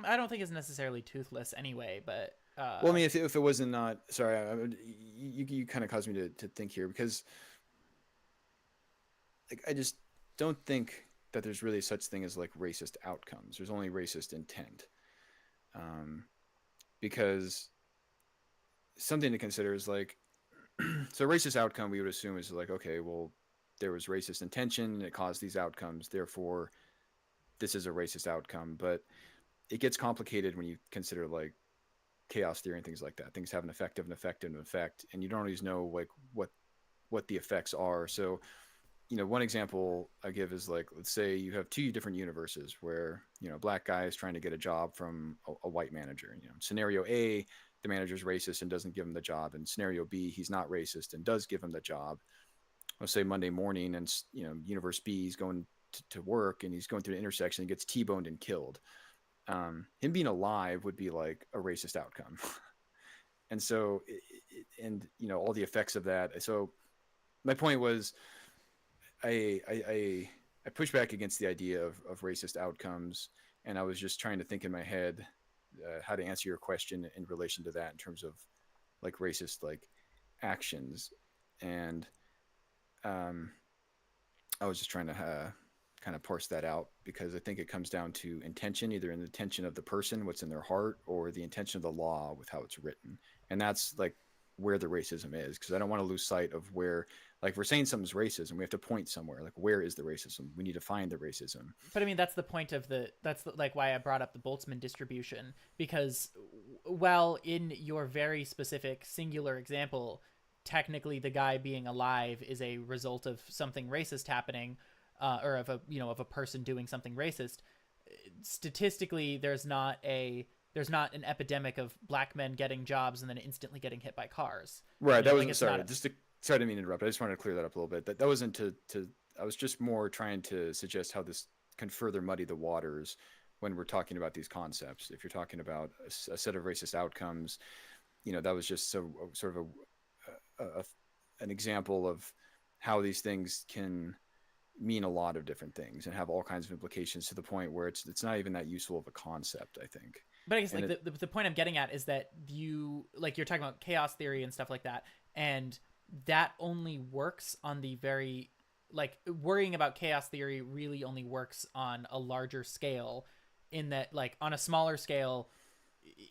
I don't think it's necessarily toothless anyway, but well, I mean, if it wasn't not sorry, you kind of caused me to think here because like I just don't think that there's really such thing as like racist outcomes. There's only racist intent, um, because something to consider is like so racist outcome we would assume is like okay, well there was racist intention and it caused these outcomes, therefore this is a racist outcome. But it gets complicated when you consider like chaos theory and things like that. Things have an effect of an effect of an effect, and you don't always know like what the effects are. So one example I give is like, let's say you have two different universes where, a black guy is trying to get a job from a white manager. Scenario A, the manager's racist and doesn't give him the job. And scenario B, he's not racist and does give him the job. Let's say Monday morning and, universe B, he's going to work and he's going through the intersection and gets T-boned and killed. Him being alive would be like a racist outcome. And so, all the effects of that. So my point was, I push back against the idea of racist outcomes, and I was just trying to think in my head how to answer your question in relation to that in terms of like racist like actions, and I was just trying to kind of parse that out because I think it comes down to intention, either in the intention of the person, what's in their heart, or the intention of the law with how it's written, and that's like where the racism is, because I don't want to lose sight of where, like, if we're saying something's racism, we have to point somewhere. Like, where is the racism? We need to find the racism. but I mean that's the point of like why I brought up the Boltzmann distribution, because while in your very specific singular example, technically the guy being alive is a result of something racist happening, or of a person doing something racist. Statistically, there's not an epidemic of black men getting jobs and then instantly getting hit by cars. Right. That Like wasn't, sorry. Sorry, I didn't mean to interrupt. I just wanted to clear that up a little bit. That wasn't to. I was just more trying to suggest how this can further muddy the waters when we're talking about these concepts. If you're talking about a set of racist outcomes, that was just sort of an example of how these things can mean a lot of different things and have all kinds of implications to the point where it's not even that useful of a concept, I think. But I guess And like the point I'm getting at is that you're talking about chaos theory and stuff like that, and that only works on the very, like, worrying about chaos theory really only works on a larger scale, in that like on a smaller scale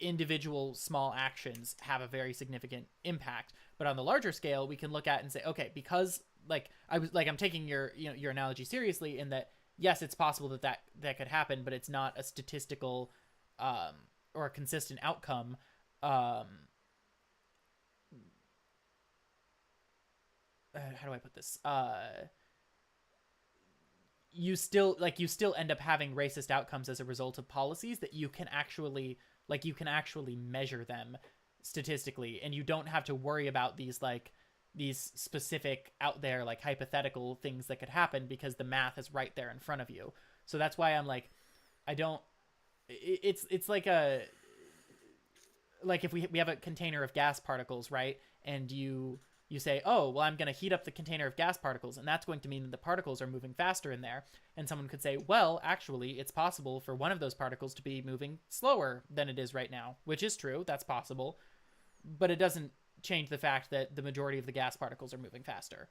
individual small actions have a very significant impact, but on the larger scale we can look at and say, okay, because like I'm taking your analogy seriously in that yes, it's possible that could happen, but it's not a statistical or a consistent outcome. How do I put this? You still end up having racist outcomes as a result of policies that you can actually measure them statistically, and you don't have to worry about these specific out there like hypothetical things that could happen because the math is right there in front of you. So that's why I'm like, I don't. It's like a like if we have a container of gas particles, right? And you say, oh, well, I'm going to heat up the container of gas particles, and that's going to mean that the particles are moving faster in there. And someone could say, well, actually, it's possible for one of those particles to be moving slower than it is right now, which is true. That's possible. But it doesn't change the fact that the majority of the gas particles are moving faster.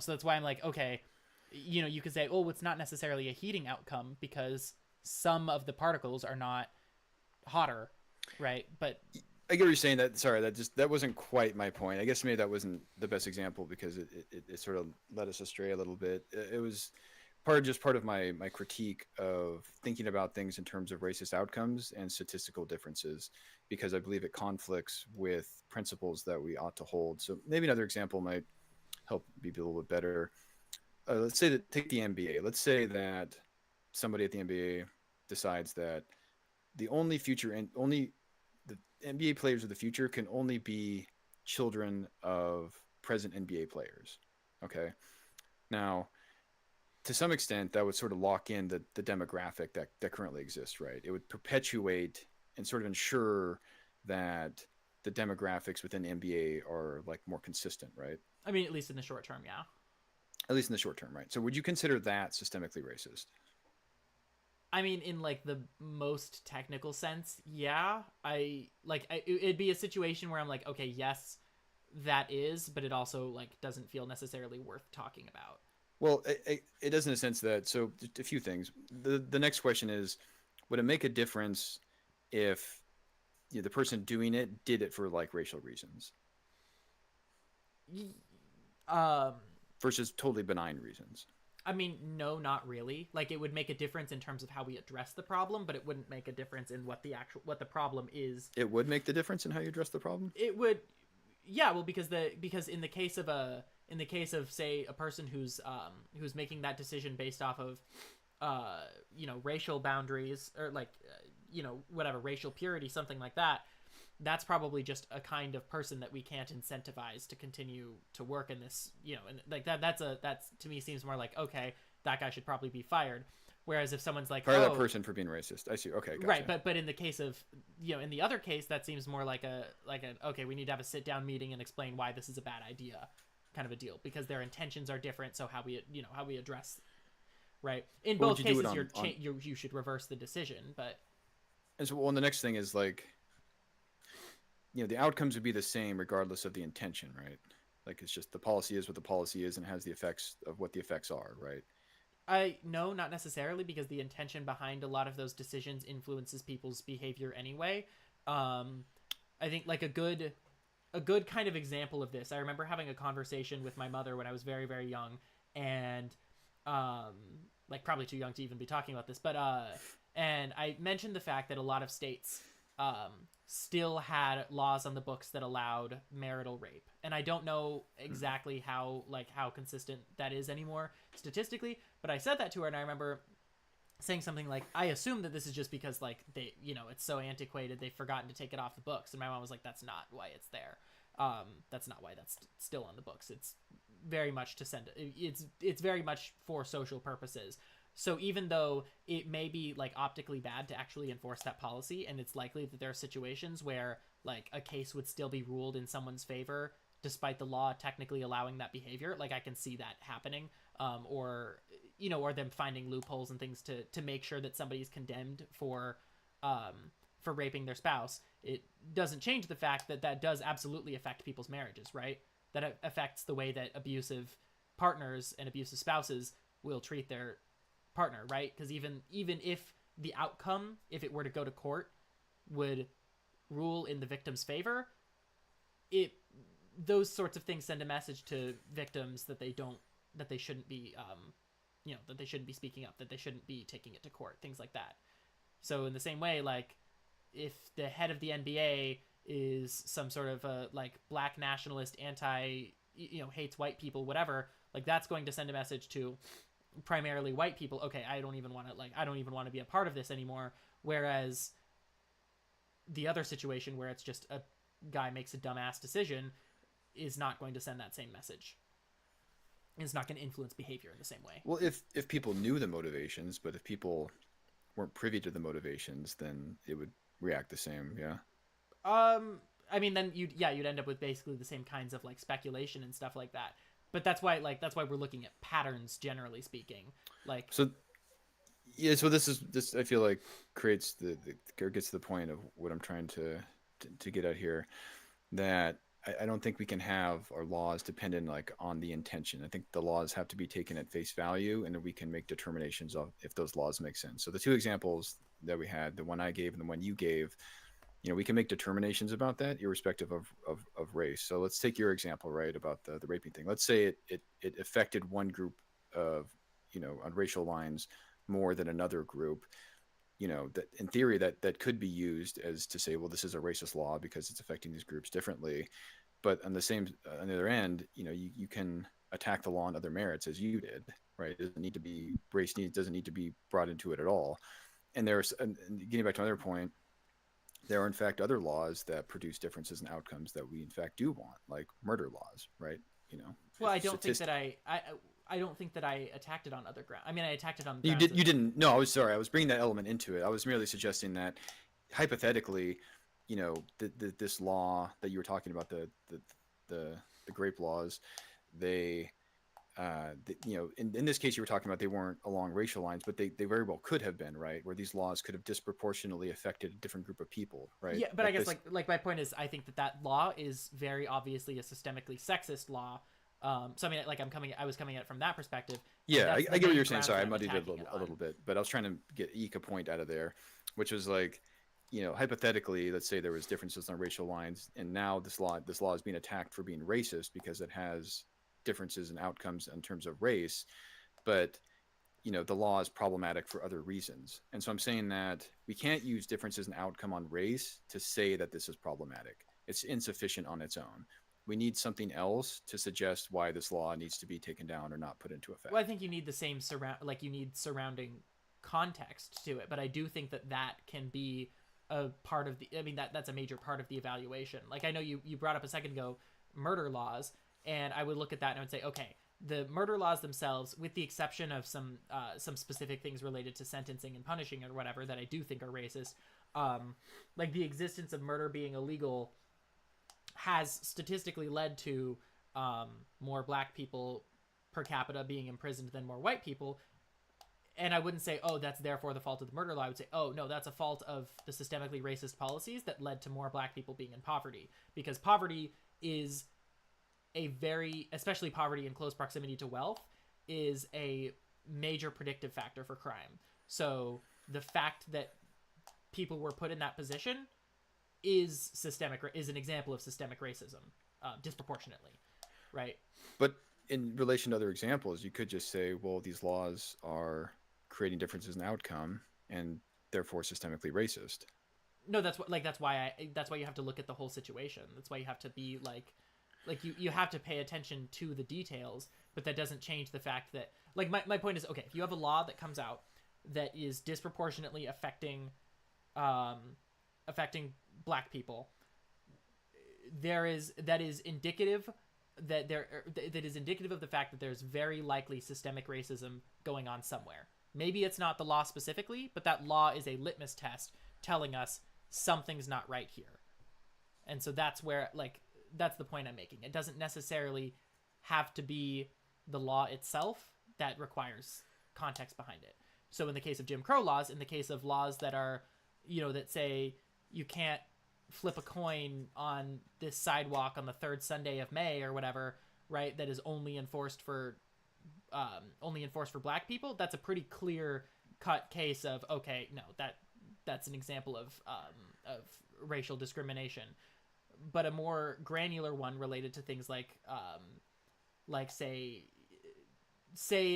So that's why I'm like, okay, you could say, oh, it's not necessarily a heating outcome because some of the particles are not hotter, right? But I get what you're saying. That wasn't quite my point. I guess maybe that wasn't the best example because it sort of led us astray a little bit. It was part of my critique of thinking about things in terms of racist outcomes and statistical differences, because I believe it conflicts with principles that we ought to hold. So maybe another example might help be a little bit better. Let's say that take the NBA. Let's say that somebody at the NBA decides that the only the NBA players of the future can only be children of present NBA players. Okay. Now, to some extent, that would sort of lock in the demographic that currently exists, right? It would perpetuate and sort of ensure that the demographics within the NBA are like more consistent, right? I mean, at least in the short term, yeah. At least in the short term, right? So would you consider that systemically racist? I mean, in like the most technical sense, yeah. It'd be a situation where I'm like, okay, yes, that is, but it also like doesn't feel necessarily worth talking about. Well, it does in a sense that, so a few things. The next question is, would it make a difference if the person doing it did it for like racial reasons versus totally benign reasons? I mean, no, not really. Like, it would make a difference in terms of how we address the problem, but it wouldn't make a difference in what the problem is. It would make the difference in how you address the problem? It would, yeah. Well, because in the case of say a person who's making that decision based off of racial boundaries or like whatever, racial purity, something like that, that's probably just a kind of person that we can't incentivize to continue to work in this, and like that's to me seems more like, okay, that guy should probably be fired. Whereas if someone's like, fire that person for being racist, I see. Okay, gotcha. Right, but in the case of in the other case, that seems more like a okay, we need to have a sit down meeting and explain why this is a bad idea, kind of a deal, because their intentions are different. So how we address, right? In both cases, you should reverse the decision, but. And so, well, the next thing is like, the outcomes would be the same regardless of the intention, right? Like, it's just the policy is what the policy is and has the effects of what the effects are, right? No, not necessarily, because the intention behind a lot of those decisions influences people's behavior anyway. I think like a good kind of example of this, I remember having a conversation with my mother when I was very, very young, and like probably too young to even be talking about this, but and I mentioned the fact that a lot of states still had laws on the books that allowed marital rape, and I don't know exactly how consistent that is anymore statistically, but I said that to her, and I remember saying something like, I assume that this is just because like they it's so antiquated they've forgotten to take it off the books, and my mom was like, that's not why it's there. That's not why that's still on the books. It's very much it's very much for social purposes. So even though it may be like optically bad to actually enforce that policy, and it's likely that there are situations where like a case would still be ruled in someone's favor despite the law technically allowing that behavior, like I can see that happening, or them finding loopholes and things to make sure that somebody's condemned for raping their spouse. It doesn't change the fact that does absolutely affect people's marriages, right? That affects the way that abusive partners and abusive spouses will treat their partner, right? Because even if the outcome, if it were to go to court, would rule in the victim's favor, those sorts of things send a message to victims that they shouldn't be that they shouldn't be speaking up, that they shouldn't be taking it to court, things like that. So in the same way, like if the head of the NBA is some sort of a like black nationalist, anti hates white people, whatever, like that's going to send a message to primarily white people, okay, I don't even want to be a part of this anymore. Whereas the other situation where it's just guy makes a dumbass decision is not going to send that same message. It's not going to influence behavior in the same way. Well, if people knew the motivations, but if people weren't privy to the motivations, then it would react the same. Yeah. I mean, then you'd end up with basically the same kinds of like speculation and stuff like that. But that's why we're looking at patterns, generally speaking. Like, so yeah, so this I feel like creates or gets to the point of what I'm trying to get at here, that I don't think we can have our laws dependent like on the intention. I think the laws have to be taken at face value, and then we can make determinations of if those laws make sense. So the two examples that we had, the one I gave and the one you gave, we can make determinations about that irrespective of race. So let's take your example, right, about the raping thing. Let's say it affected one group of, on racial lines more than another group. That in theory that could be used as to say, well, this is a racist law because it's affecting these groups differently. But on the other end, you can attack the law on other merits as you did, right? It doesn't need to be doesn't need to be brought into it at all. And getting back to another point, there are in fact other laws that produce differences in outcomes that we in fact do want, like murder laws, right? Well, I don't think that I don't think that I attacked it on other ground. I mean, I attacked it on. You didn't. No, I was sorry. I was bringing that element into it. I was merely suggesting that, hypothetically, this law that you were talking about, the grape laws, they, in this case you were talking about, they weren't along racial lines, but they very well could have been, right? Where these laws could have disproportionately affected a different group of people, right? Yeah, but I guess like my point is, I think that law is very obviously a systemically sexist law. So I mean, like I was coming at it from that perspective. Yeah, I get what you're saying. Sorry, I muddied it a little bit, but I was trying to eke a point out of there, which was like, hypothetically, let's say there was differences on racial lines, and now this law is being attacked for being racist because it has differences in outcomes in terms of race, but the law is problematic for other reasons. And so I'm saying that we can't use differences in outcome on race to say that this is problematic. It's insufficient on its own. We need something else to suggest why this law needs to be taken down or not put into effect. Well, I think you need the same you need surrounding context to it, but I do think that can be a part of that's a major part of the evaluation. Like, I know you brought up a second ago murder laws, and I would look at that and I would say, okay, the murder laws themselves, with the exception of some specific things related to sentencing and punishing or whatever that I do think are racist, like the existence of murder being illegal has statistically led to more black people per capita being imprisoned than more white people. And I wouldn't say, oh, that's therefore the fault of the murder law. I would say, oh, no, that's a fault of the systemically racist policies that led to more black people being in poverty. Because poverty is especially poverty in close proximity to wealth, is a major predictive factor for crime. So the fact that people were put in that position is an example of systemic racism, disproportionately, right? But in relation to other examples, you could just say, well, these laws are creating differences in outcome and therefore systemically racist. No, that's why you have to look at the whole situation. That's why you have to be like you have to pay attention to the details, but that doesn't change the fact that, like, my point is, okay, if you have a law that comes out that is disproportionately affecting black people, that is indicative of the fact that there's very likely systemic racism going on somewhere. Maybe it's not the law specifically, but that law is a litmus test telling us something's not right here. And so that's the point I'm making. It doesn't necessarily have to be the law itself that requires context behind it. So in the case of Jim Crow laws, in the case of laws that are, that say you can't flip a coin on this sidewalk on the third Sunday of May or whatever, right, that is only enforced for black people, that's a pretty clear cut case of, okay, no, that's an example of racial discrimination. But a more granular one related to things like say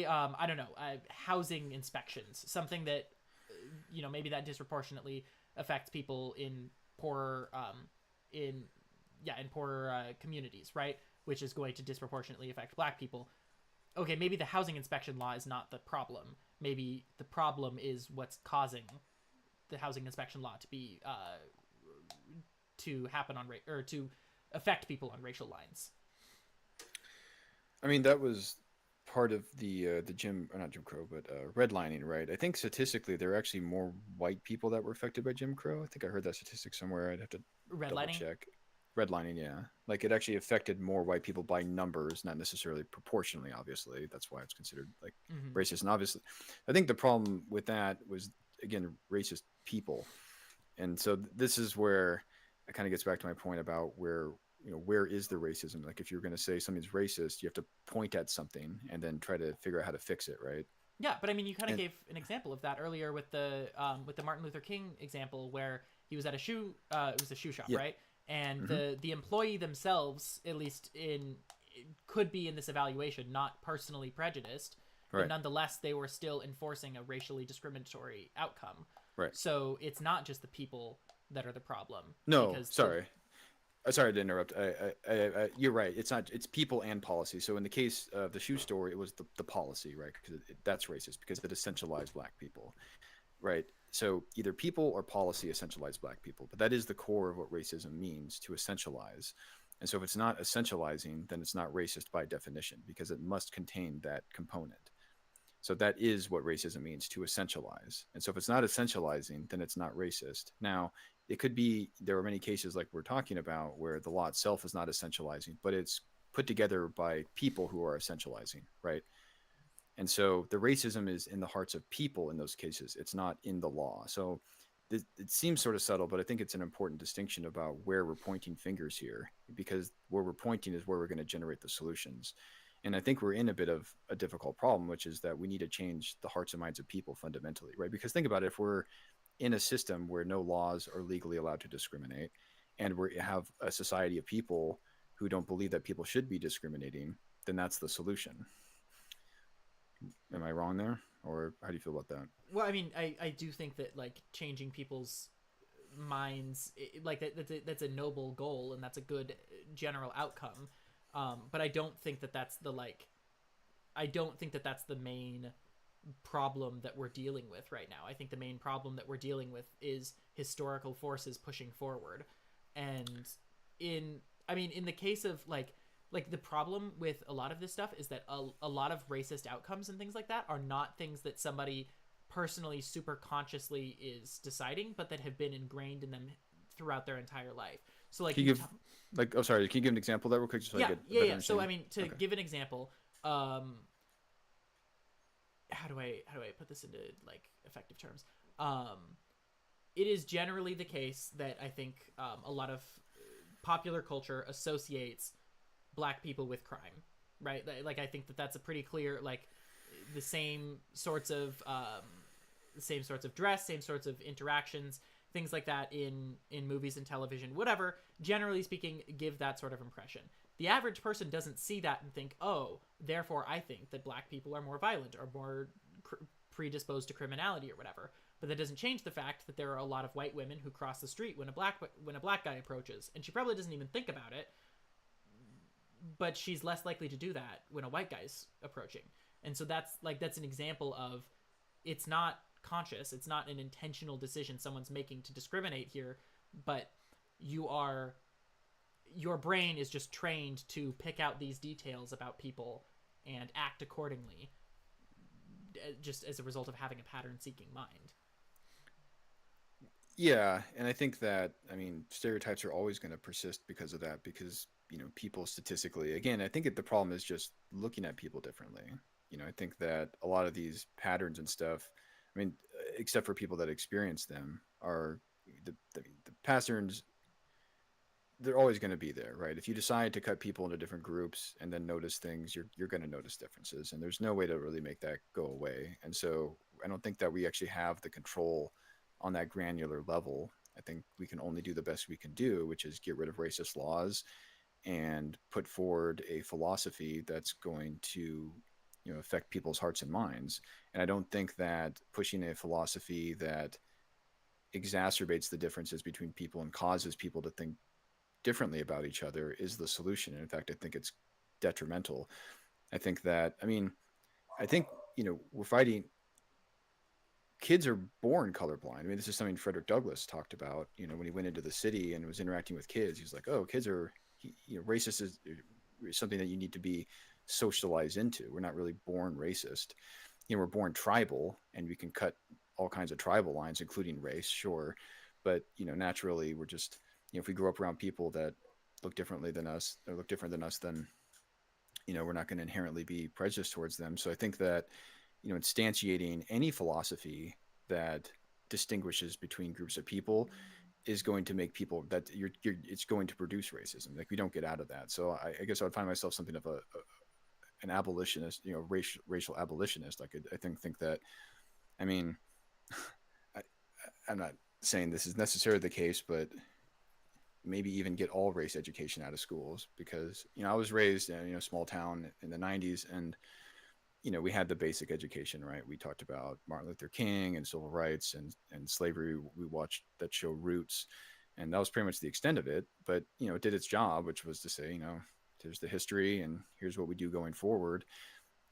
I don't know, housing inspections, something that maybe that disproportionately affects people in poorer communities, right, which is going to disproportionately affect black people. Okay, maybe the housing inspection law is not the problem. Maybe the problem is what's causing the housing inspection law to to happen on or to affect people on racial lines. I mean, that was part of the Jim, or not Jim Crow, but redlining, right? I think statistically there are actually more white people that were affected by Jim Crow. I think I heard that statistic somewhere. I'd have to double Redlining. check. Redlining, yeah, like it actually affected more white people by numbers, not necessarily proportionally. Obviously, that's why it's considered like Mm-hmm. racist. And obviously, I think the problem with that was again racist people, and so this is where it kind of gets back to my point about where where is the racism. Like if you're going to say something's racist, you have to point at something and then try to figure out how to fix it, right? Yeah, but I mean, you kind of And gave an example of that earlier with the Martin Luther King example, where he was at a it was a shoe shop, yeah. right? And Hmm. the employee themselves, at least in could be in this evaluation not personally prejudiced, but Right. nonetheless they were still enforcing a racially discriminatory outcome. Right. So it's not just the people that are the problem, No, because the sorry. Sorry to interrupt. You're right. It's not. It's people and policy. So in the case of the shoe store, it was the policy, right? Because that's racist because it essentialized black people, right? So either people or policy essentialize black people, but that is the core of what racism means, to essentialize. And so if it's not essentializing, then it's not racist by definition because it must contain that component. So that is what racism means, to essentialize. And so if it's not essentializing, then it's not racist. Now, it could be there are many cases like we're talking about where the law itself is not essentializing, but it's put together by people who are essentializing, right? And so the racism is in the hearts of people in those cases. It's not in the law. So it seems sort of subtle, but I think it's an important distinction about where we're pointing fingers here, because where we're pointing is where we're going to generate the solutions. And I think we're in a bit of a difficult problem, which is that we need to change the hearts and minds of people fundamentally, right? Because think about it, if we're in a system where no laws are legally allowed to discriminate, and we have a society of people who don't believe that people should be discriminating, then that's the solution. Am I wrong there? Or how do you feel about that? well, I mean, I do think that like changing people's minds, like that's a noble goal and that's a good general outcome. But I don't think that that's the like I don't think that that's the main problem that we're dealing with right now. I think the main problem that we're dealing with is historical forces pushing forward. And in I mean in the case of like the problem with a lot of this stuff is that a lot of racist outcomes and things like that are not things that somebody personally super consciously is deciding, but that have been ingrained in them throughout their entire life. So like Can you give, like, oh, sorry, can you give an example of that real quick just so I yeah, get a yeah, better yeah. So I understanding? mean, to Okay. give an example, how do I put this into like effective terms? It is generally the case that I think a lot of popular culture associates black people with crime, right? Like I think that that's a pretty clear like the same sorts of dress, same sorts of interactions, things like that in movies and television, whatever. Generally speaking, give that sort of impression. The average person doesn't see that and think, oh, therefore I think that black people are more violent or more predisposed to criminality or whatever. But that doesn't change the fact that there are a lot of white women who cross the street when a black guy approaches, and she probably doesn't even think about it, but she's less likely to do that when a white guy's approaching. And so that's an example of it's not conscious, it's not an intentional decision someone's making to discriminate here, but you are your brain is just trained to pick out these details about people and act accordingly just as a result of having a pattern seeking mind. Yeah, and I think that, I mean, stereotypes are always going to persist because of that, because, people statistically, again, I think the problem is just looking at people differently. I think that a lot of these patterns and stuff, I mean, except for people that experience them, are the patterns, they're always going to be there, right? If you decide to cut people into different groups and then notice things, you're going to notice differences, and there's no way to really make that go away. And so I don't think that we actually have the control on that granular level. I think we can only do the best we can do, which is get rid of racist laws and put forward a philosophy that's going to affect people's hearts and minds. And I don't think that pushing a philosophy that exacerbates the differences between people and causes people to think differently about each other is the solution. And in fact, I think it's detrimental. I think that, I mean, I think we're fighting kids are born colorblind. I mean, this is something Frederick Douglass talked about. You know, when he went into the city and was interacting with kids, he's like, "Oh, kids are, you know, racist is something that you need to be socialized into. We're not really born racist. You know, we're born tribal, and we can cut all kinds of tribal lines, including race, sure, but you know, naturally, we're just, you know, if we grow up around people that look differently than us or look different than us, then you know, we're not going to inherently be prejudiced towards them. So I think that, you know, instantiating any philosophy that distinguishes between groups of people is going to make people that it's going to produce racism. Like we don't get out of that. So I guess I would find myself something of an abolitionist, you know, racial abolitionist. I think that, I mean, I, I'm not saying this is necessarily the case, but maybe even get all race education out of schools because, you know, I was raised in, you know, small town in the 90s, and you know, we had the basic education, right? We talked about Martin Luther King and civil rights and slavery. We watched that show Roots, and that was pretty much the extent of it. But you know, it did its job, which was to say, you know, here's the history and here's what we do going forward.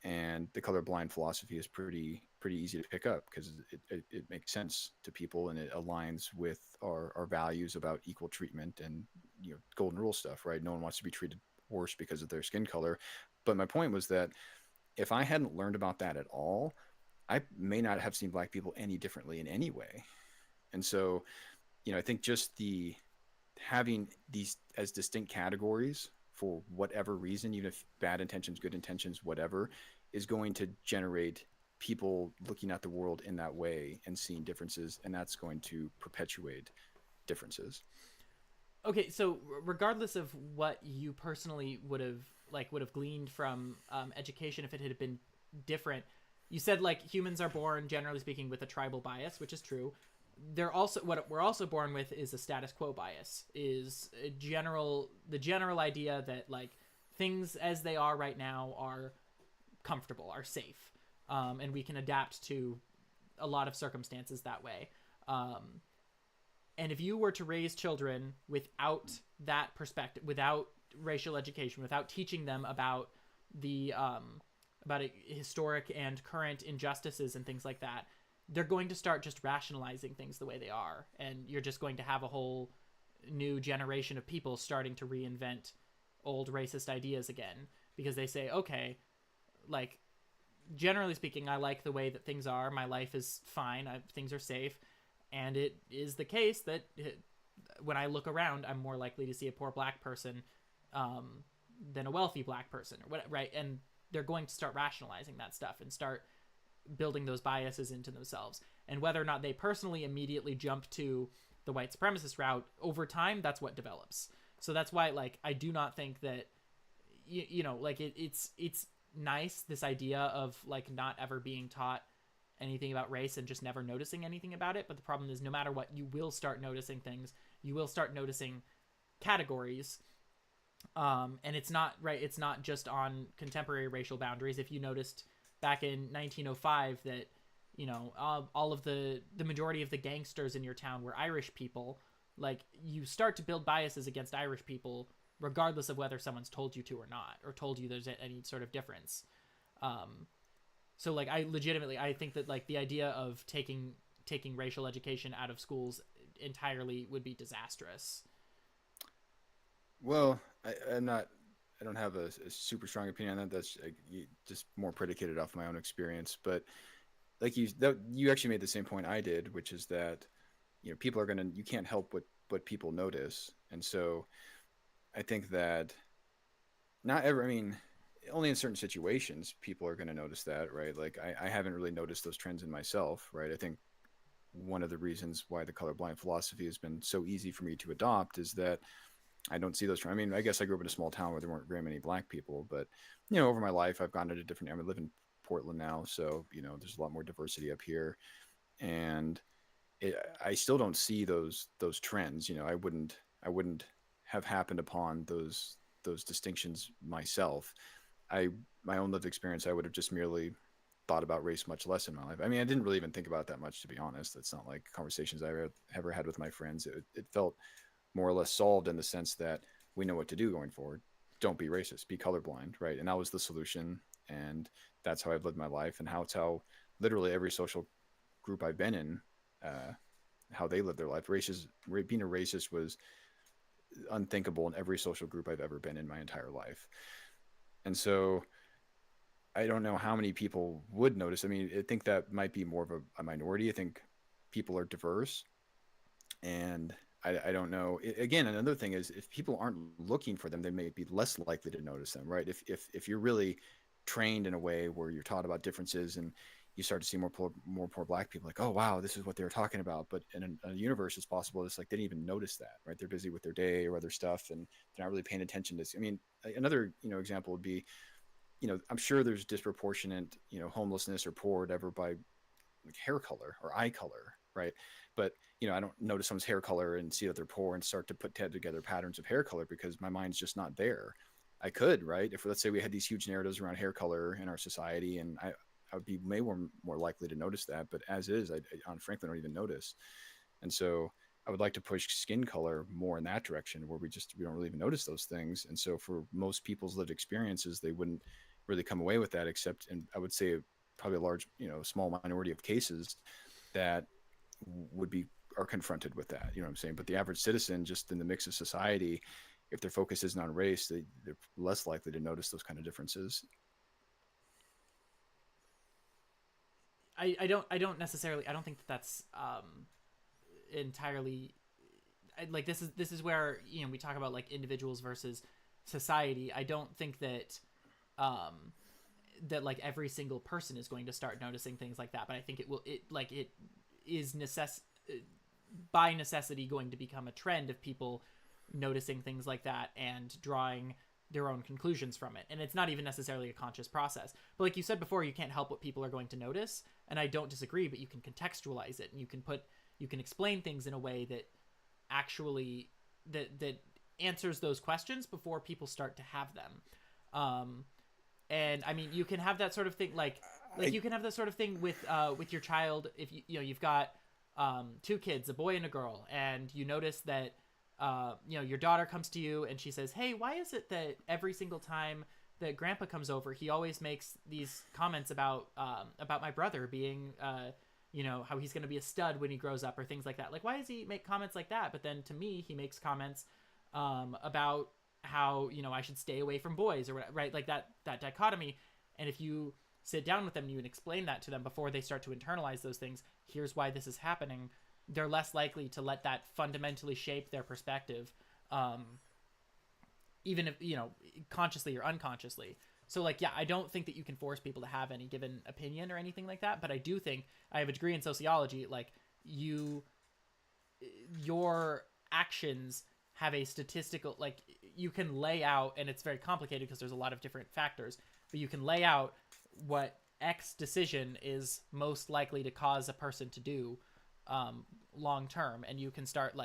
And the colorblind philosophy is pretty easy to pick up because it makes sense to people and it aligns with our values about equal treatment and, you know, golden rule stuff, right? No one wants to be treated worse because of their skin color. But my point was that if I hadn't learned about that at all, I may not have seen black people any differently in any way. And so, you know, I think just the having these as distinct categories for whatever reason, even if bad intentions, good intentions, whatever, is going to generate people looking at the world in that way and seeing differences, and that's going to perpetuate differences. Okay, so regardless of what you personally would have gleaned from education, if it had been different, you said like humans are born, generally speaking, with a tribal bias, which is true. They're also what we're also born with is a status quo bias, is the general idea that like things as they are right now are comfortable, are safe, and we can adapt to a lot of circumstances that way. Um, and if you were to raise children without that perspective, without racial education, without teaching them about historic and current injustices and things like that, they're going to start just rationalizing things the way they are, and you're just going to have a whole new generation of people starting to reinvent old racist ideas again because they say, okay, like generally speaking, I like the way that things are. My life is fine. Things are safe. And it is the case that when I look around, I'm more likely to see a poor black person than a wealthy black person, or what, right? And they're going to start rationalizing that stuff and start building those biases into themselves. And whether or not they personally immediately jump to the white supremacist route, over time, that's what develops. So that's why, like, I do not think that, you know, like it's nice, this idea of like not ever being taught anything about race and just never noticing anything about it. But the problem is, no matter what, you will start noticing things. You will start noticing categories. And it's not right. It's not just on contemporary racial boundaries. If you noticed back in 1905 that, you know, all of the majority of the gangsters in your town were Irish people, like you start to build biases against Irish people regardless of whether someone's told you to or not, or told you there's any sort of difference. So like I think that like the idea of taking racial education out of schools entirely would be disastrous. Well, I'm not. I don't have a super strong opinion on that. That's just more predicated off my own experience. But like you actually made the same point I did, which is that, you know, people are gonna. You can't help what people notice, and so I think that not ever. I mean, only in certain situations people are going to notice that, right? Like I haven't really noticed those trends in myself, right? I think one of the reasons why the colorblind philosophy has been so easy for me to adopt is that I don't see those trends. I mean, I guess I grew up in a small town where there weren't very many black people, but you know, over my life, I've gone to different. I live in Portland now, so you know, there's a lot more diversity up here, and I still don't see those trends. You know, I wouldn't have happened upon those distinctions myself. I my own lived experience, I would have just merely thought about race much less in my life. I mean, I didn't really even think about it that much, to be honest. It's not like conversations I ever had with my friends. It felt more or less solved in the sense that we know what to do going forward. Don't be racist, be colorblind, right? And that was the solution. And that's how I've lived my life, and how it's how literally every social group I've been in, uh, how they live their life. Being a racist was unthinkable in every social group I've ever been in my entire life. And so I don't know how many people would notice. I mean, I think that might be more of a minority. I think people are diverse, and I don't know. Again, another thing is if people aren't looking for them, they may be less likely to notice them, right? If you're really trained in a way where you're taught about differences and you start to see more poor black people, like, oh wow, this is what they were talking about. But in a universe, it's possible it's like they didn't even notice that, right? They're busy with their day or other stuff, and they're not really paying attention to. I mean, another example would be, I'm sure there's disproportionate homelessness or poor or whatever by like hair color or eye color, right? But I don't notice someone's hair color and see that they're poor and start to put together patterns of hair color because my mind's just not there. I could, right? If let's say we had these huge narratives around hair color in our society, and I would be more likely to notice that. But as is, I frankly don't even notice. And so I would like to push skin color more in that direction, where we don't really even notice those things. And so for most people's lived experiences, they wouldn't really come away with that, except, and I would say probably a large, small minority of cases that would be are confronted with that. You know what I'm saying? But the average citizen, just in the mix of society, if their focus isn't on race, they're less likely to notice those kind of differences. I don't necessarily, I don't think that that's entirely, like, this is where, we talk about like individuals versus society. I don't think that that like every single person is going to start noticing things like that, but I think it is by necessity going to become a trend of people noticing things like that and drawing their own conclusions from it. And it's not even necessarily a conscious process. But like you said before, you can't help what people are going to notice. And I don't disagree, but you can contextualize it, and you can explain things in a way that actually that answers those questions before people start to have them. And I mean, you can have that sort of thing, like you can have that sort of thing with your child if you've got two kids, a boy and a girl, and you notice that your daughter comes to you and she says, "Hey, why is it that every single time that Grandpa comes over, he always makes these comments about my brother being how he's going to be a stud when he grows up, or things like that? Like, why does he make comments like that? But then to me, he makes comments about how I should stay away from boys, or whatever, right? Like that dichotomy. And if you sit down with them and you explain that to them before they start to internalize those things, here's why this is happening, they're less likely to let that fundamentally shape their perspective, even if consciously or unconsciously. So like, yeah, I don't think that you can force people to have any given opinion or anything like that, but I do think, I have a degree in sociology, like your actions have a statistical, like, you can lay out, and it's very complicated because there's a lot of different factors, but you can lay out what X decision is most likely to cause a person to do long term, and you can start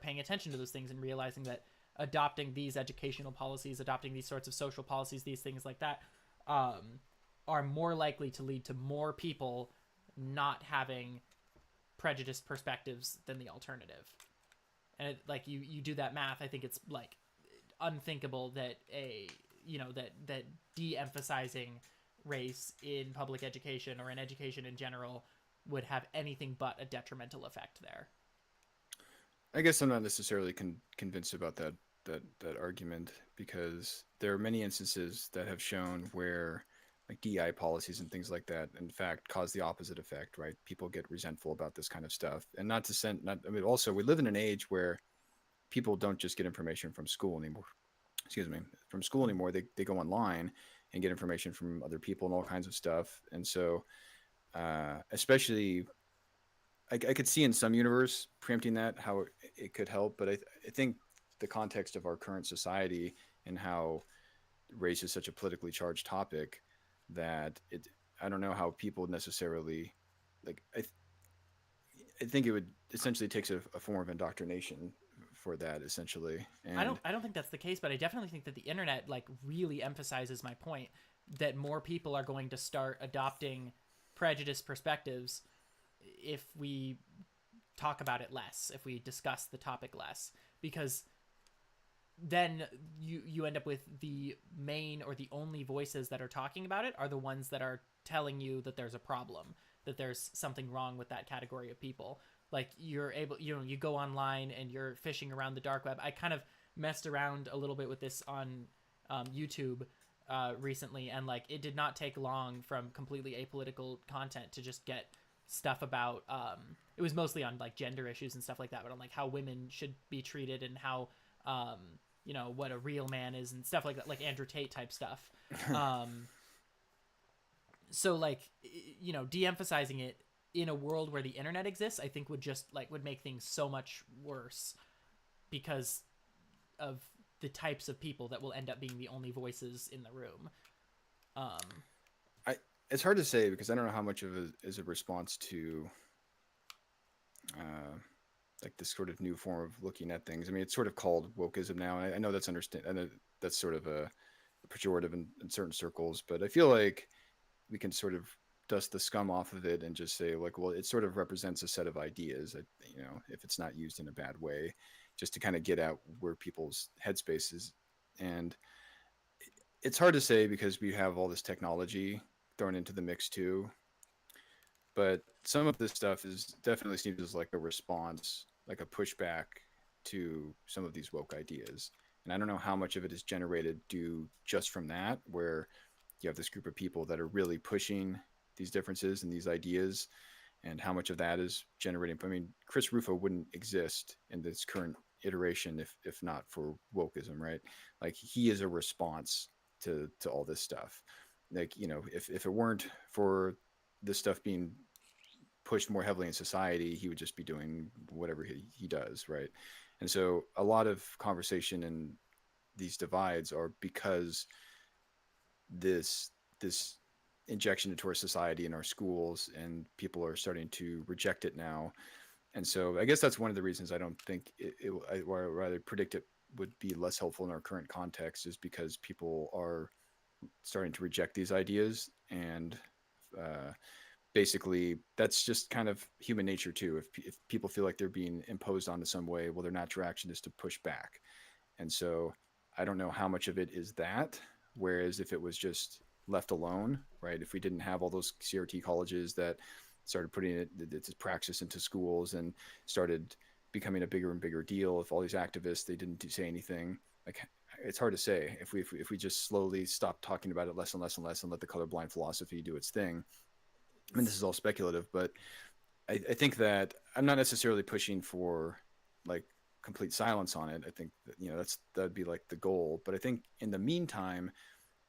paying attention to those things and realizing that adopting these educational policies, adopting these sorts of social policies, these things like that, are more likely to lead to more people not having prejudiced perspectives than the alternative. And you do that math, I think it's like unthinkable that that de-emphasizing race in public education or in education in general would have anything but a detrimental effect there. I guess I'm not necessarily convinced about that argument, because there are many instances that have shown where like DI policies and things like that, in fact, cause the opposite effect, right? People get resentful about this kind of stuff. And also we live in an age where people don't just get information from school anymore. They go online and get information from other people and all kinds of stuff. And so, especially, I could see in some universe preempting that, how it could help. But I think the context of our current society and how race is such a politically charged topic, that I don't know how people necessarily, like, I think it would essentially takes a form of indoctrination for that, essentially. And I don't think that's the case, but I definitely think that the internet like really emphasizes my point that more people are going to start adopting prejudiced perspectives if we talk about it less, if we discuss the topic less, because then you end up with the main or the only voices that are talking about it are the ones that are telling you that there's a problem, that there's something wrong with that category of people. Like you're able, you go online and you're fishing around the dark web. I kind of messed around a little bit with this on YouTube recently, and like it did not take long from completely apolitical content to just get stuff about it was mostly on like gender issues and stuff like that, but on like how women should be treated and how what a real man is and stuff like that, like Andrew Tate type stuff. So like de-emphasizing it in a world where the internet exists, I think would make things so much worse because of the types of people that will end up being the only voices in the room. It's hard to say because I don't know how much of it is a response to like this sort of new form of looking at things. I mean, it's sort of called wokeism now. I know that's I know that's sort of a pejorative in certain circles, but I feel like we can sort of dust the scum off of it and just say like, well, it sort of represents a set of ideas that, if it's not used in a bad way, just to kind of get out where people's headspace is. And it's hard to say because we have all this technology thrown into the mix too. But some of this stuff is definitely seems as like a response, like a pushback to some of these woke ideas. And I don't know how much of it is generated due just from that, where you have this group of people that are really pushing these differences and these ideas, and how much of that is generating. I mean, Chris Rufo wouldn't exist in this current iteration if not for wokeism, right? Like he is a response to all this stuff. Like, if it weren't for this stuff being pushed more heavily in society, he would just be doing whatever he does, right? And so a lot of conversation in these divides are because this injection into our society and our schools, and people are starting to reject it now. And so I guess that's one of the reasons I don't think or rather predict it would be less helpful in our current context, is because people are starting to reject these ideas. And basically that's just kind of human nature too. If people feel like they're being imposed onto some way, well, their natural action is to push back. And so I don't know how much of it is that, whereas if it was just left alone, right, if we didn't have all those CRT colleges that started putting its praxis into schools and started becoming a bigger and bigger deal, if all these activists, they didn't say anything, like, it's hard to say. If we just slowly stop talking about it less and less and less and let the colorblind philosophy do its thing. I mean, this is all speculative, but I think that I'm not necessarily pushing for like complete silence on it. I think that, that'd be like the goal. But I think in the meantime,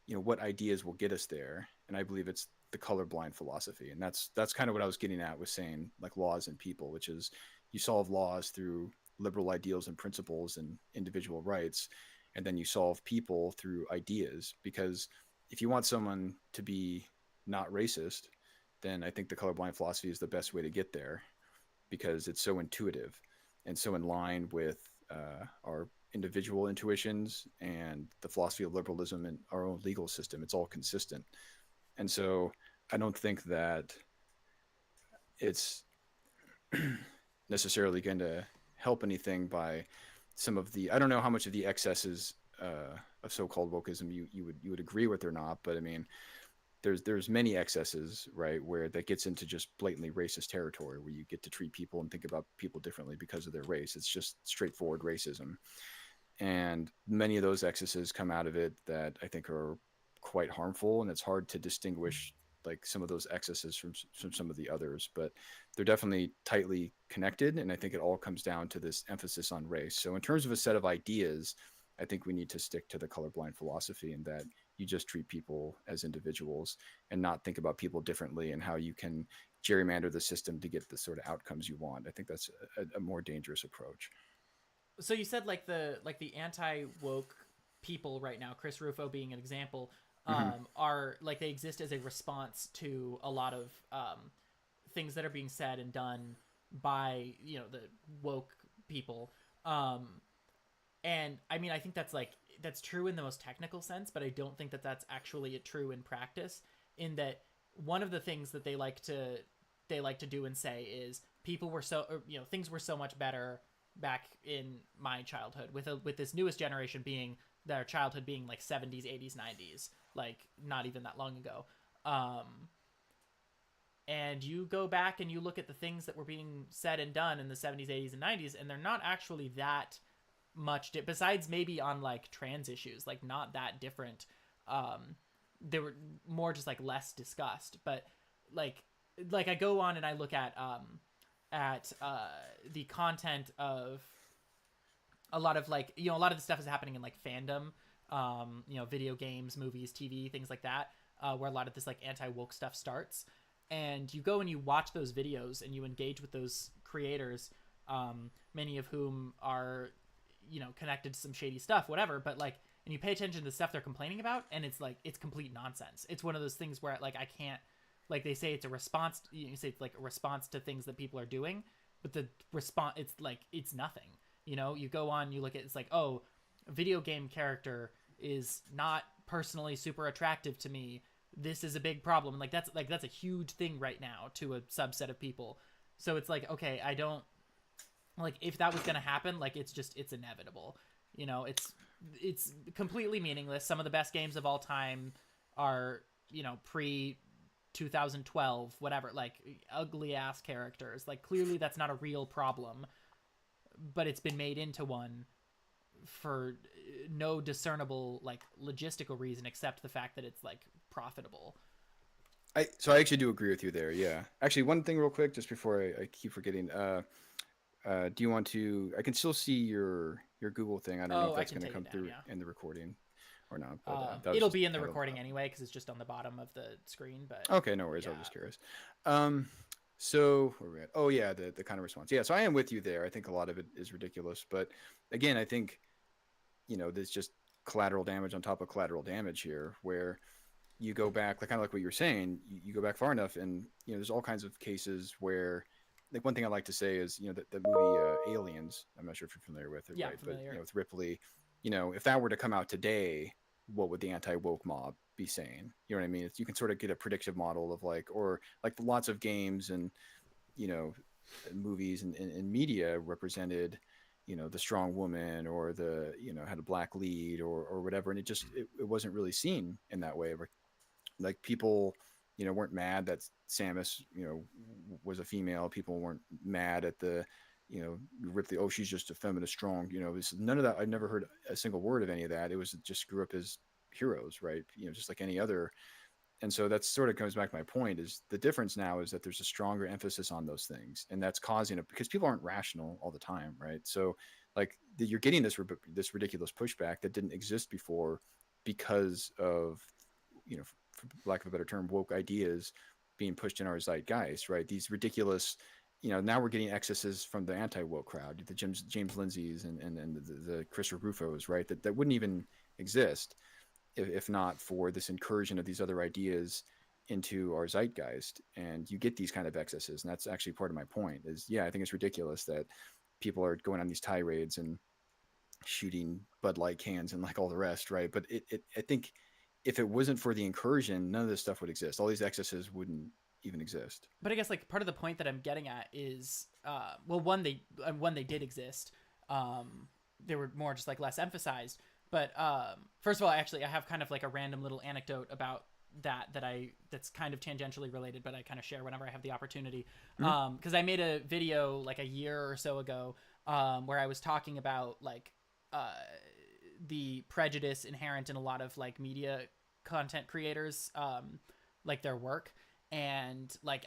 what ideas will get us there, and I believe it's the colorblind philosophy. And that's kind of what I was getting at with saying like laws and people, which is you solve laws through liberal ideals and principles and individual rights, and then you solve people through ideas. Because if you want someone to be not racist, then I think the colorblind philosophy is the best way to get there, because it's so intuitive and so in line with our individual intuitions and the philosophy of liberalism and our own legal system. It's all consistent. And so I don't think that it's necessarily going to help anything by some of the, I don't know how much of the excesses of so-called wokeism you would agree with or not, but I mean, there's many excesses, right, where that gets into just blatantly racist territory, where you get to treat people and think about people differently because of their race. It's just straightforward racism. And many of those excesses come out of it that I think are quite harmful, and it's hard to distinguish like some of those excesses from some of the others, but they're definitely tightly connected. And I think it all comes down to this emphasis on race. So in terms of a set of ideas, I think we need to stick to the colorblind philosophy, and that you just treat people as individuals and not think about people differently and how you can gerrymander the system to get the sort of outcomes you want. I think that's a more dangerous approach. So you said like the anti-woke people right now, Chris Rufo being an example, are like they exist as a response to a lot of things that are being said and done by the woke people. And I mean, I think that's true in the most technical sense, but I don't think that that's actually true in practice, in that one of the things that they like to do and say is people were things were so much better back in my childhood, with this newest generation being their childhood being like 70s, 80s, 90s, like not even that long ago. And you go back and you look at the things that were being said and done in the 70s, 80s, and 90s, and they're not actually that much besides maybe on like trans issues, like not that different. They were more just like less discussed, but like I go on and I look at the content of a lot of like, you know, a lot of the stuff is happening in like fandom, you know, video games, movies, TV, things like that, where a lot of this like anti-woke stuff starts. And you go and you watch those videos and you engage with those creators, many of whom are, you know, connected to some shady stuff, whatever. But like, and you pay attention to the stuff they're complaining about, and it's like, it's complete nonsense. It's one of those things where like I can't, like they say it's a response. You say it's like a response to things that people are doing, but the response, it's like it's nothing. You know, you go on, you look at, it's like, oh, a video game character is not personally super attractive to me. This is a big problem. And that's a huge thing right now to a subset of people. So it's like, okay, I don't like, if that was going to happen, like it's inevitable. You know, it's completely meaningless. Some of the best games of all time are, you know, pre 2012, whatever, like ugly ass characters. Like clearly that's not a real problem, but it's been made into one for no discernible like logistical reason except the fact that it's like profitable. So I actually do agree with you there. Yeah. Actually, one thing real quick, just before I keep forgetting. Do you want to? I can still see your Google thing. I don't know if that's going to come through in the recording or not. But it'll be in the recording anyway because it's just on the bottom of the screen. But okay, no worries. Yeah. I was just curious. So where are we at? Oh yeah, the kind of response. Yeah. So I am with you there. I think a lot of it is ridiculous, but again, I think, you know, there's just collateral damage on top of collateral damage here, where you go back, like kind of like what you're saying, you go back far enough, and you know, there's all kinds of cases where, like one thing I like to say is, you know, the movie Aliens. I'm not sure if you're familiar with it, yeah, right? Familiar. But you know, with Ripley, you know, if that were to come out today, what would the anti-woke mob be saying? You know what I mean? You can sort of get a predictive model of like, or like lots of games and, you know, movies and media represented, you know, the strong woman or the, you know, had a black lead or whatever. And it wasn't really seen in that way. Like people, you know, weren't mad that Samus, you know, was a female. People weren't mad at the, you know, Ripley, oh, she's just a feminist strong, you know, none of that. I've never heard a single word of any of that. It was just grew up as heroes, right? You know, just like any other. And so that sort of comes back to my point is the difference now is that there's a stronger emphasis on those things. And that's causing because people aren't rational all the time, right? So like you're getting this ridiculous pushback that didn't exist before because of, you know, for lack of a better term, woke ideas being pushed in our zeitgeist, right? These ridiculous, you know, now we're getting excesses from the anti-woke crowd, the James Lindsay's and the Chris Rufos, right? That wouldn't even exist if not for this incursion of these other ideas into our zeitgeist. And you get these kind of excesses. And that's actually part of my point is, yeah, I think it's ridiculous that people are going on these tirades and shooting Bud Light cans and like all the rest, right? But I think if it wasn't for the incursion, none of this stuff would exist. All these excesses wouldn't even exist. But I guess like part of the point that I'm getting at is, well, one, they did exist. They were more just like less emphasized. But first of all, actually, I have kind of like a random little anecdote about that's kind of tangentially related, but I kind of share whenever I have the opportunity. Because I made a video like a year or so ago where I was talking about like the prejudice inherent in a lot of like media content creators, like their work. And like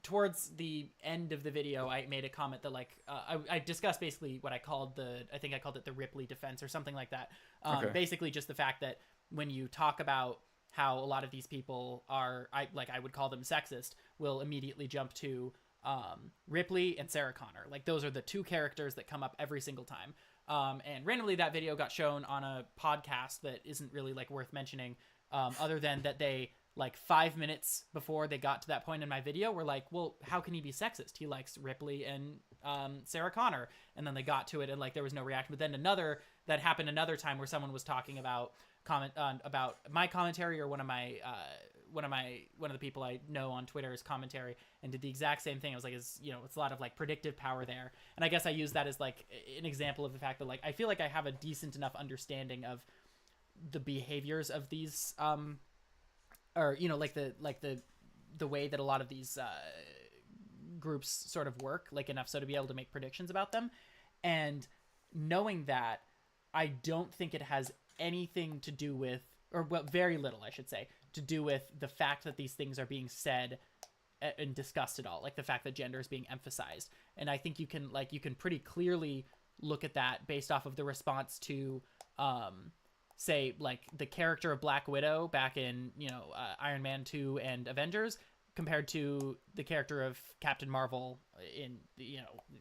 towards the end of the video, I made a comment that like I discussed basically what I called I think I called it the Ripley defense or something like that. Okay. Basically just the fact that when you talk about how a lot of these people are, I would call them sexist, will immediately jump to Ripley and Sarah Connor. Like those are the two characters that come up every single time. And randomly that video got shown on a podcast that isn't really like worth mentioning, other than that they like 5 minutes before they got to that point in my video were like, well, how can he be sexist? He likes Ripley and Sarah Connor. And then they got to it and like there was no reaction. But then that happened another time where someone was talking about about my commentary or one of the people I know on Twitter's commentary and did the exact same thing. I was like, it's a lot of like predictive power there. And I guess I use that as like an example of the fact that like I feel like I have a decent enough understanding of the behaviors of these or like the the way that a lot of these groups sort of work, like enough so to be able to make predictions about them. And knowing that, I don't think it has anything to do with, or well, very little, I should say, to do with the fact that these things are being said and discussed at all, like the fact that gender is being emphasized. And I think you can pretty clearly look at that based off of the response to say like the character of Black Widow back in Iron Man 2 and Avengers compared to the character of Captain Marvel in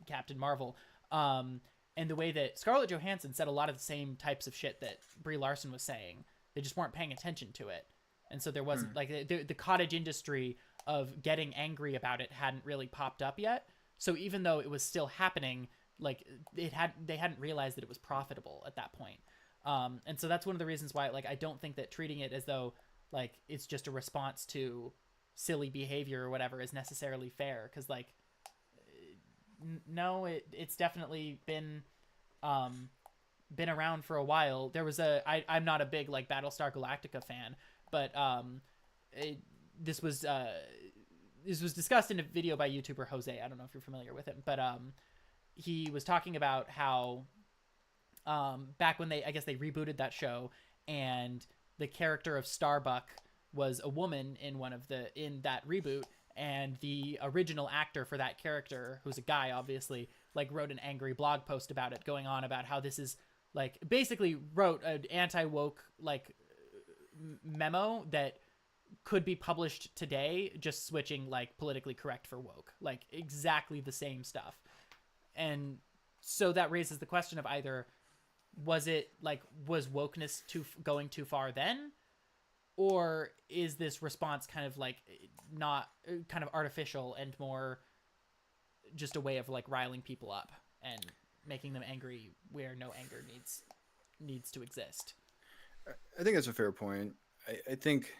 Captain Marvel, and the way that Scarlett Johansson said a lot of the same types of shit that Brie Larson was saying. They just weren't paying attention to it, and so there wasn't like the cottage industry of getting angry about it hadn't really popped up yet. So even though it was still happening, like they hadn't realized that it was profitable at that point. And so that's one of the reasons why like I don't think that treating it as though like it's just a response to silly behavior or whatever is necessarily fair, because like no, it's definitely been around for a while. There was I'm not a big like Battlestar Galactica fan, but this was discussed in a video by YouTuber Jose. I don't know if you're familiar with him, but he was talking about how back when they rebooted that show, and the character of Starbuck was a woman in that reboot, and the original actor for that character, who's a guy obviously, like wrote an angry blog post about it, going on about how this is like basically wrote an anti-woke like memo that could be published today, just switching like politically correct for woke, like exactly the same stuff. And so that raises the question of either was wokeness going too far then, or is this response kind of like not kind of artificial and more just a way of like riling people up and making them angry where no anger needs to exist? I think that's a fair point. I think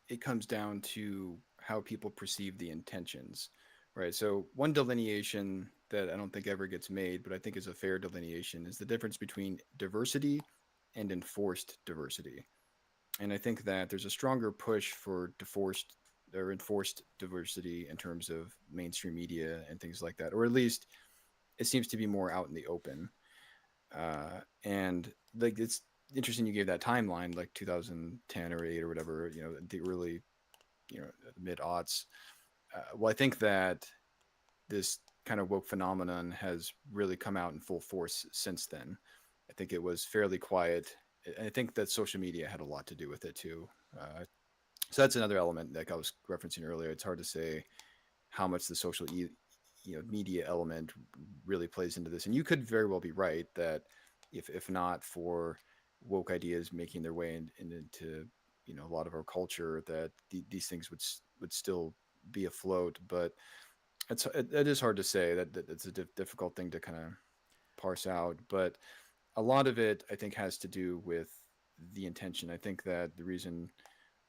it comes down to how people perceive the intentions, right? So one delineation that I don't think ever gets made, but I think is a fair delineation, is the difference between diversity and enforced diversity. And I think that there's a stronger push for enforced diversity in terms of mainstream media and things like that, or at least it seems to be more out in the open. And like it's interesting you gave that timeline, like 2010 or 8 or whatever, the early, mid aughts. Well, I think that this kind of woke phenomenon has really come out in full force since then. I think it was fairly quiet. I think that social media had a lot to do with it too. So that's another element like I was referencing earlier. It's hard to say how much the social media element really plays into this. And you could very well be right that if not for woke ideas making their way into a lot of our culture, that these things would still be afloat. But it is hard to say. That it's a difficult thing to kind of parse out. But a lot of it, I think, has to do with the intention. I think that the reason,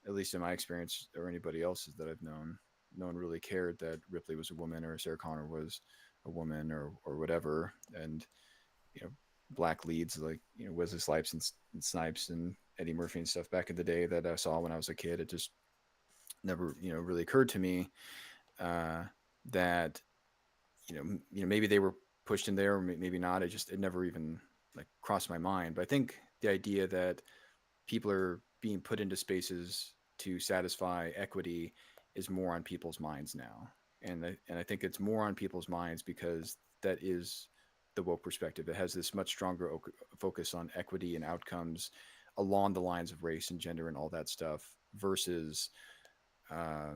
at least in my experience or anybody else's that I've known, no one really cared that Ripley was a woman or Sarah Connor was a woman or whatever. And, black leads like, Wesley Snipes and Eddie Murphy and stuff back in the day that I saw when I was a kid, it just never, really occurred to me that, maybe they were pushed in there or maybe not. It never even like crossed my mind. But I think the idea that people are being put into spaces to satisfy equity is more on people's minds now. And I think it's more on people's minds because that is the woke perspective. It has this much stronger focus on equity and outcomes along the lines of race and gender and all that stuff versus a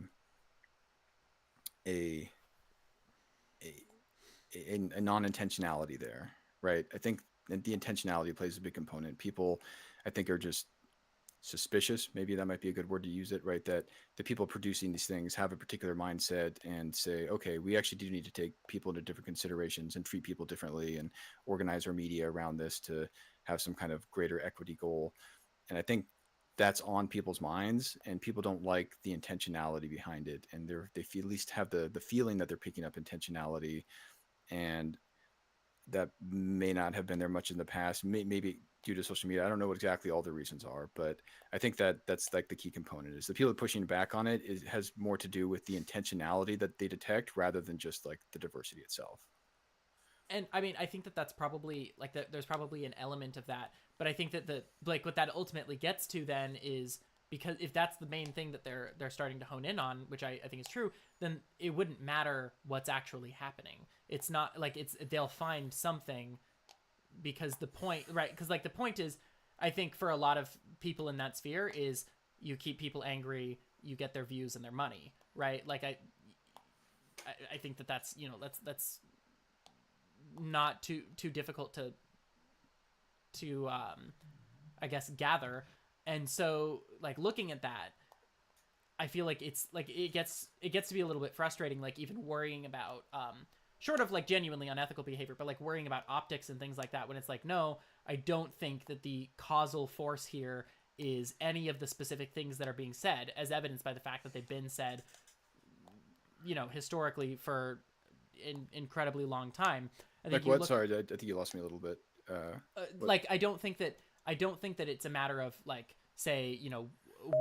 non-intentionality there, right? I think the intentionality plays a big component. People, I think, are just suspicious. Maybe that might be a good word to use it, right? That the people producing these things have a particular mindset and say, okay, we actually do need to take people into different considerations and treat people differently and organize our media around this to have some kind of greater equity goal. And I think that's on people's minds, and people don't like the intentionality behind it. And they at least have the feeling that they're picking up intentionality, and that may not have been there much in the past. Maybe due to social media. I don't know what exactly all the reasons are, but I think that that's like the key component is the people pushing back on it has more to do with the intentionality that they detect rather than just like the diversity itself. And I mean, I think that that's probably like that. There's probably an element of that, but I think that the like what that ultimately gets to then is because if that's the main thing that they're starting to hone in on, which I think is true, then it wouldn't matter what's actually happening. It's not like it's they'll find something because the point, right? Because like the point is, I think for a lot of people in that sphere is you keep people angry, you get their views and their money, right? Like I think that that's that's not too difficult to I guess gather. And so like looking at that, I feel like it's like it gets to be a little bit frustrating, like even worrying about short of like genuinely unethical behavior, but like worrying about optics and things like that when it's like, no, I don't think that the causal force here is any of the specific things that are being said, as evidenced by the fact that they've been said, historically for an incredibly long time. I think Like you what? look Sorry, I think you lost me a little bit. What? like I don't think that it's a matter of like say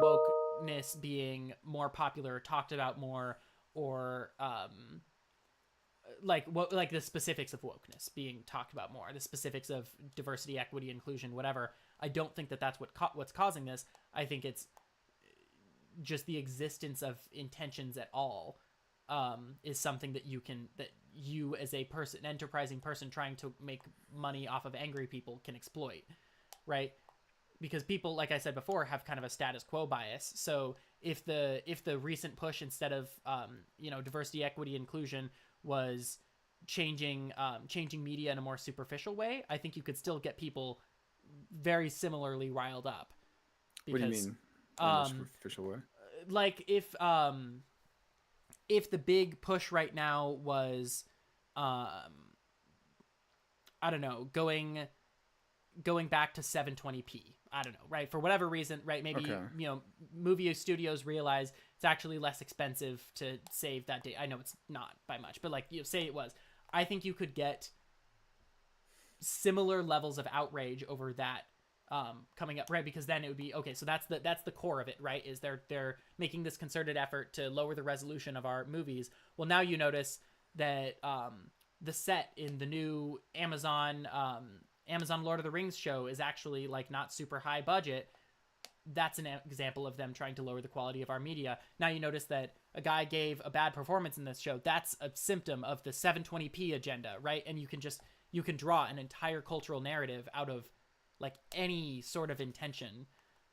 wokeness being more popular or talked about more or like what like the specifics of wokeness being talked about more, the specifics of diversity, equity, inclusion, whatever. I don't think that that's what's causing this. I think it's just the existence of intentions at all is something that you as a person, enterprising person trying to make money off of angry people can exploit, right? Because people, like I said before, have kind of a status quo bias. So if the recent push instead of diversity, equity, inclusion was changing media in a more superficial way, I think you could still get people very similarly riled up. What do you Because mean in a more superficial way? like if the big push right now was I don't know, going back to 720p. I don't know, right? For whatever reason, right? Maybe Okay. movie studios realize it's actually less expensive to save that data. I know it's not by much, but like say it was. I think you could get similar levels of outrage over that coming up, right? Because then it would be okay. So that's the core of it, right? Is they're making this concerted effort to lower the resolution of our movies. Well, now you notice that the set in the new Amazon Lord of the Rings show is actually like not super high budget. That's an example of them trying to lower the quality of our media. Now you notice that a guy gave a bad performance in this show. That's a symptom of the 720p agenda, right? And you can draw an entire cultural narrative out of like any sort of intention.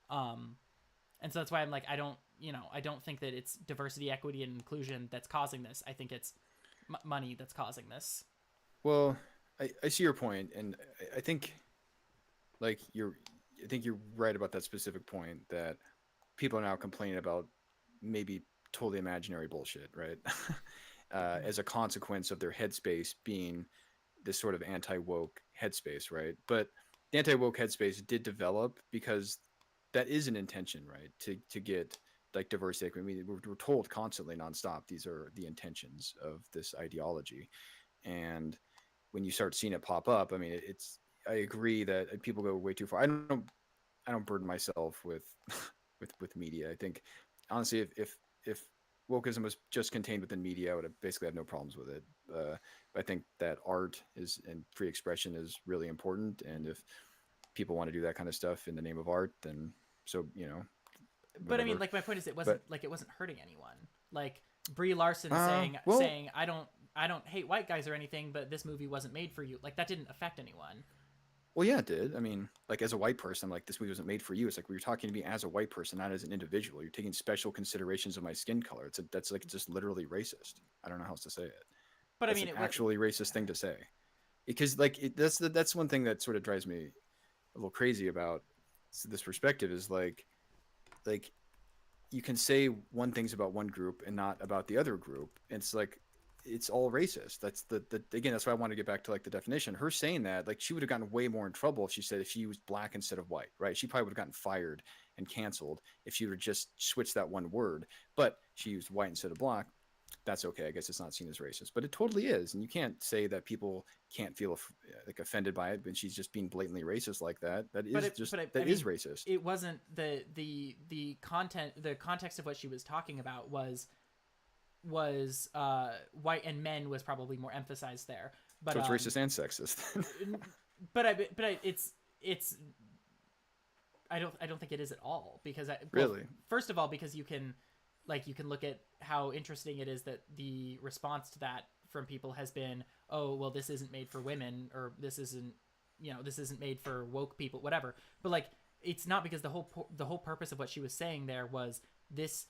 And so that's why I'm like, I don't think that it's diversity, equity, and inclusion that's causing this. I think it's money that's causing this. Well, I see your point, and I think like I think you're right about that specific point that people are now complaining about maybe totally imaginary bullshit, right? As a consequence of their headspace being this sort of anti woke headspace, right? But the anti woke headspace did develop because that is an intention, right? To get like diversity. I mean, we're told constantly, nonstop, these are the intentions of this ideology, and when you start seeing it pop up, I mean, it's. I agree that people go way too far. I don't burden myself with with media. I think honestly, if wokeism was just contained within media, I would have basically have no problems with it. But I think that art is and free expression is really important, and if people want to do that kind of stuff in the name of art, then so But I mean, whatever. like my point is, But it wasn't hurting anyone. Like Brie Larson well, saying I don't hate white guys or anything, but this movie wasn't made for you. Like that didn't affect anyone. well, yeah, it did. I mean, like as a white person, like this movie wasn't made for you. It's like you're talking to me as a white person, not as an individual. You're taking special considerations of my skin color. That's like just literally racist. I don't know how else to say it. But I That's mean, an actually racist thing to say. Because like that's one thing that sort of drives me a little crazy about this perspective is like you can say one things about one group and not about the other group. And it's like it's all racist. That's the again. That's why I want to get back to like the definition. Her saying that like she would have gotten way more in trouble if she said if she used black instead of white, right? She probably would have gotten fired and canceled if she would have just switched that one word. But she used white instead of black. that's okay. I guess it's not seen as racist, but it totally is. And you can't say that people can't feel like offended by it when she's just being blatantly racist like that. That is I is mean, racist. it wasn't the content. The context of what she was talking about was white and men was probably more emphasized there. But So it's racist and sexist. It's I don't think it is at all, because Really? first of all, because you can look at how interesting it is that the response to that from people has been, oh well, this isn't made for women, or this isn't made for woke people, whatever. But like, it's not, because the whole purpose of what she was saying there was, this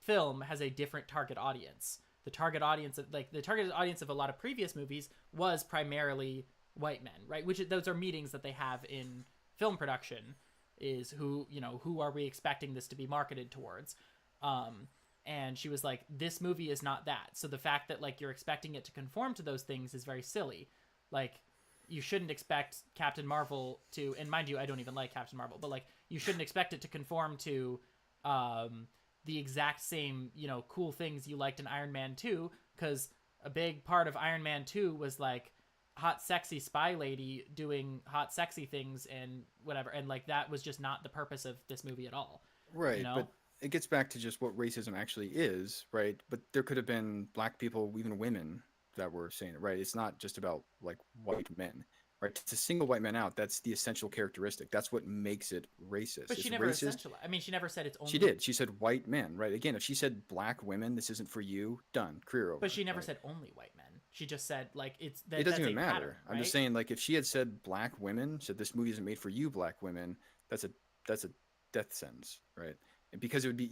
film has a different target audience. The target audience of a lot of previous movies was primarily white men, right? Which, those are meetings that they have in film production, is who are we expecting this to be marketed towards. And she was like, this movie is not that. So the fact that like you're expecting it to conform to those things is very silly. Like, you shouldn't expect Captain Marvel to, and mind you, I don't even like Captain Marvel, but like, you shouldn't expect it to conform to the exact same, cool things you liked in Iron Man 2, because a big part of Iron Man 2 was like hot sexy spy lady doing hot sexy things and whatever, and like, that was just not the purpose of this movie at all. Right, but it gets back to just what racism actually is, right? But there could have been black people, even women, that were saying it, right? It's not just about like white men, right? To single white men out, that's the essential characteristic. That's what makes it racist. But she never essentialized. I mean, she never said it's only. She did. She said white men, right? Again, if she said black women, this isn't for you. Done. Career over. But she never right? said only white men. She just said like it doesn't even matter. Pattern, right? I'm just saying, like, if she had said black women, said this movie isn't made for you, black women, that's a death sentence, right? And because it would be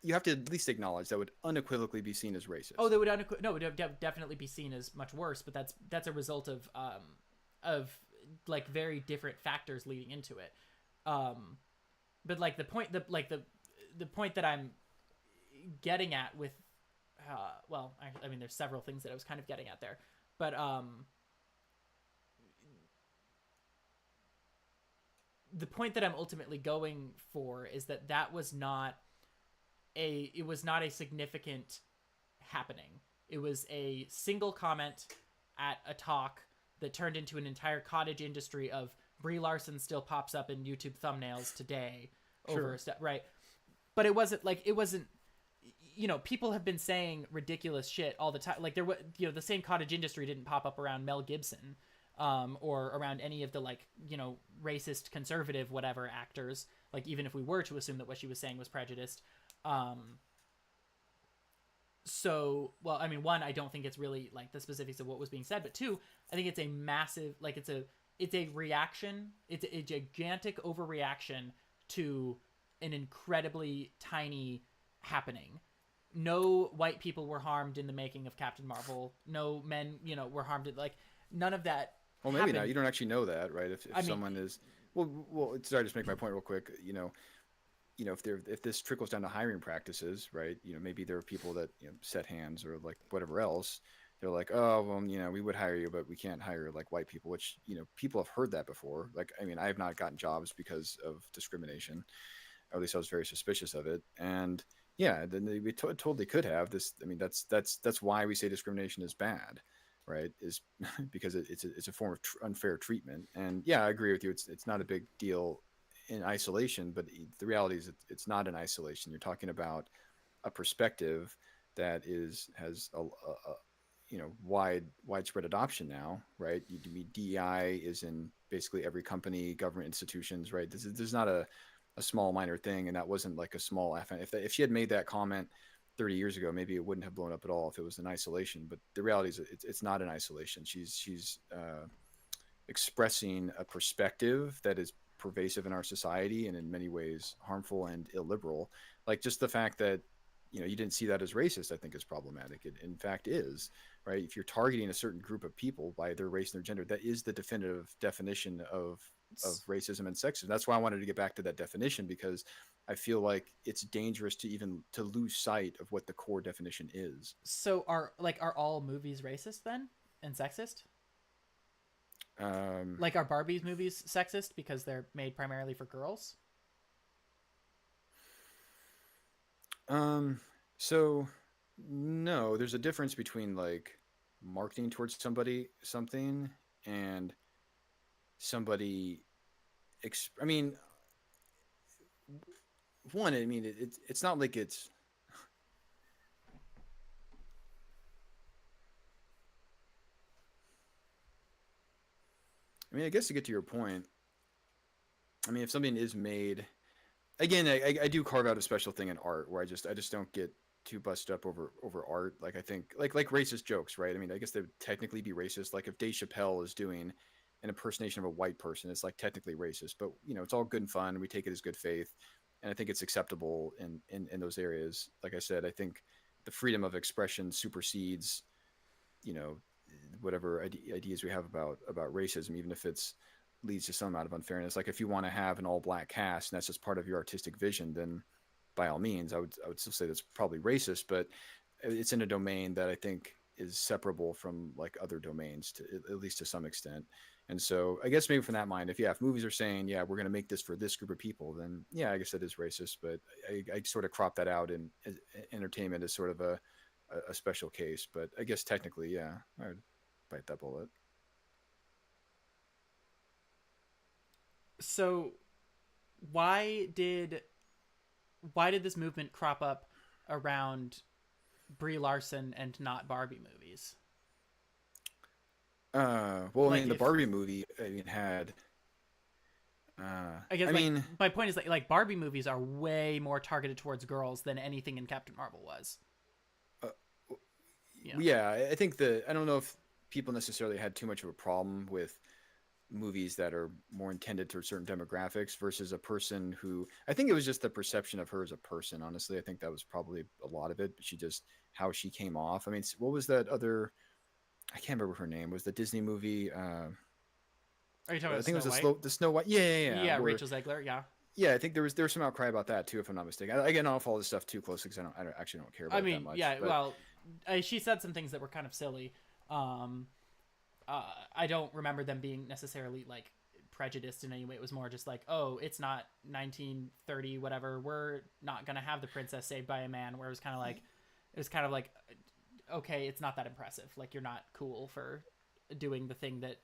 you have to at least acknowledge that would unequivocally be seen as racist. Oh, it would definitely be seen as much worse. But that's a result of like very different factors leading into it. But like the point that I'm getting at with, well, I mean, there's several things that I was kind of getting at there, but the point that I'm ultimately going for is that was not a significant happening. It was a single comment at a talk that turned into an entire cottage industry of Brie Larson still pops up in YouTube thumbnails today over a step, right? But it wasn't, people have been saying ridiculous shit all the time. Like, there was, the same cottage industry didn't pop up around Mel Gibson, or around any of the racist, conservative, whatever actors. Like, even if we were to assume that what she was saying was prejudiced. So, well, I mean, one, I don't think it's really like the specifics of what was being said, but two, I think it's a massive, it's a reaction. It's a gigantic overreaction to an incredibly tiny happening. No white people were harmed in the making of Captain Marvel. No men, were harmed. Like, none of that. Well, maybe not. You don't actually know that, right? If someone is, well, sorry, just make my point real quick. If this trickles down to hiring practices, right? Maybe there are people that set hands or like whatever else. They're like, oh, well, we would hire you, but we can't hire like white people, which, people have heard that before. Like, I mean, I have not gotten jobs because of discrimination, or at least I was very suspicious of it. And yeah, then we totally could have this. I mean, that's why we say discrimination is bad, right? Is because it's a form of unfair treatment. And yeah, I agree with you. It's not a big deal in isolation, but the reality is it's not in isolation. You're talking about a perspective that has a widespread adoption now, right? DEI is in basically every company, government institutions, right? There's not a small minor thing, and that wasn't like a small if she had made that comment 30 years ago, maybe it wouldn't have blown up at all if it was in isolation. But the reality is it's not in isolation. She's expressing a perspective that is pervasive in our society and in many ways harmful and illiberal. Like, just the fact that you didn't see that as racist, I think, is problematic. It in fact is, right? If you're targeting a certain group of people by their race and their gender, that is the definitive definition of racism and sexism. That's why I wanted to get back to that definition, because I feel like it's dangerous to lose sight of what the core definition is. So are all movies racist then and sexist? Like, are Barbie's movies sexist because they're made primarily for girls? So No, there's a difference between like marketing towards somebody something and somebody. I mean, one. I mean, it's not like it's. I mean, I guess to get to your point, I mean, if something is made, again, I do carve out a special thing in art where I just don't get too busted up over art. Like I think like racist jokes, right? I mean, I guess they would technically be racist. Like if Dave Chappelle is doing an impersonation of a white person, it's like technically racist. But it's all good and fun. We take it as good faith, and I think it's acceptable in those areas. Like I said, I think the freedom of expression supersedes you know whatever ideas we have about racism, even if it's leads to some amount of unfairness. Like if you want to have an all black cast and that's just part of your artistic vision, then by all means, I would still say that's probably racist, but it's in a domain that I think is separable from like other domains to at least to some extent. And so I guess maybe from that mind, if movies are saying, yeah, we're going to make this for this group of people, then yeah, I guess that is racist. But I sort of crop that out in entertainment as sort of a special case. But I guess technically, yeah, I would bite that bullet. So why did why did this movement crop up around Brie Larson and not Barbie movies? Well, I Like mean, the if Barbie movie, I mean, had, I guess I like mean, my point is that like Barbie movies are way more targeted towards girls than anything in Captain Marvel was. uh, You know. yeah, I think I don't know if people necessarily had too much of a problem with movies that are more intended towards certain demographics versus a person who, I think it was just the perception of her as a person. Honestly, I think that was probably a lot of it. But she just, how she came off. I mean, what was that other, I can't remember her name, was the Disney movie, Are you talking I about think it Snow was White? the Snow White. Yeah, yeah, yeah. Yeah, Where Rachel Zegler. Yeah. yeah, I think there was some outcry about that too, if I'm not mistaken. Again, I don't follow this stuff too closely because I don't actually don't care I about it that mean, much. yeah. But Well, she said some things that were kind of silly. Um, I don't remember them being necessarily like prejudiced in any way. It was more just like, oh, it's not 1930, whatever. We're not gonna have the princess saved by a man. Where it was kind of like, okay, it's not that impressive. Like you're not cool for doing the thing that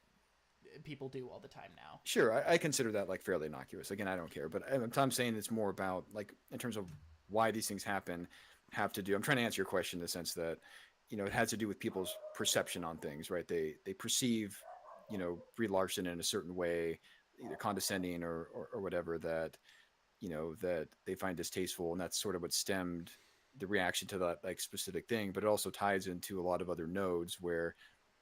people do all the time now. sure, I consider that like fairly innocuous. Again, I don't care. But I'm saying it's more about like in terms of why these things happen, have to do. I'm trying to answer your question in the sense that it has to do with people's perception on things, right? They perceive Brie Larson in a certain way, either condescending or whatever, that that they find distasteful, and that's sort of what stemmed the reaction to that like specific thing. But it also ties into a lot of other nodes where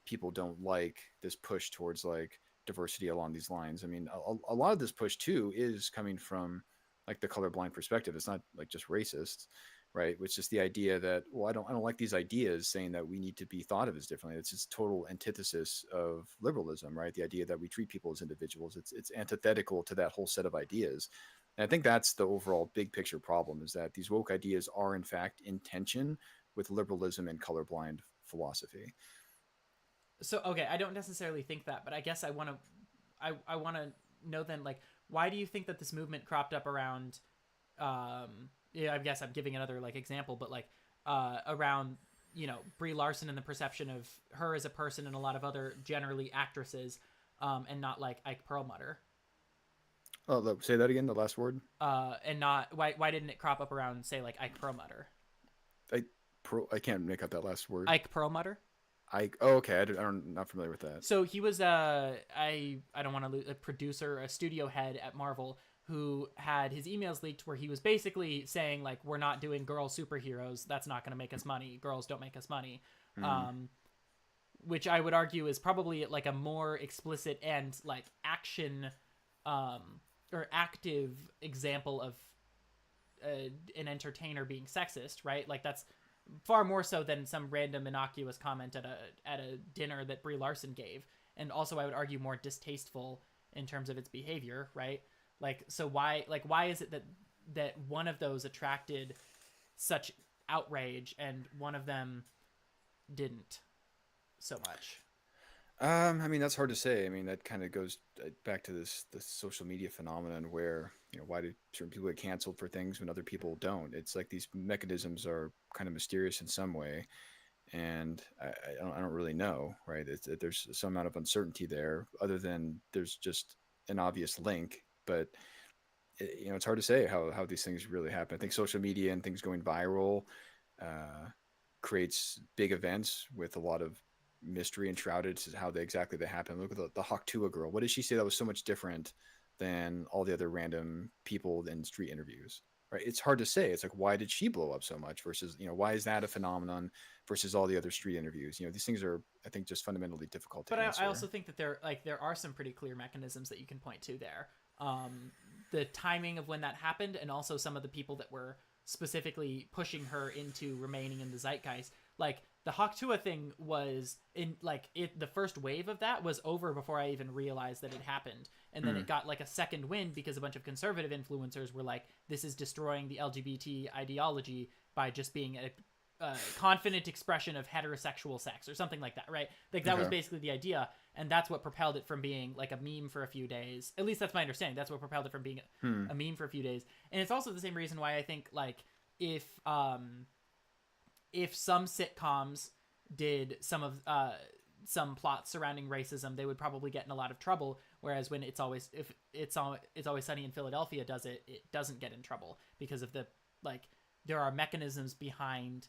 people don't like this push towards like diversity along these lines. I mean, a lot of this push too is coming from like the colorblind perspective. It's not like just racist, right? Which is the idea that, well, I don't like these ideas saying that we need to be thought of as differently. It's just total antithesis of liberalism, right? The idea that we treat people as individuals. It's antithetical to that whole set of ideas. And I think that's the overall big picture problem, is that these woke ideas are in fact in tension with liberalism and colorblind philosophy. So okay, I don't necessarily think that, but I guess I want to know then like why do you think that this movement cropped up around yeah, I guess I'm giving another like example, but like around Brie Larson and the perception of her as a person and a lot of other generally actresses and not like Ike Perlmutter. Oh, say that again. The last word. And not why didn't it crop up around say like Ike Perlmutter? I I can't make out that last word. Ike Perlmutter. Oh, okay. I'm not familiar with that. So he was I don't want to lose a producer, a studio head at Marvel who had his emails leaked where he was basically saying like we're not doing girl superheroes. That's not going to make us money. Girls don't make us money. Mm. Which I would argue is probably like a more explicit and like action or active example of an entertainer being sexist, right? Like that's far more so than some random innocuous comment at a dinner that Brie Larson gave, and also I would argue more distasteful in terms of its behavior, right? Like so why is it that one of those attracted such outrage and one of them didn't so much? I mean, that's hard to say. I mean, that kind of goes back to this social media phenomenon where, why do certain people get canceled for things when other people don't? It's like these mechanisms are kind of mysterious in some way, and I don't really know, right? There's some amount of uncertainty there, other than there's just an obvious link, but it's hard to say how these things really happen. I think social media and things going viral uh, creates big events with a lot of mystery enshrouded to how exactly they happen. Look at the Hawktua girl. What did she say that was so much different than all the other random people in street interviews? Right? It's hard to say. It's like, why did she blow up so much versus, why is that a phenomenon versus all the other street interviews? These things are, I think, just fundamentally difficult to But I also answer. think that there are some pretty clear mechanisms that you can point to there. The timing of when that happened, and also some of the people that were specifically pushing her into remaining in the zeitgeist. Like the Hawktua thing was in like it. The first wave of that was over before I even realized that it happened, and then it Mm, got like a second wind because a bunch of conservative influencers were like, "This is destroying the LGBT ideology by just being a confident expression of heterosexual sex or something like that, right? Like that was okay. basically the idea, and that's what propelled it from being like a meme for a few days. At least that's my understanding. That's what propelled it from being Hmm. a meme for a few days, and it's also the same reason why I think like if some sitcoms did some plots surrounding racism, they would probably get in a lot of trouble. Whereas when it's always sunny in Philadelphia does it, it doesn't get in trouble because of the like there are mechanisms behind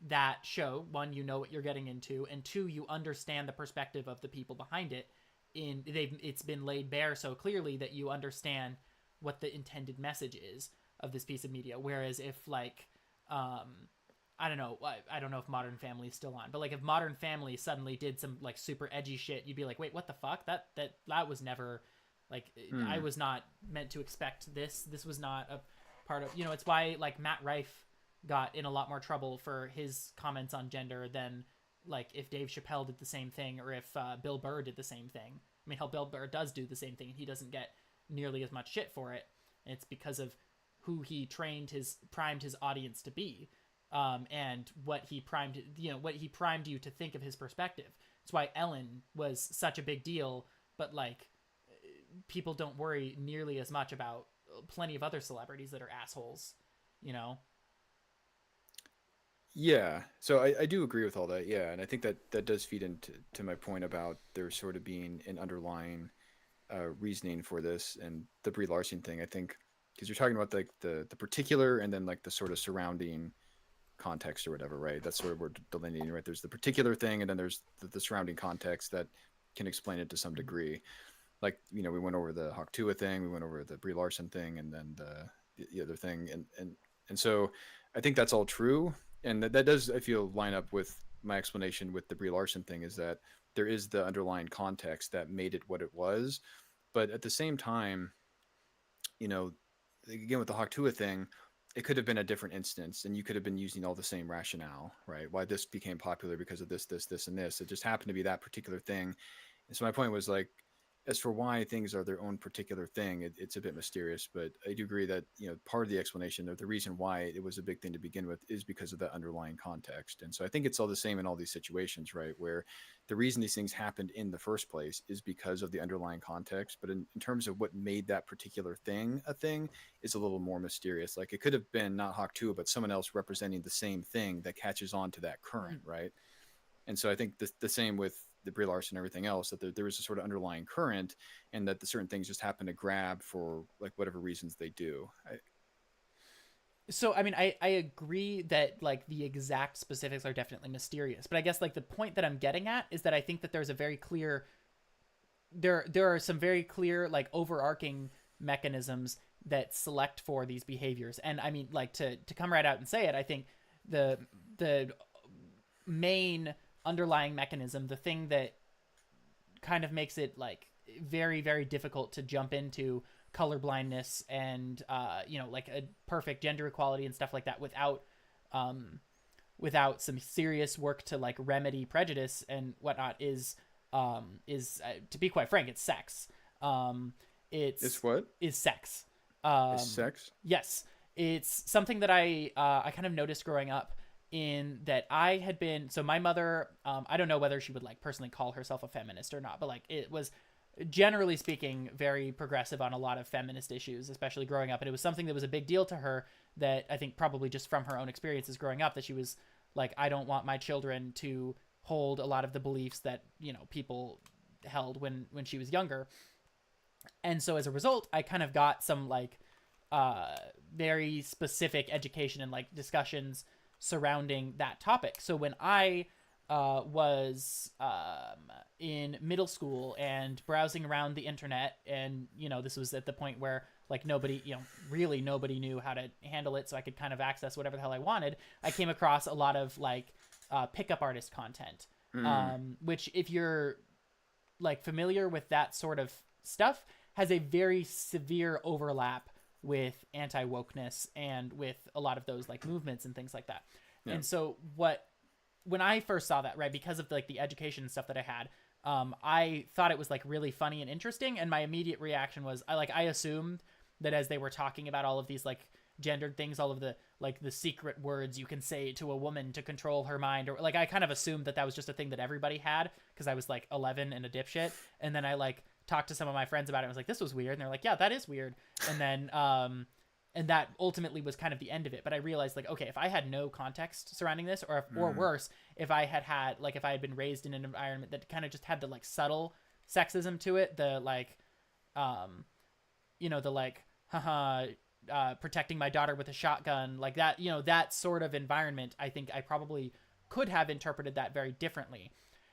that show. One, you know what you're getting into, and two, you understand the perspective of the people behind it. It's been laid bare so clearly that you understand what the intended message is of this piece of media. Whereas if like I don't know if Modern Family is still on, but like if Modern Family suddenly did some like super edgy shit, you'd be like, wait, what the fuck? That was never like I Hmm. was not meant to expect this. This was not a part of It's why like Matt Rife got in a lot more trouble for his comments on gender than like if Dave Chappelle did the same thing or if Bill Burr did the same thing. I mean, hell, Bill Burr does do the same thing and he doesn't get nearly as much shit for it. And it's because of who he primed his audience to be, and what he primed you to think of his perspective. That's why Ellen was such a big deal, but like people don't worry nearly as much about plenty of other celebrities that are assholes, you know? Yeah, so I do agree with all that. Yeah, and I think that does feed into my point about there sort of being an underlying reasoning for this and the Brie Larson thing. I think because you're talking about like the particular and then like the sort of surrounding context or whatever, right? That's sort of where delineating, right? There's the particular thing, and then there's the surrounding context that can explain it to some Mm-hmm. degree. Like we went over the Hawktua thing, we went over the Brie Larson thing, and then the other thing, and so I think that's all true, and that does I feel line up with my explanation with the Brie Larson thing is that there is the underlying context that made it what it was, but at the same time, you know, again with the Hawktua thing, it could have been a different instance, and you could have been using all the same rationale, right? Why this became popular because of this, and this. It just happened to be that particular thing. And so my point was like, as for why things are their own particular thing, it's a bit mysterious. But I do agree that part of the explanation, or the reason why it was a big thing to begin with, is because of that underlying context. And so I think it's all the same in all these situations, right? Where the reason these things happened in the first place is because of the underlying context. But in terms of what made that particular thing a thing, is a little more mysterious. Like it could have been not Hawk 2, but someone else representing the same thing that catches on to that current, right? And so I think the same with the Brie Larson and everything else, that there was a sort of underlying current, and that the certain things just happen to grab for like whatever reasons they do. So I mean, I agree that like the exact specifics are definitely mysterious, but I guess like the point that I'm getting at is that I think that there's a very clear there are some very clear like overarching mechanisms that select for these behaviors. And I mean, like to come right out and say it, I think the the main underlying mechanism, the thing that kind of makes it like very very difficult to jump into color blindness and like a perfect gender equality and stuff like that um without some serious work to like remedy prejudice and whatnot is to be quite frank, it's sex. It's It's what? is sex. It's um sex? yes, it's something that I kind of noticed growing up. in that I had been, so my mother, I don't know whether she would like personally call herself a feminist or not, but like it was generally speaking very progressive on a lot of feminist issues, especially growing up. And it was something that was a big deal to her, that I think probably just from her own experiences growing up, that she was like, I don't want my children to hold a lot of the beliefs that, you know, people held when she was younger. And so as a result, I kind of got some like very specific education and like discussions surrounding that topic. So when I was in middle school and browsing around the internet, and you know, this was at the point where like nobody, you know, really nobody knew how to handle it, so I could kind of access whatever the hell I wanted. I came across a lot of like pickup artist content, which if you're like familiar with that sort of stuff, has a very severe overlap with anti-wokeness and with a lot of those like movements and things like that. Yeah. And so when I first saw that, right, because of like the education and stuff that I had, I thought it was like really funny and interesting. And my immediate reaction was I assumed that as they were talking about all of these like gendered things, all of the like the secret words you can say to a woman to control her mind, or like I kind of assumed that was just a thing that everybody had because I was like 11 and a dipshit. And then I like talked to some of my friends about it. I was like, this was weird. And they're like, yeah, that is weird. And then, and that ultimately was kind of the end of it. But I realized like, okay, if I had no context surrounding this, or worse, if I had been raised in an environment that kind of just had the like subtle sexism to it, the like, you know, the like, protecting my daughter with a shotgun, like that, you know, that sort of environment, I think I probably could have interpreted that very differently.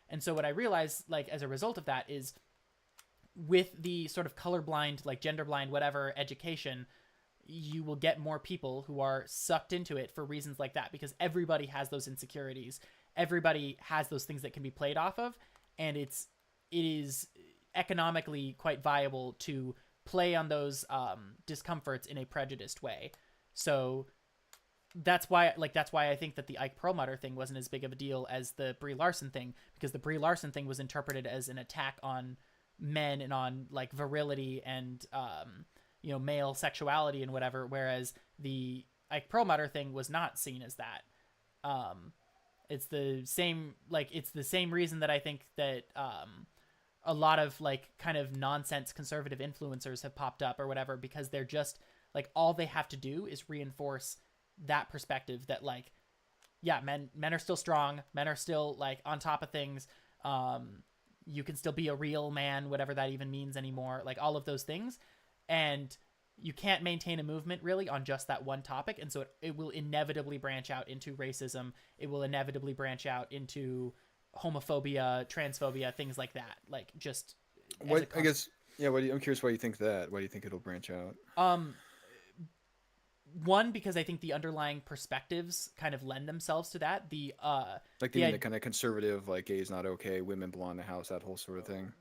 And so what I realized, like, as a result of that is, with the sort of colorblind, like gender blind, whatever education, you will get more people who are sucked into it for reasons like that, because everybody has those insecurities. Everybody has those things that can be played off of. And it is economically quite viable to play on those discomforts in a prejudiced way. So that's why I think that the Ike Perlmutter thing wasn't as big of a deal as the Brie Larson thing, because the Brie Larson thing was interpreted as an attack on men and on like virility and you know, male sexuality and whatever, whereas the Ike Perlmutter thing was not seen as that. It's the same reason that I think that a lot of like kind of nonsense conservative influencers have popped up or whatever, because they're just like, all they have to do is reinforce that perspective that like, yeah, men are still strong, men are still like on top of things, you can still be a real man, whatever that even means anymore, like all of those things. And you can't maintain a movement really on just that one topic. And so it will inevitably branch out into racism. It will inevitably branch out into homophobia, transphobia, things like that. Like just what, I guess, yeah. I'm curious why you think that. Why do you think it'll branch out? One, because I think the underlying perspectives kind of lend themselves to that. The kind of conservative, like gay is not okay, women belong in the house, that whole sort of thing.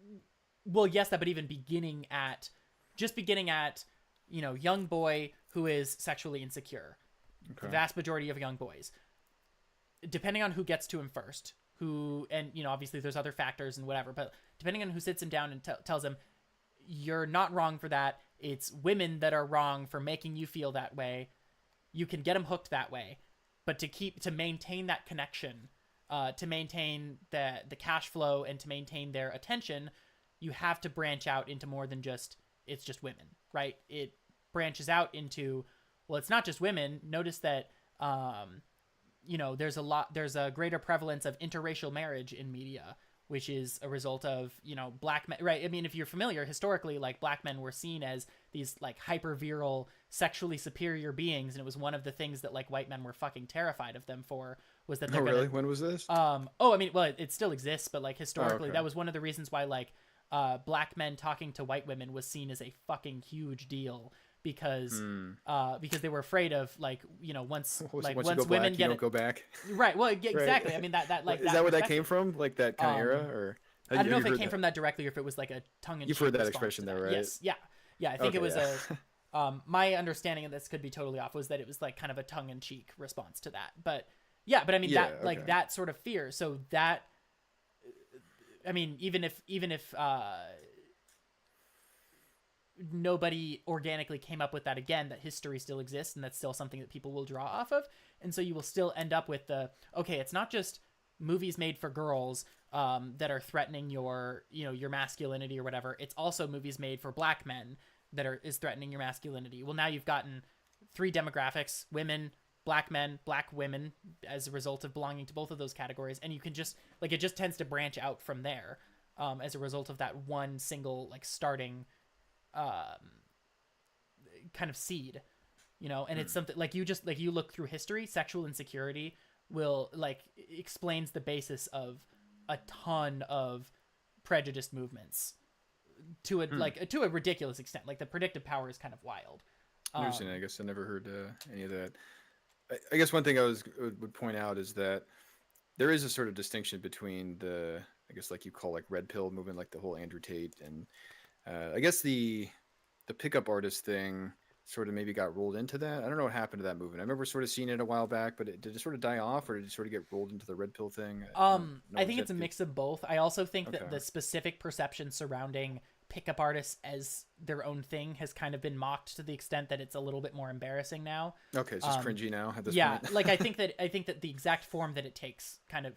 Well, yes, that, but even beginning at, you know, young boy who is sexually insecure. Okay. The vast majority of young boys, depending on who gets to him first, and you know, obviously there's other factors and whatever, but depending on who sits him down and tells him, you're not wrong for that. It's women that are wrong for making you feel that way. You can get them hooked that way, but to maintain that connection, to maintain the cash flow and to maintain their attention, you have to branch out into more than just, it's just women, right? It branches out into, well, it's not just women. Notice that, you know, there's a greater prevalence of interracial marriage in media, which is a result of, you know, black men, right? I mean, if you're familiar, historically, like black men were seen as these like hyper virile, sexually superior beings. And it was one of the things that like white men were fucking terrified of them for, was that they're really? When was this? I mean, well, it still exists, but like historically, that was one of the reasons why like black men talking to white women was seen as a fucking huge deal, because they were afraid of, like, you know, once women get, you don't go back. Right. Well, exactly. Right. I mean, that like, is that where that came from? Like that kind of era, or I don't know if it came from that directly, or if it was like a tongue-in-cheek. You've heard that expression though, right? Yes. Yeah. Yeah. I think it was my understanding of this could be totally off, was that it was like kind of a tongue-in-cheek response to that. But yeah, I mean, like that sort of fear. So that, I mean, even if nobody organically came up with that again, that history still exists and that's still something that people will draw off of. And so you will still end up with okay, it's not just movies made for girls that are threatening your, your masculinity or whatever. It's also movies made for black men that is threatening your masculinity. Well, now you've gotten three demographics: women, black men, black women, as a result of belonging to both of those categories. And you can just it just tends to branch out from there, as a result of that one single starting kind of seed, and it's something you look through history. Sexual insecurity will explains the basis of a ton of prejudiced movements to a ridiculous extent. Like, the predictive power is kind of wild. Interesting. I guess I never heard any of that. I guess one thing would point out is that there is a sort of distinction between the, I guess, like you call red pill movement, like the whole Andrew Tate, and I guess the pickup artist thing sort of maybe got rolled into that. I don't know what happened to that movement. I remember sort of seeing it a while back, but did it sort of die off, or did it sort of get rolled into the red pill thing? I think it's a mix of both. I also think that the specific perception surrounding pickup artists as their own thing has kind of been mocked to the extent that it's a little bit more embarrassing now. Okay, it's just cringy now at this point. I think that the exact form that it takes kind of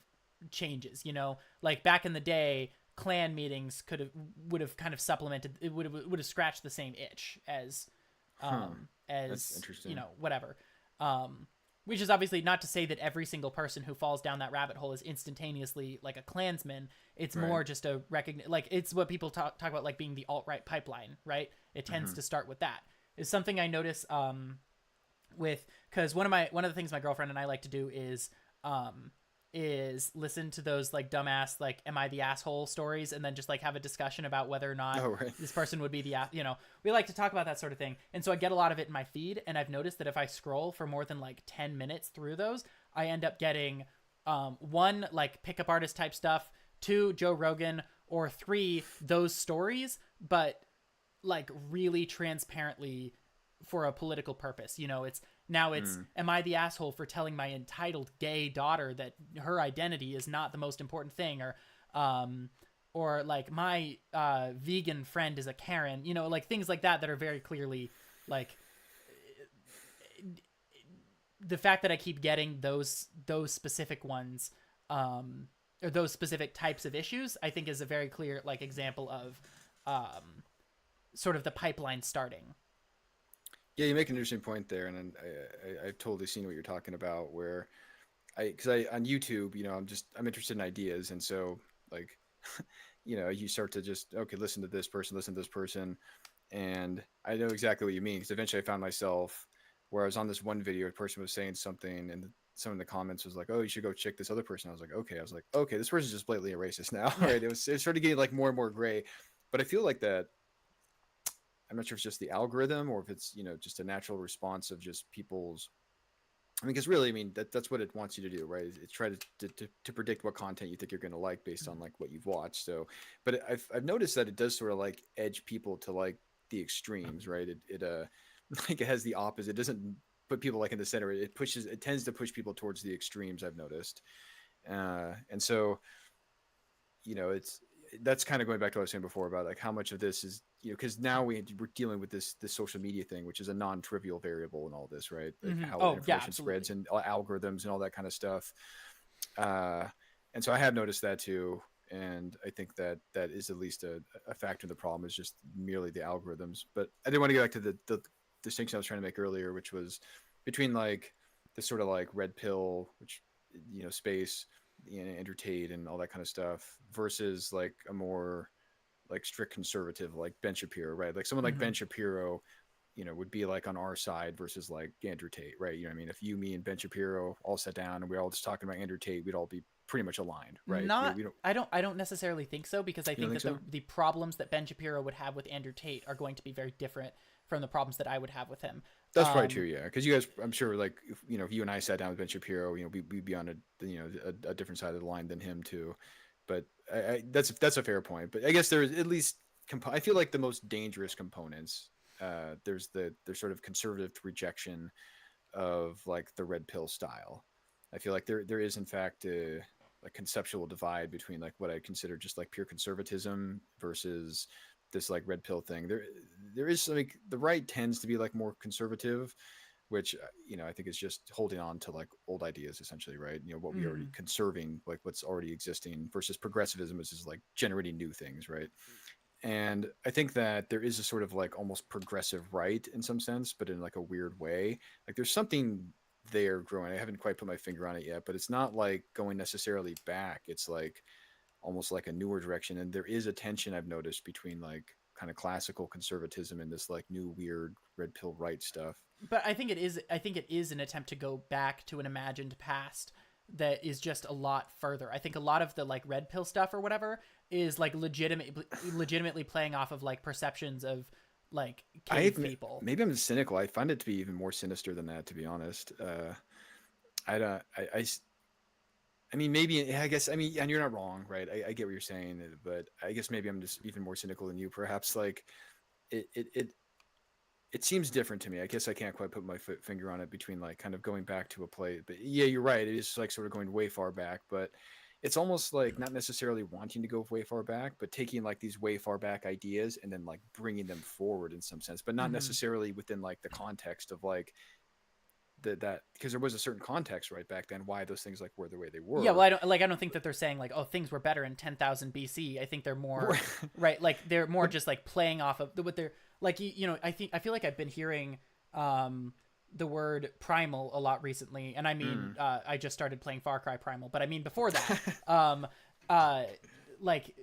changes. Like, back in the day, Klan meetings would have kind of supplemented. It would have scratched the same itch as That's interesting. whatever. Which is obviously not to say that every single person who falls down that rabbit hole is instantaneously like a Klansman. It's more just a it's what people talk about, like, being the alt-right pipeline, right? It tends to start with that. It's something I notice because one of the things my girlfriend and I like to do is listen to those dumbass am I the asshole stories, and then just have a discussion about whether or not this person would be the we like to talk about that sort of thing. And so I get a lot of it in my feed, and I've noticed that if I scroll for more than 10 minutes through those, I end up getting one, pickup artist type stuff, two, Joe Rogan, or three, those stories, but really transparently for a political purpose. It's am I the asshole for telling my entitled gay daughter that her identity is not the most important thing, or my vegan friend is a Karen, things like that are very clearly the fact that I keep getting those specific ones, or those specific types of issues, I think is a very clear example of sort of the pipeline starting. Yeah, you make an interesting point there, and I've totally seen what you're talking about. Where because on YouTube, I'm interested in ideas, and so you start to just listen to this person, and I know exactly what you mean, because eventually I found myself where I was on this one video, a person was saying something, and some of the comments was like, "Oh, you should go check this other person." I was like, "Okay, this person's just blatantly a racist now." Right? It started getting more and more gray, but I feel like that. I'm not sure if it's just the algorithm or if it's, just a natural response of just people's, because really, that's what it wants you to do, right? It's try to predict what content you think you're going to like based on what you've watched. So, but I've noticed that it does sort of edge people to the extremes, right? It it has the opposite. It doesn't put people in the center. It tends to push people towards the extremes, I've noticed. And so, that's kind of going back to what I was saying before about how much of this is, because now we're dealing with this social media thing, which is a non-trivial variable in all this, right? How information spreads and algorithms and all that kind of stuff. And so I have noticed that too. And I think that is at least a factor in the problem, is just merely the algorithms. But I did want to get back to the distinction I was trying to make earlier, which was between this sort of red pill, which, space, Andrew Tate and all that kind of stuff, versus a more strict conservative like Ben Shapiro, right? Someone like Ben Shapiro, would be on our side versus Andrew Tate, right? If you, me, and Ben Shapiro all sat down and we're all just talking about Andrew Tate, we'd all be pretty much aligned, right? I don't necessarily think so, because I think that the problems that Ben Shapiro would have with Andrew Tate are going to be very different from the problems that I would have with him. That's probably true, yeah. Because you guys, I'm sure, if you and I sat down with Ben Shapiro, we'd be on a different side of the line than him too. But that's a fair point. But I guess there's at least I feel like the most dangerous components. There's sort of conservative rejection of the red pill style. I feel like there is in fact a conceptual divide between what I consider just pure conservatism versus this like red pill thing. There is like the right tends to be like more conservative, which I think is just holding on to like old ideas essentially, right? What we already Mm. conserving, like what's already existing, versus progressivism, which is like generating new things, right? And I think that there is a sort of like almost progressive right in some sense, but in like a weird way. Like there's something there growing. I haven't quite put my finger on it yet, but it's not like going necessarily back. It's like almost like a newer direction. And there is a tension I've noticed between like kind of classical conservatism and this like new weird red pill right stuff. But I think it is an attempt to go back to an imagined past that is just a lot further. I think a lot of the like red pill stuff or whatever is like legitimately playing off of like perceptions of like cave people. Maybe I'm cynical. I find it to be even more sinister than that, to be honest. I don't. I mean, maybe. I guess. I mean, and you're not wrong, right? I get what you're saying, but I guess maybe I'm just even more cynical than you. Perhaps like it seems different to me. I guess I can't quite put my finger on it between like kind of going back to a play. But yeah, you're right. It is like sort of going way far back, but it's almost like not necessarily wanting to go way far back, but taking like these way far back ideas and then like bringing them forward in some sense, but not Mm-hmm. necessarily within like the context of like that because there was a certain context right back then why those things like were the way they Yeah, well, were. I don't think that they're saying like, oh, things were better in 10,000 BC. I think they're more Right. right, like they're more But just like playing off of what they're like. I feel like I've been hearing the word primal a lot recently, and I mean, mm. I just started playing Far Cry Primal, but I mean before that, um, uh, like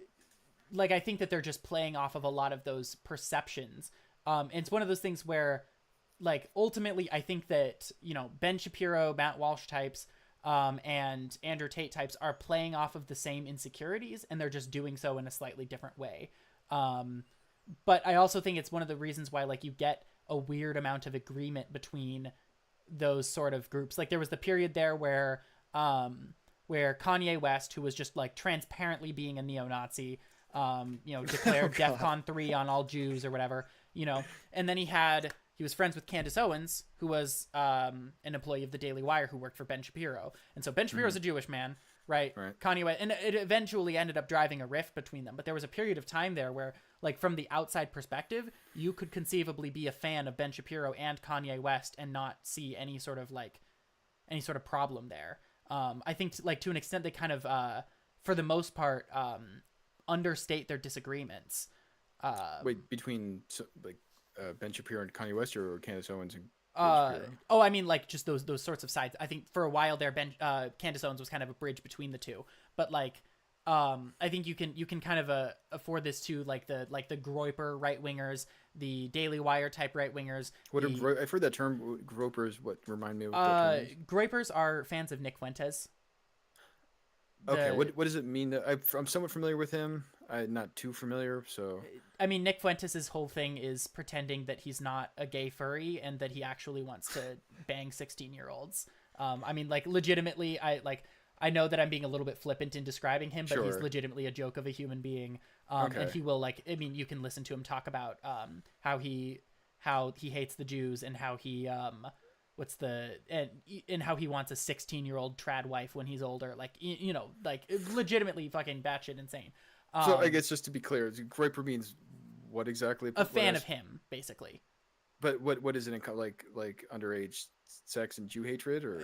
I think that they're just playing off of a lot of those perceptions. And it's one of those things where like ultimately I think that Ben Shapiro, Matt Walsh types, and Andrew Tate types are playing off of the same insecurities, and they're just doing so in a slightly different way. um, but I also think it's one of the reasons why like you get a weird amount of agreement between those sort of groups. Like there was the period there where Kanye West, who was just like transparently being a neo-Nazi, Oh declared god. DEFCON 3 on all Jews or whatever, and then he was friends with Candace Owens, who was an employee of the Daily Wire who worked for Ben Shapiro. And so Ben Shapiro's Hmm. a Jewish man, right? Right. Kanye West, and it eventually ended up driving a rift between them. But there was a period of time there where, like, from the outside perspective, you could conceivably be a fan of Ben Shapiro and Kanye West and not see any sort of problem there. I think like to an extent they kind of, for the most part, understate their disagreements. Wait, between like Ben Shapiro and Kanye West, or Candace Owens and Ben Shapiro? I mean, like just those sorts of sides. I think for a while there, Candace Owens was kind of a bridge between the two. But like, I think you can kind of afford this to like the Groyper right wingers, the Daily Wire type right wingers. What The I've heard that term. Gropers. What remind me of what that term is? Groypers are fans of Nick Fuentes. Okay, The what does it mean? I'm somewhat familiar with him. I'm not too familiar, so I mean, Nick Fuentes' whole thing is pretending that he's not a gay furry and that he actually wants to bang 16-year-olds. I mean, like, legitimately, I know that I'm being a little bit flippant in describing him, but he's sure. legitimately a joke of a human being. And Okay. he will, like, I mean, you can listen to him talk about how he hates the Jews and how he and how he wants a 16-year-old trad wife when he's older. Like, like legitimately fucking batshit insane. So I guess just to be clear, Groyper means what exactly? A What fan else? of him, basically. But what is it in like underage sex and Jew hatred or?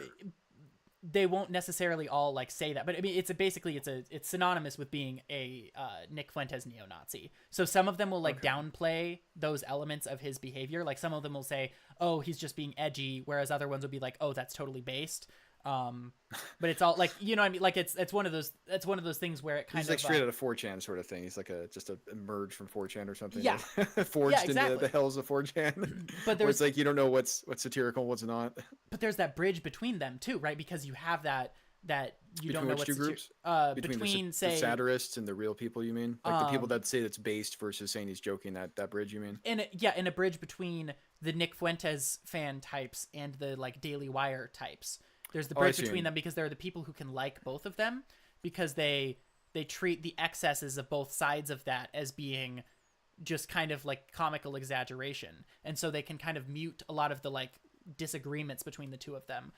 They won't necessarily all like say that, but I mean, it's synonymous with being a Nick Fuentes neo-Nazi. So some of them will like Okay. downplay those elements of his behavior. Like some of them will say, "Oh, he's just being edgy," whereas other ones will be like, "Oh, that's totally based." Um, but it's all like what I mean. Like it's one of those things where it kind He's of like straight out of 4chan sort of thing. He's like just a merge from 4chan or something. yeah, Forged yeah, into the exactly. hells of 4chan, But where it's there's like you don't know what's satirical, what's not. that bridge between them too, right? Because you have that you don't Between know which two groups? Between between the say satirists and the real people, you mean? Like the people that say it's based versus saying he's joking. That bridge, you mean? in a bridge between the Nick Fuentes fan types and the like Daily Wire types. There's the Oh, I bridge see. between them because there are the people who can like both of them because they treat the excesses of both sides of that as being just kind of like comical exaggeration, and so they can kind of mute a lot of the like disagreements between the two of them.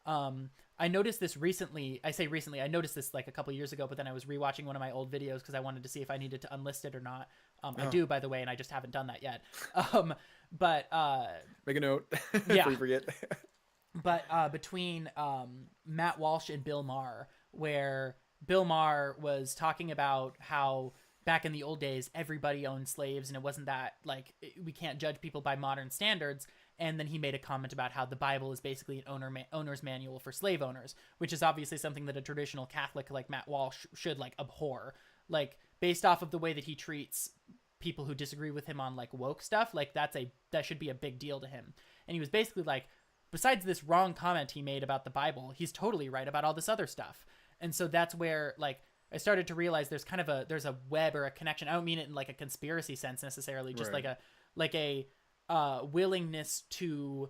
I noticed this recently. I say recently, I noticed this like a couple years ago, but then I was rewatching one of my old videos because I wanted to see if I needed to unlist it or not. I do, by the way, and I just haven't done that yet. But Make a note. Yeah. Before you forget. but between Matt Walsh and Bill Maher, where Bill Maher was talking about how back in the old days everybody owned slaves and it wasn't that like we can't judge people by modern standards, and then he made a comment about how the Bible is basically an owner's manual for slave owners, which is obviously something that a traditional Catholic like Matt Walsh should like abhor, like based off of the way that he treats people who disagree with him on like woke stuff. Like that should be a big deal to him. And he was basically like, besides this wrong comment he made about the Bible, he's totally right about all this other stuff. And so that's where like I started to realize there's a web or a connection. I don't mean it in like a conspiracy sense necessarily, just Right. like a willingness to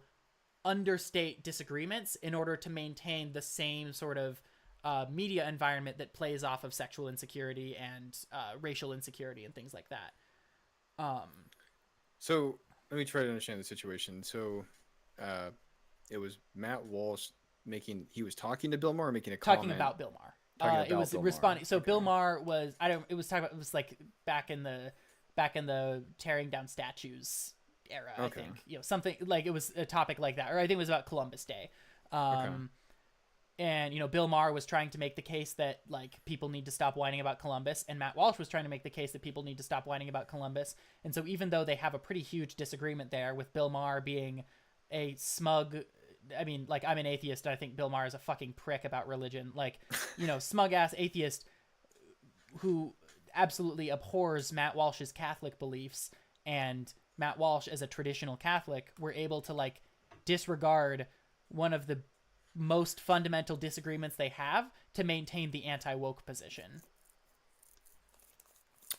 understate disagreements in order to maintain the same sort of media environment that plays off of sexual insecurity and racial insecurity and things like that. So let me try to understand the situation. So it was Matt Walsh he was talking to Bill Maher or making a comment? Talking about Bill Maher. Talking It about was Bill responding. Maher. So Okay. Bill Maher was it was like back in the tearing down statues era. Okay. I think something like it was a topic like that, or I think it was about Columbus Day. And Bill Maher was trying to make the case that like people need to stop whining about Columbus, and Matt Walsh was trying to make the case that people need to stop whining about Columbus. And so even though they have a pretty huge disagreement there, with Bill Maher being a smug, I mean, like I'm an atheist and I think Bill Maher is a fucking prick about religion, like smug ass atheist who absolutely abhors Matt Walsh's Catholic beliefs, and Matt Walsh as a traditional Catholic were able to like disregard one of the most fundamental disagreements they have to maintain the anti-woke position.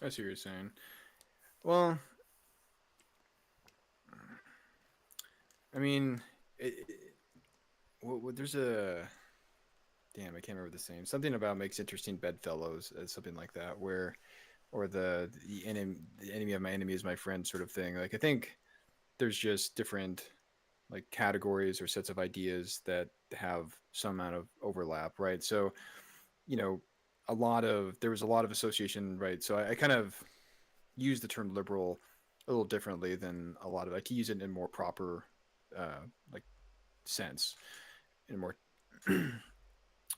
I see what you're saying. Well, I mean, there's a damn, I can't remember the same. Something about makes interesting bedfellows, something like that, or the enemy of my enemy is my friend sort of thing. Like I think there's just different like categories or sets of ideas that have some amount of overlap, right? So, there was a lot of association, right? So I kind of use the term liberal a little differently than a lot of, I can use it in a more proper like sense, in a more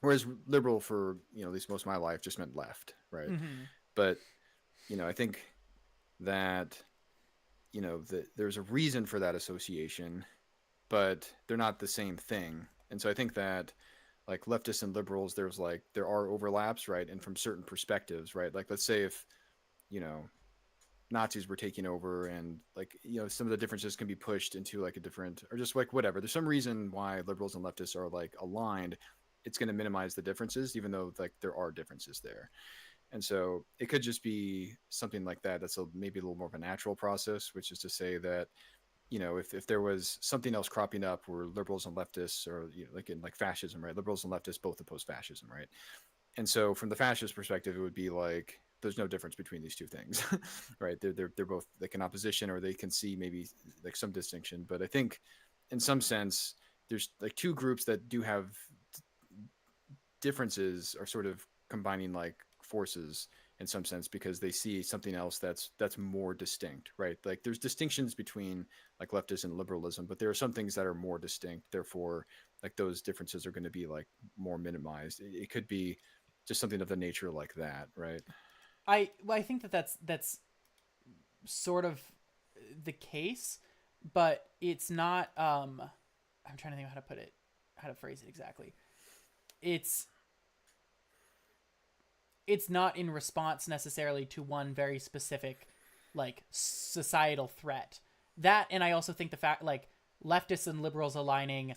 whereas liberal for at least most of my life just meant left, right? Mm-hmm. But I think that that there's a reason for that association, but they're not the same thing. And so I think that like leftists and liberals, there are overlaps, right? And from certain perspectives, right? Like let's say if Nazis were taking over, and like some of the differences can be pushed into like a different, or just like whatever, there's some reason why liberals and leftists are like aligned, it's going to minimize the differences even though like there are differences there. And so it could just be something like that, that's maybe a little more of a natural process, which is to say that if there was something else cropping up where liberals and leftists, or like in like fascism, right? Liberals and leftists both oppose fascism, right? And so from the fascist perspective, it would be like there's no difference between these two things, right? They're both like in opposition, or they can see maybe like some distinction. But I think in some sense, there's like two groups that do have differences, are sort of combining like forces in some sense, because they see something else that's more distinct, right? Like there's distinctions between like leftism and liberalism, but there are some things that are more distinct. Therefore, like those differences are going to be like more minimized. It could be just something of the nature like that, right? I think that's sort of the case, but it's not. I'm trying to think of how to phrase it exactly. It's not in response necessarily to one very specific like societal threat. That, and I also think the fact like leftists and liberals aligning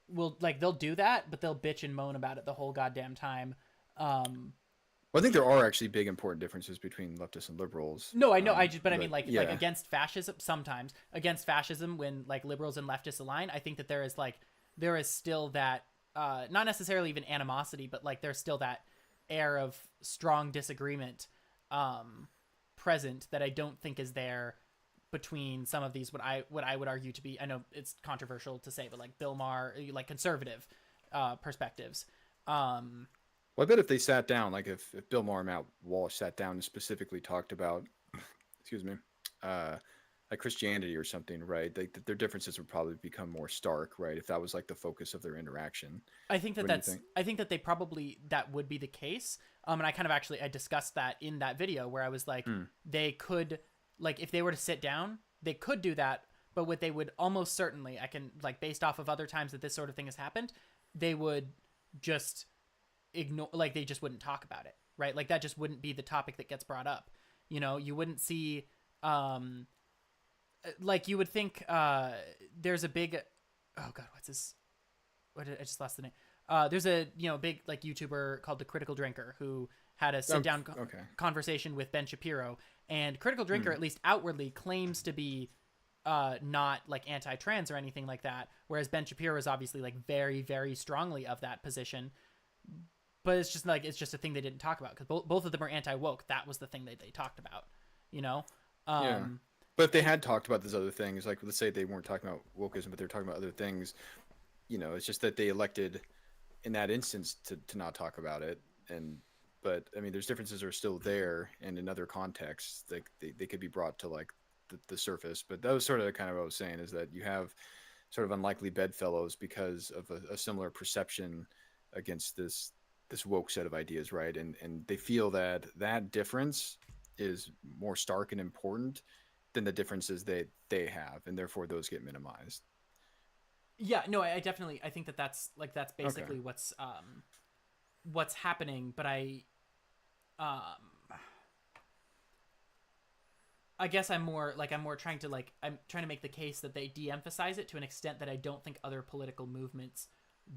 will like they'll do that, but they'll bitch and moan about it the whole goddamn time. Well, I think there are actually big important differences between leftists and liberals. No, I know. But I mean, like, yeah. like against fascism, sometimes against fascism, when like liberals and leftists align, I think that there is still that, not necessarily even animosity, but like there's still that air of strong disagreement, present, that I don't think is there between some of these, what I would argue to be, I know it's controversial to say, but like Bill Maher, like conservative perspectives. Well, I bet if they sat down, like if Bill Maher and Matt Walsh sat down and specifically talked about, excuse me, uh, like Christianity or something, right? Their differences would probably become more stark, right? If that was like the focus of their interaction. I think that What do you think? I think that they probably, that would be the case. And I kind of actually, I discussed that in that video where I was like, Hmm. they could, like, if they were to sit down, they could do that. But what they would almost certainly, I can, like, based off of other times that this sort of thing has happened, they would just ignore, like, they just wouldn't talk about it, right? Like, that just wouldn't be the topic that gets brought up. You know, you wouldn't see, like, you would think, there's a big, oh God, what's this? What did, I just lost the name. There's a, you know, big, like, YouTuber called The Critical Drinker who had a sit down Okay. conversation with Ben Shapiro, and Critical Drinker, at least outwardly, claims to be not like anti-trans or anything like that, whereas Ben Shapiro is obviously like very, very strongly of that position. But it's just like, it's just a thing they didn't talk about because both of them are anti-woke. That was the thing that they talked about, you know. Yeah. But if they had talked about these other things, like let's say they weren't talking about wokeism, but they're talking about other things, you know, it's just that they elected in that instance to not talk about it. And but I mean, there's differences are still there, and in other contexts, they could be brought to like the surface. But that was sort of kind of what I was saying is that you have sort of unlikely bedfellows because of a similar perception against this woke set of ideas, right? And they feel that that difference is more stark and important than the differences they have, and therefore those get minimized. Yeah, no, I definitely, I think that that's Okay. basically what's happening. But um, I guess I'm more like, I'm more trying to like, I'm trying to make the case that they de-emphasize it to an extent that I don't think other political movements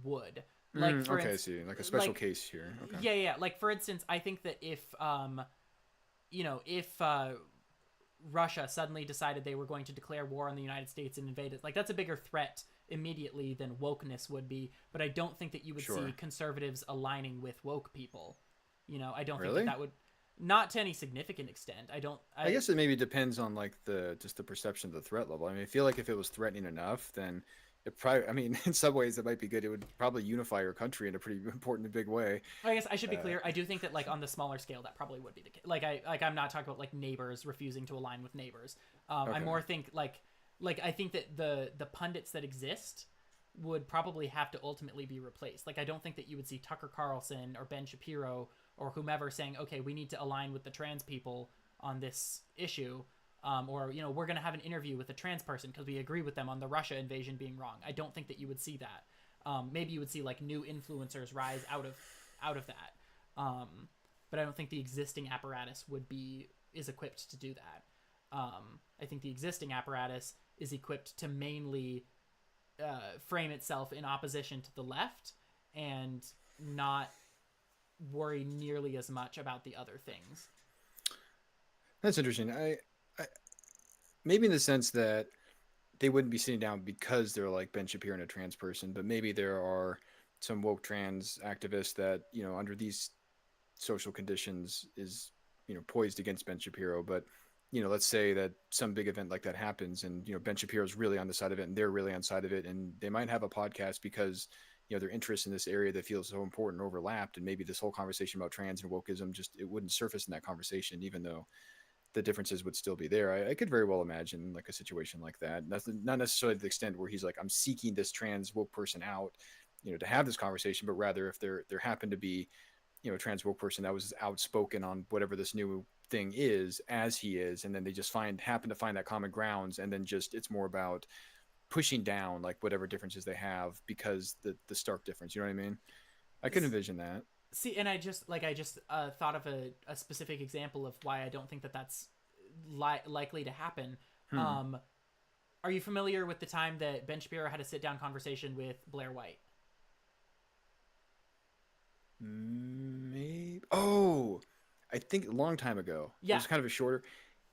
would. Like for Okay, I see. Like a special like case here. Okay. yeah. Like for instance, I think that if you know, if Russia suddenly decided they were going to declare war on the United States and invade it, like that's a bigger threat immediately than wokeness would be. But I don't think that you would Sure. see conservatives aligning with woke people. You know, I don't think that Really? that would, not to any significant extent. I don't. I guess it maybe depends on like the just the perception of the threat level. I mean, I feel like if it was threatening enough, then it probably. I mean, in some ways, it might be good. It would probably unify your country in a pretty important and big way. I guess I should be Uh, clear. I do think that like on the smaller scale, that probably would be the case. Like I'm not talking about like neighbors refusing to align with neighbors. I okay. more think like I think that the pundits that exist would probably have to ultimately be replaced. Like I don't think that you would see Tucker Carlson or Ben Shapiro or whomever saying, okay, we need to align with the trans people on this issue. Or, you know, we're going to have an interview with a trans person because we agree with them on the Russia invasion being wrong. I don't think that you would see that. Maybe you would see like new influencers rise out of that. But I don't think the existing apparatus is equipped to do that. I think the existing apparatus is equipped to mainly frame itself in opposition to the left and not worry nearly as much about the other things. That's interesting. I maybe in the sense that they wouldn't be sitting down because they're like Ben Shapiro and a trans person, but maybe there are some woke trans activists that you know under these social conditions is poised against Ben Shapiro. But let's say that some big event like that happens, and Ben Shapiro's really on the side of it, and they're really on the side of it, and they might have a podcast because their interests in this area that feels so important overlapped, and maybe this whole conversation about trans and wokeism just it wouldn't surface in that conversation, even though the differences would still be there. I could very well imagine like a situation like that. That's not necessarily to the extent where he's like, I'm seeking this trans woke person out, to have this conversation, but rather if there happened to be, a trans woke person that was outspoken on whatever this new thing is as he is, and then they just happen to find that common grounds, and then just it's more about pushing down like whatever differences they have because the stark difference. You know what I mean? I could envision that. See, and I just thought of a specific example of why I don't think that that's likely to happen. Are you familiar with the time that Ben Shapiro had a sit down conversation with Blair White? Maybe. Oh, I think a long time ago. It Yeah, was kind of a shorter.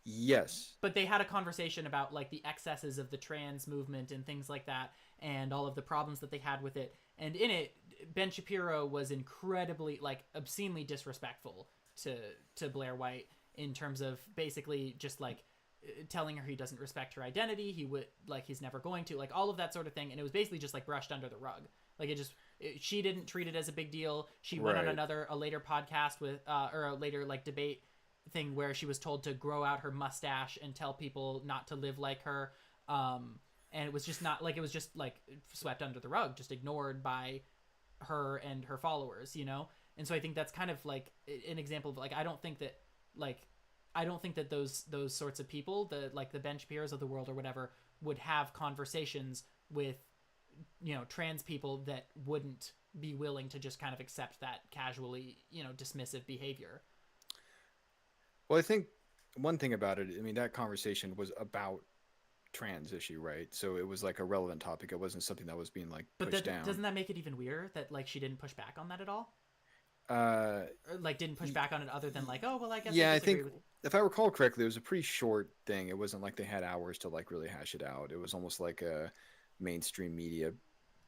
Yes. but they had a conversation about like the excesses of the trans movement and things like that, and all of the problems that they had with it. And in it, Ben Shapiro was incredibly like obscenely disrespectful to Blair White in terms of basically just like telling her he doesn't respect her identity, he would like he's never going to, like all of that sort of thing, and it was basically just like brushed under the rug. Like she didn't treat it as a big deal. She went on Right. a later podcast with or a later like debate thing where she was told to grow out her mustache and tell people not to live like her. And it was just not like, it was just like swept under the rug, just ignored by her and her followers, you know? And so I think that's kind of like an example of like, I don't think that like, I don't think that those sorts of people, the like the Ben Shapiro's of the world or whatever, would have conversations with, you know, trans people that wouldn't be willing to just kind of accept that casually, you know, dismissive behavior. Well, I think one thing about it, I mean, that conversation was about trans issue, right? So it was like a relevant topic. It wasn't something that was being like But pushed that down. doesn't that make it even weirder that like she didn't push back on that at all? Uh, Or, like didn't push back on it other than like, oh well, I guess I yeah, I disagree think with you. if I recall correctly, it was a pretty short thing. It wasn't like they had hours to like really hash it out. It was almost like a mainstream media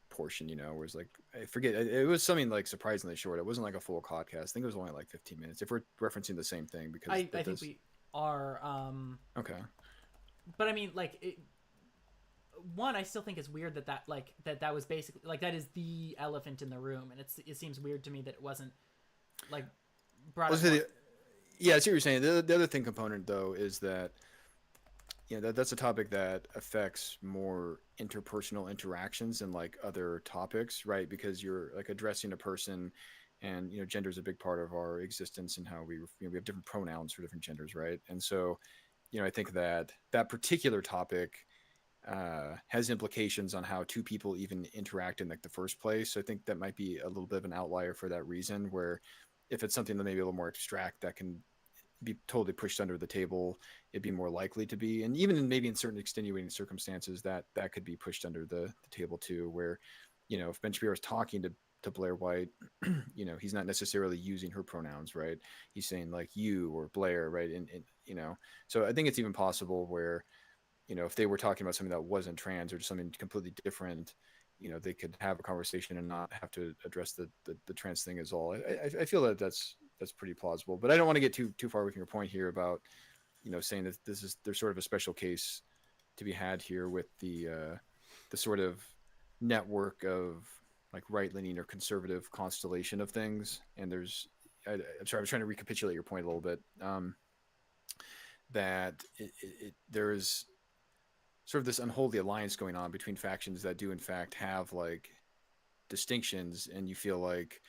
portion, you know, where it's like I forget it was something like surprisingly short. It wasn't like a full podcast. I think it was only like 15 minutes. If we're referencing the same thing, because I think this we are. okay. But I mean, like, one, I still think it's weird that that was basically like that is the elephant in the room, and it seems weird to me that it wasn't like brought Let's up say more. yeah, I see what you're saying. The other thing component though is that that's a topic that affects more interpersonal interactions and like other topics, right? Because you're like addressing a person, and gender is a big part of our existence and how we have different pronouns for different genders, right? And so I think that that particular topic has implications on how two people even interact in like the first place. So I think that might be a little bit of an outlier for that reason, where if it's something that maybe a little more abstract that can be totally pushed under the table, it'd be more likely to be. And even maybe in certain extenuating circumstances, that could be pushed under the table too, where if Ben Shapiro is talking to Blair White, he's not necessarily using her pronouns, right? He's saying like you or Blair, right? And so I think it's even possible where if they were talking about something that wasn't trans or just something completely different, they could have a conversation and not have to address the trans thing as all. I feel that that's pretty plausible, but I don't want to get too far with your point here about saying that there's sort of a special case to be had here with the sort of network of like right leaning or conservative constellation of things. And I'm sorry, I was trying to recapitulate your point a little bit. That there's sort of this unholy alliance going on between factions that do in fact have like distinctions, and you feel like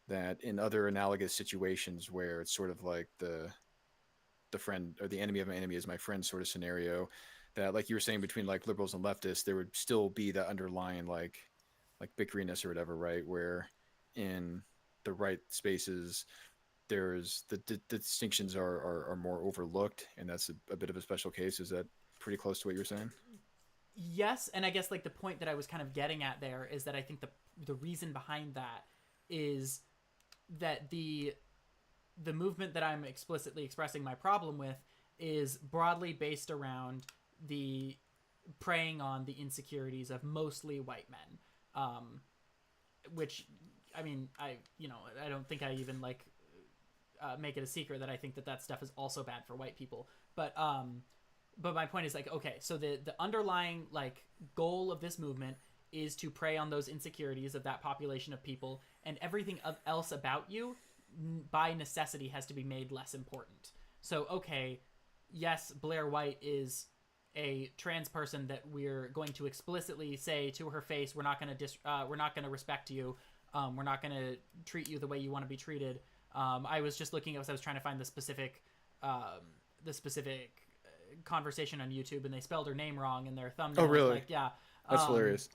that in other analogous situations where it's sort of like the friend or the enemy of my enemy is my friend sort of scenario, that like you were saying between like liberals and leftists, there would still be that underlying like bickeriness or whatever, right? Where in the right spaces there's the distinctions are more overlooked, and that's a bit of a special case. Is that pretty close to what you're saying? Yes, and I guess like the point that I was kind of getting at there is that I think the reason behind that is that the movement that I'm explicitly expressing my problem with is broadly based around the preying on the insecurities of mostly white men, which I mean I don't think I even like make it a secret that I think that stuff is also bad for white people, but my point is like, okay, so the underlying like goal of this movement is to prey on those insecurities of that population of people, and everything else about you by necessity has to be made less important. So okay, yes, Blair White is a trans person that we're going to explicitly say to her face, we're not going to respect you, we're not going to treat you the way you want to be treated. I was just looking as I was trying to find the specific conversation on YouTube, and they spelled her name wrong in their thumbnail. Oh, really? Like, yeah, That's hilarious.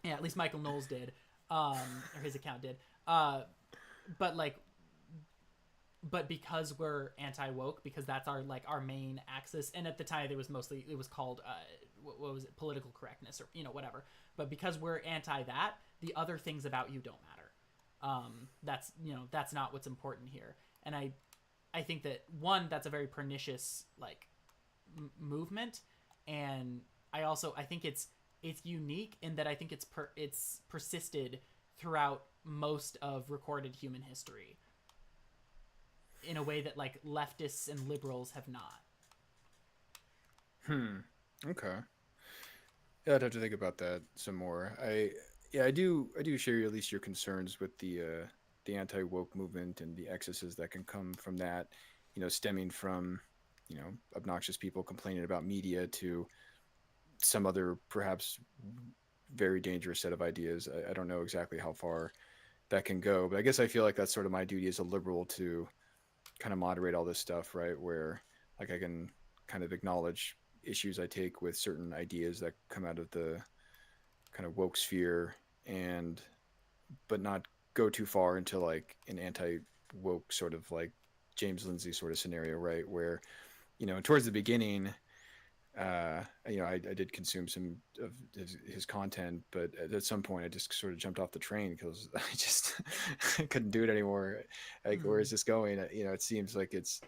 yeah. At least Michael Knowles did, or his account did. But like, but because we're anti woke, because that's our main axis, and at the time it was called what was it, political correctness, or whatever. But because we're anti that, the other things about you don't matter. That's not what's important here. And I think that one, that's a very pernicious like movement, and I think it's unique in that I think it's persisted throughout most of recorded human history in a way that like leftists and liberals have not. Okay. Yeah, I'd have to think about that some more. Yeah, I do share at least your concerns with the anti woke movement and the excesses that can come from that. Stemming from obnoxious people complaining about media to some other perhaps very dangerous set of ideas. I don't know exactly how far that can go, but I guess I feel like that's sort of my duty as a liberal to kind of moderate all this stuff, right? Where like I can kind of acknowledge issues I take with certain ideas that come out of the kind of woke sphere, and but not go too far into like an anti woke sort of like James Lindsay sort of scenario, right? Where towards the beginning, I did consume some of his content, but at some point I just sort of jumped off the train because I just I couldn't do it anymore. Like, where Mm. is this going? It seems like it's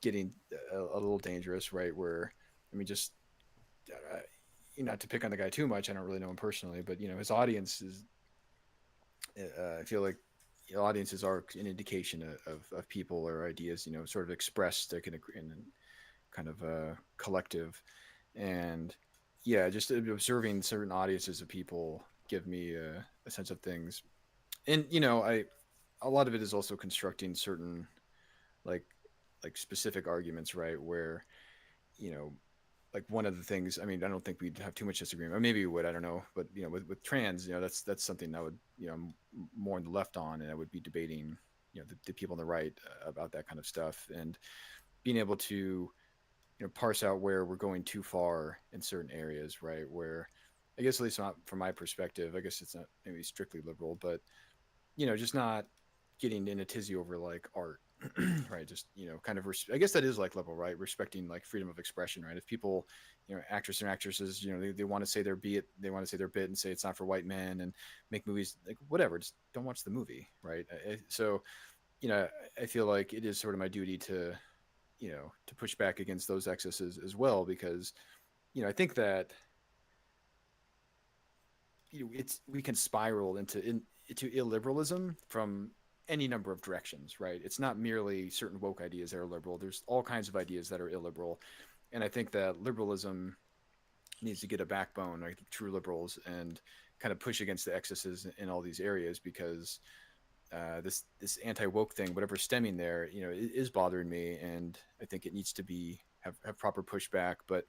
getting a little dangerous, right? Where, I mean, just not to pick on the guy too much. I don't really know him personally, but his audience is. I feel like audiences are an indication of people or ideas, sort of expressed like in kind of a collective, and yeah, just observing certain audiences of people give me a sense of things, and I a lot of it is also constructing certain like specific arguments, right? Where you know like one of the things, I mean, I don't think we'd have too much disagreement, or maybe we would, I don't know, but with trans, that's something that would more on the left on, and I would be debating the people on the right about that kind of stuff, and being able to parse out where we're going too far in certain areas, right? Where I guess, at least not from my perspective, I guess it's not maybe strictly liberal, but just not getting in a tizzy over like art, right? Just kind of I guess that is like liberal, right? Respecting like freedom of expression, right? If people, actors and actresses, they want to say their bit, they want to say their bit and say it's not for white men and make movies like whatever, just don't watch the movie, right? So I feel like it is sort of my duty to to push back against those excesses as well, because I think that it's we can spiral into illiberalism from any number of directions, right? It's not merely certain woke ideas that are liberal. There's all kinds of ideas that are illiberal, and I think that liberalism needs to get a backbone, like true liberals, and kind of push against the excesses in all these areas, because this anti woke thing, whatever stemming there, it is bothering me, and I think it needs to be have proper pushback, but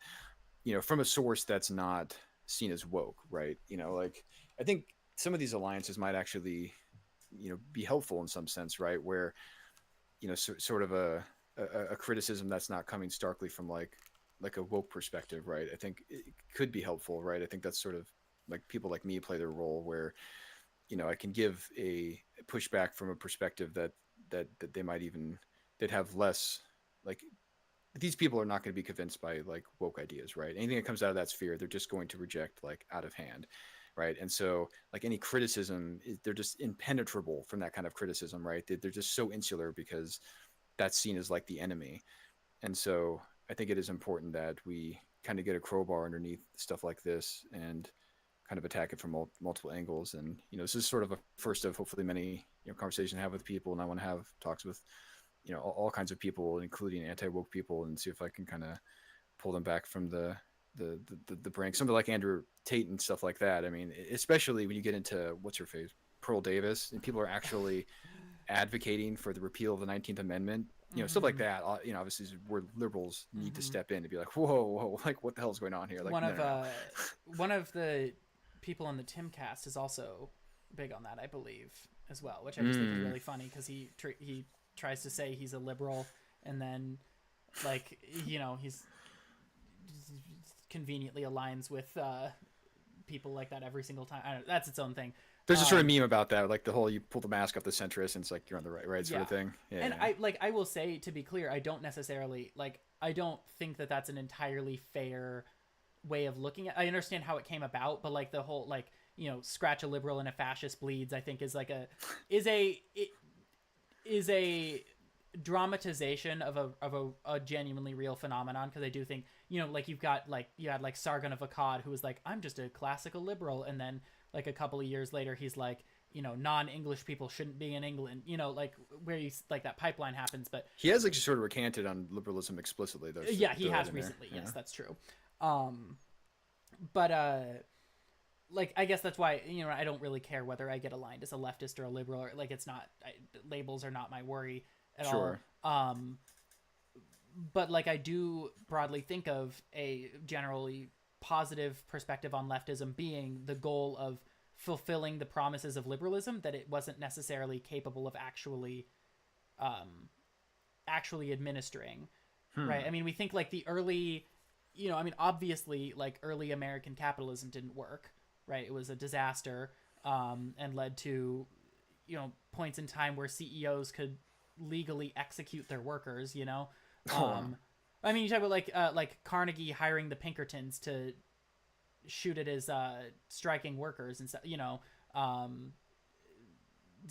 from a source that's not seen as woke, right? Like I think some of these alliances might actually, be helpful in some sense, right? Where sort of a criticism that's not coming starkly from like a woke perspective, right? I think it could be helpful, right? I think that's sort of like people like me play their role where I can give a pushback from a perspective that they might even they'd have less like these people are not going to be convinced by like woke ideas, right? Anything that comes out of that sphere, they're just going to reject like out of hand, right? And so like any criticism, they're just impenetrable from that kind of criticism, right? They're just so insular because that's seen as like the enemy. And so I think it is important that we kind of get a crowbar underneath stuff like this and kind of attack it from multiple angles. And this is sort of a first of hopefully many conversations I have with people, and I want to have talks with all kinds of people, including anti woke people, and see if I can kind of pull them back from the brink. Somebody like Andrew Tate and stuff like that. I mean, especially when you get into what's her face, Pearl Davis, and people are actually advocating for the repeal of the 19th Amendment. Stuff like Mm-hmm. that. Obviously, is where liberals need to Mm-hmm. step in to be like, whoa, like what the hell's going on here? Like, One no, of no, no. one of the people on the Timcast is also big on that, I believe, as well, which I just think is Mm. really funny because he tries to say he's a liberal, and then like he's conveniently aligns with people like that every single time. I don't know, that's its own thing. There's a sort of Um, meme about that, like the whole you pull the mask off the centrist, and it's like you're on the right sort yeah, of thing. and Yeah. I will say, to be clear, I don't necessarily like I don't think that that's an entirely fair way of looking at. I understand how it came about, but like the whole like scratch a liberal and a fascist bleeds, I think is like is a it is a dramatization of a genuinely real phenomenon, because I do think like you had like Sargon of Akkad, who was like, I'm just a classical liberal, and then like a couple of years later he's like, non-English people shouldn't be in England, like where you like that pipeline happens. But He has like sort of recanted on liberalism explicitly, though. So yeah, he throw that has in there. recently, Yeah. yes, that's true. um but like I guess that's why I don't really care whether I get aligned as a leftist or a liberal, or like it's not labels are not my worry at all. Sure. But like I do broadly think of a generally positive perspective on leftism being the goal of fulfilling the promises of liberalism that it wasn't necessarily capable of um, actually administering, right? Hmm. I mean, we think like the early, I mean, obviously, like early American capitalism didn't work, right? It was a disaster, and led to, points in time where CEOs could legally execute their workers. Oh, wow. Um, I mean, you talk about like Carnegie hiring the Pinkertons to shoot at his striking workers and stuff.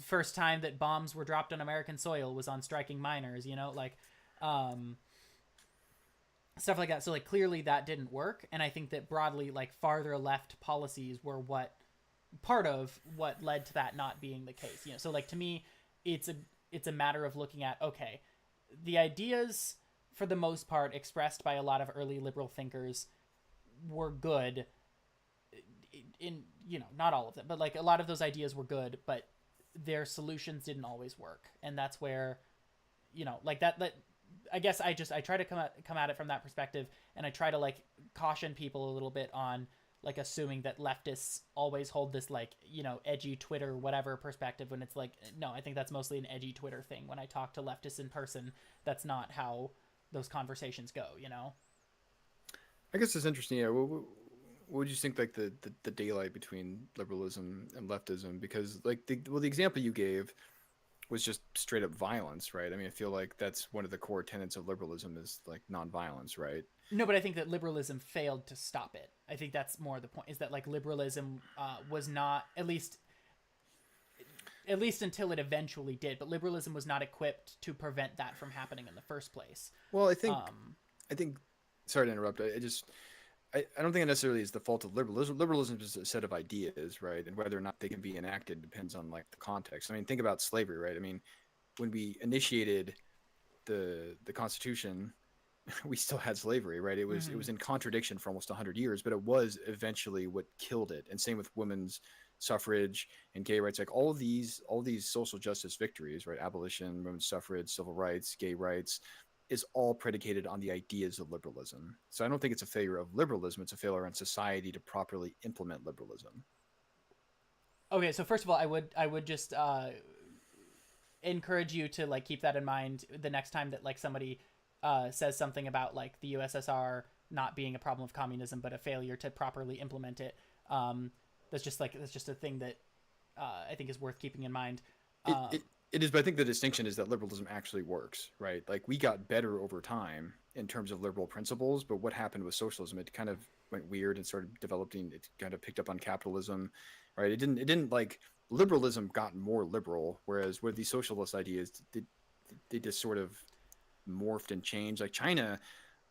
First time that bombs were dropped on American soil was on striking miners. Like um, stuff like that. So like clearly that didn't work, and I think that broadly like farther left policies were what part of what led to that not being the case. So like to me, it's a matter of looking at, okay, the ideas for the most part expressed by a lot of early liberal thinkers were good in not all of them, but like a lot of those ideas were good, but their solutions didn't always work, and that's where like that I guess I try to come at it from that perspective, and I try to like caution people a little bit on like assuming that leftists always hold this like edgy Twitter whatever perspective, when it's like, no, I think that's mostly an edgy Twitter thing. When I talk to leftists in person, that's not how those conversations go. I guess it's interesting. Yeah. What would you think like the daylight between liberalism and leftism? Because like the example you gave was just straight up violence, right? I mean, I feel like that's one of the core tenets of liberalism is like nonviolence, right? No, but I think that liberalism failed to stop it. I think that's more the point, is that like liberalism was not, at least until it eventually did, but liberalism was not equipped to prevent that from happening in the first place. Well, um I think. Sorry to interrupt. I don't think it necessarily is the fault of liberalism. Liberalism is a set of ideas, right? And whether or not they can be enacted depends on like the context. I mean, think about slavery, right? I mean, when we initiated the Constitution, we still had slavery, right? It was mhm. in contradiction for almost 100 years, but it was eventually what killed it. And same with women's suffrage and gay rights. Like all these social justice victories, right? Abolition, women's suffrage, civil rights, gay rights, is all predicated on the ideas of liberalism. So I don't think it's a failure of liberalism, it's a failure on society to properly implement liberalism. Okay, so first of all, I would just encourage you to like keep that in mind the next time that like somebody says something about like the USSR not being a problem of communism but a failure to properly implement it. That's just a thing that I think is worth keeping in mind. It, Um, it, it is, but I think the distinction is that liberalism actually works, right? Like we got better over time in terms of liberal principles, but what happened with socialism? It kind of went weird and started developing. It kind of picked up on capitalism, right? It didn't like liberalism got more liberal, whereas with these socialist ideas, they just sort of morphed and changed. Like China,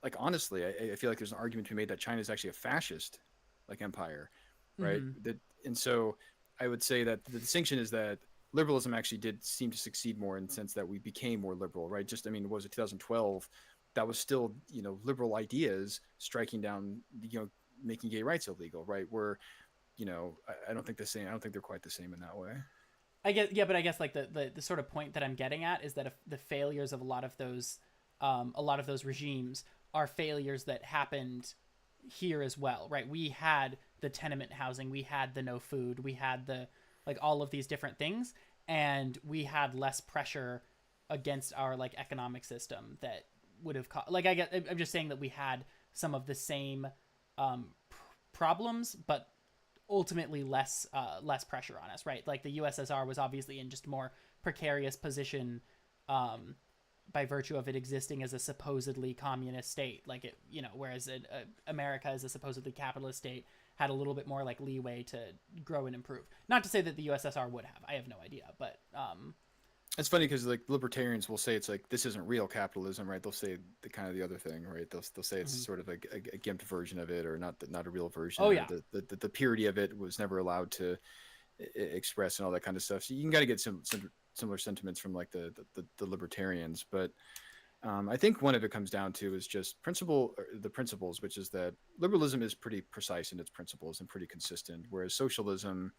like honestly, I feel like there's an argument to be made that China is actually a fascist like empire, right? mhm. That and so I would say that the distinction is that liberalism actually did seem to succeed more in the sense that we became more liberal, right? Just I mean, what was it 2012? That was still liberal ideas striking down making gay rights illegal, right? Where I don't think the same. I don't think they're quite the same in that way. I guess, yeah, but I guess like the sort of point that I'm getting at is that if the failures of a lot of those regimes are failures that happened here as well, right? We had the tenement housing, we had the no food, we had the like all of these different things, and we had less pressure against our like economic system that would have like I'm just saying that we had some of the same problems, but ultimately less pressure on us, right? Like the USSR was obviously in just more precarious position um, by virtue of it existing as a supposedly communist state, like whereas America as a supposedly capitalist state had a little bit more like leeway to grow and improve. Not to say that the USSR would have. I have no idea, but It's funny because like libertarians will say it's like this isn't real capitalism, right? They'll say the kind of the other thing, right? They'll say it's mhm. sort of a gimped version of it, or not a real version, Oh or yeah. the purity of it was never allowed to express and all that kind of stuff. So you can kind of get some similar sentiments from like the libertarians, but I think one of it comes down to is just the principles, which is that liberalism is pretty precise in its principles and pretty consistent, whereas socialism,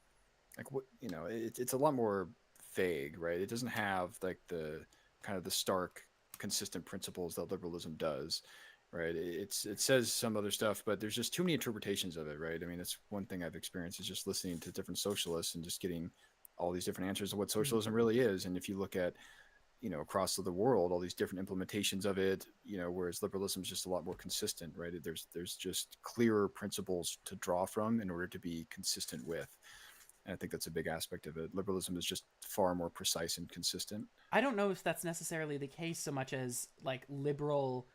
like what it's a lot more vague, right? It doesn't have like the kind of the stark, consistent principles that liberalism does, right? It says some other stuff, but there's just too many interpretations of it, right? I mean, that's one thing I've experienced is just listening to different socialists and just getting all these different answers of what socialism really is. And if you look at across the world, all these different implementations of it, whereas liberalism is just a lot more consistent, right? There's just clearer principles to draw from in order to be consistent with. And I think that's a big aspect of it. Liberalism is just far more precise and consistent. I don't know if that's necessarily the case so much as like liberal,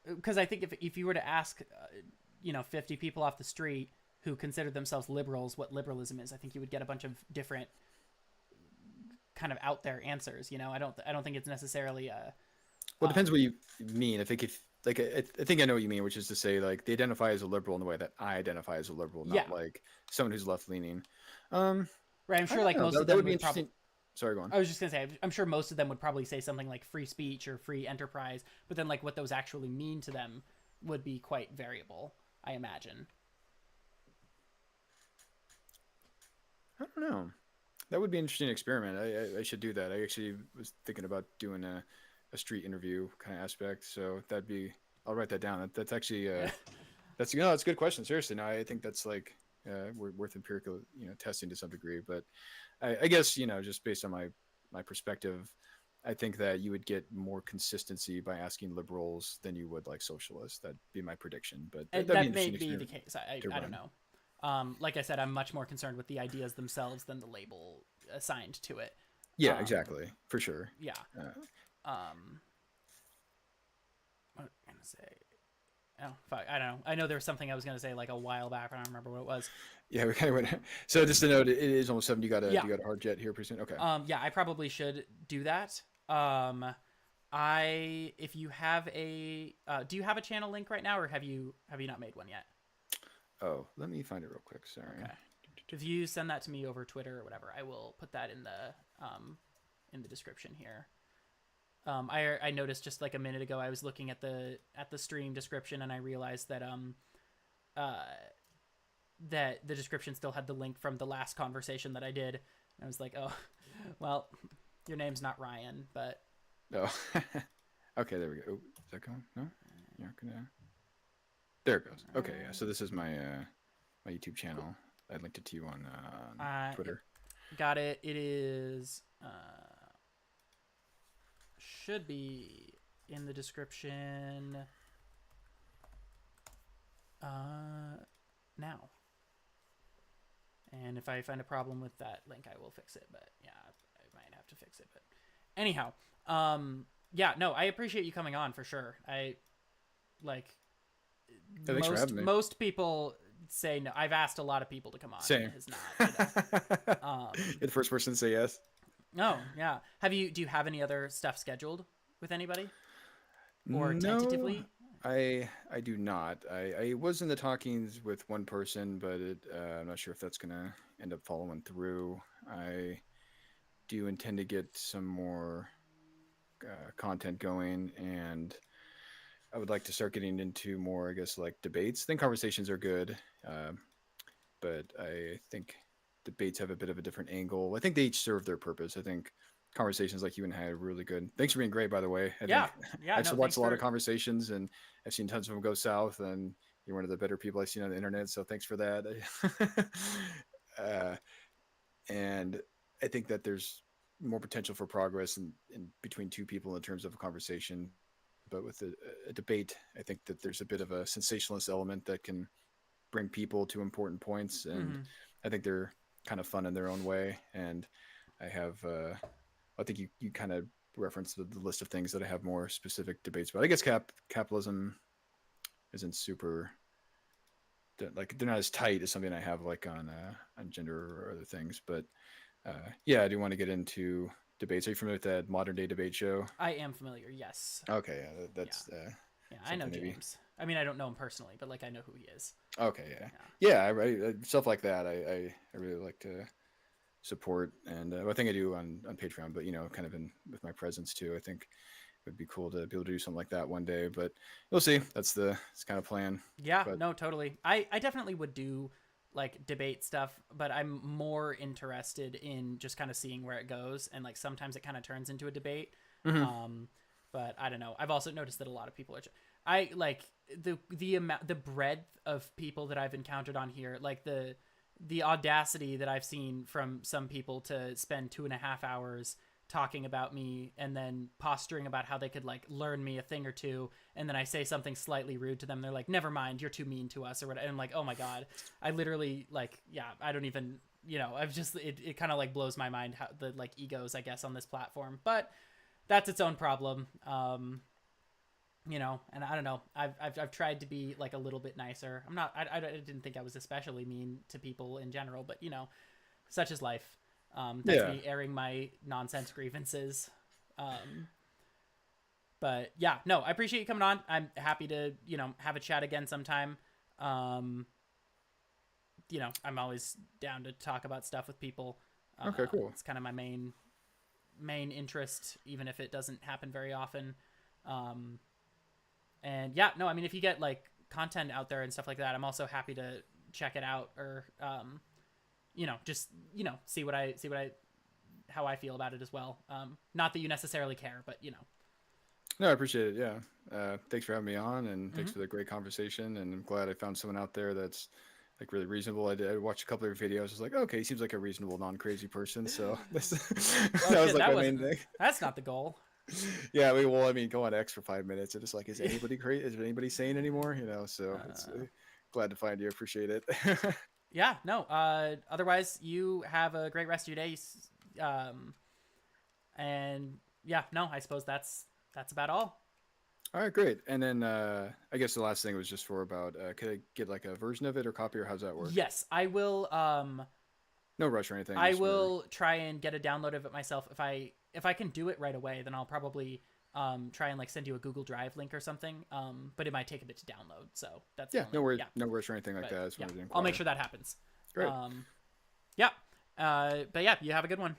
because I think if you were to ask, 50 people off the street who consider themselves liberals what liberalism is, I think you would get a bunch of different kind of out there answers. I don't think it's necessarily well, it depends what you mean. I think I think I know what you mean, which is to say like they identify as a liberal in the way that I identify as a liberal, not like someone who's left leaning. Right. I'm sure like most of that them would be would interesting. Sorry, go on. I was just gonna say, I'm sure most of them would probably say something like free speech or free enterprise, but then like what those actually mean to them would be quite variable, I imagine. I don't know. That would be an interesting experiment. I should do that. I actually was thinking about doing a street interview kind of aspect. So I'll write that down. That's actually, that's a good question. Seriously. No, I think that's like, worth empirical, testing to some degree, but I guess, just based on my perspective, I think that you would get more consistency by asking liberals than you would like socialists. That'd be my prediction, but that may be the case. I don't know. Like I said, I'm much more concerned with the ideas themselves than the label assigned to it. Yeah, exactly. For sure. Yeah. What was I gonna say? Oh, fuck, I don't know. I know there was something I was gonna say like a while back, but I don't remember what it was. Yeah, we kind of went. So just to note, it is almost 7. You got a hard jet here pretty soon. Okay. Yeah, I probably should do that. If you have do you have a channel link right now, or have you not made one yet? Oh, let me find it real quick. Sorry. Okay. If you send that to me over Twitter or whatever, I will put that in the description here. I noticed just like a minute ago I was looking at the stream description and I realized that that the description still had the link from the last conversation that I did. And I was like, oh, well, your name's not Ryan, but oh, okay, there we go. Oh, is that going? No, you're not gonna. There it goes. Okay, yeah. So this is my my YouTube channel. I linked it to you on Twitter. Got it. It is should be in the description now. And if I find a problem with that link, I will fix it. But yeah, I might have to fix it. But anyhow, yeah, no, I appreciate you coming on for sure. I like. Yeah, thanks for having me. Most people say no. I've asked a lot of people to come on. Same. It has not. You're the first person to say yes. Oh, yeah. Do you have any other stuff scheduled with anybody? Or no, tentatively? I do not. I was in the talkings with one person, but I'm not sure if that's gonna end up following through. I do intend to get some more content going, and I would like to start getting into more, I guess, like debates. I think conversations are good, but I think debates have a bit of a different angle. I think they each serve their purpose. I think conversations like you and I are really good. Thanks for being great, by the way. Yeah. I've watched a lot of conversations, and I've seen tons of them go south, and you're one of the better people I've seen on the internet, so thanks for that. And I think that there's more potential for progress in between two people in terms of a conversation. But with a debate, I think that there's a bit of a sensationalist element that can bring people to important points, and I think they're kind of fun in their own way. And I have, I think you kind of referenced the list of things that I have more specific debates about. I guess capitalism isn't super, like they're not as tight as something I have like on gender or other things. But yeah, I do want to get into debates. Are you familiar with that Modern Day Debate show? I am familiar. Yes. Okay, yeah, that's yeah, I know James. I mean, I don't know him personally, but like I know who he is. Okay, yeah. I stuff like that. I really like to support, and I think I do on Patreon, but kind of with my presence too. I think it'd be cool to be able to do something like that one day. But we'll see. It's kind of plan. Yeah, But no, totally. I definitely would do like debate stuff, but I'm more interested in just kind of seeing where it goes, and like sometimes it kind of turns into a debate. Mhm. But I don't know. I've also noticed that a lot of people are. I like the amount, the breadth of people that I've encountered on here, like the audacity that I've seen from some people to spend 2.5 hours talking about me and then posturing about how they could like learn me a thing or two, and then I say something slightly rude to them, they're like, never mind, you're too mean to us or whatever. And I'm like, oh my god, I literally like, yeah, I don't even, I've just, it kind of like blows my mind how the like egos, I guess, on this platform, but that's its own problem. And I don't know, I've tried to be like a little bit nicer. I'm not, I didn't think I was especially mean to people in general, but such is life. That's Yeah. me airing my nonsense grievances. But yeah, no, I appreciate you coming on. I'm happy to, have a chat again sometime. Um, I'm always down to talk about stuff with people. Okay. Cool. It's kind of my main interest, even if it doesn't happen very often. And yeah, no, I mean, if you get like content out there and stuff like that, I'm also happy to check it out, or just see what I how I feel about it as well. Not that you necessarily care, but No, I appreciate it. Yeah. Thanks for having me on, and thanks Mhm. for the great conversation. And I'm glad I found someone out there that's like really reasonable. I watched a couple of your videos. I was like, okay, he seems like a reasonable, non-crazy person. So Oh that was shit, like my main thing. that's not the goal. Yeah. Well, I mean, go on X for 5 minutes. And it's like, is anybody crazy? Is anybody sane anymore? So it's Uh, glad to find you. Appreciate it. yeah, no. Otherwise, you have a great rest of your day. And yeah, no, I suppose that's about all. All right, great. And then I guess the last thing was just for about could I get like a version of it or copy, or how's that work? Yes, I will. No rush or anything. I Just whenever. will try and get a download of it myself. If I can do it right away, then I'll probably try and like send you a Google Drive link or something. But it might take a bit to download, so that's the Yeah, only, yeah. no rush or anything like But that. I just yeah, wanted to I'll make inquire. sure that happens. Great. Yeah. But yeah, you have a good one.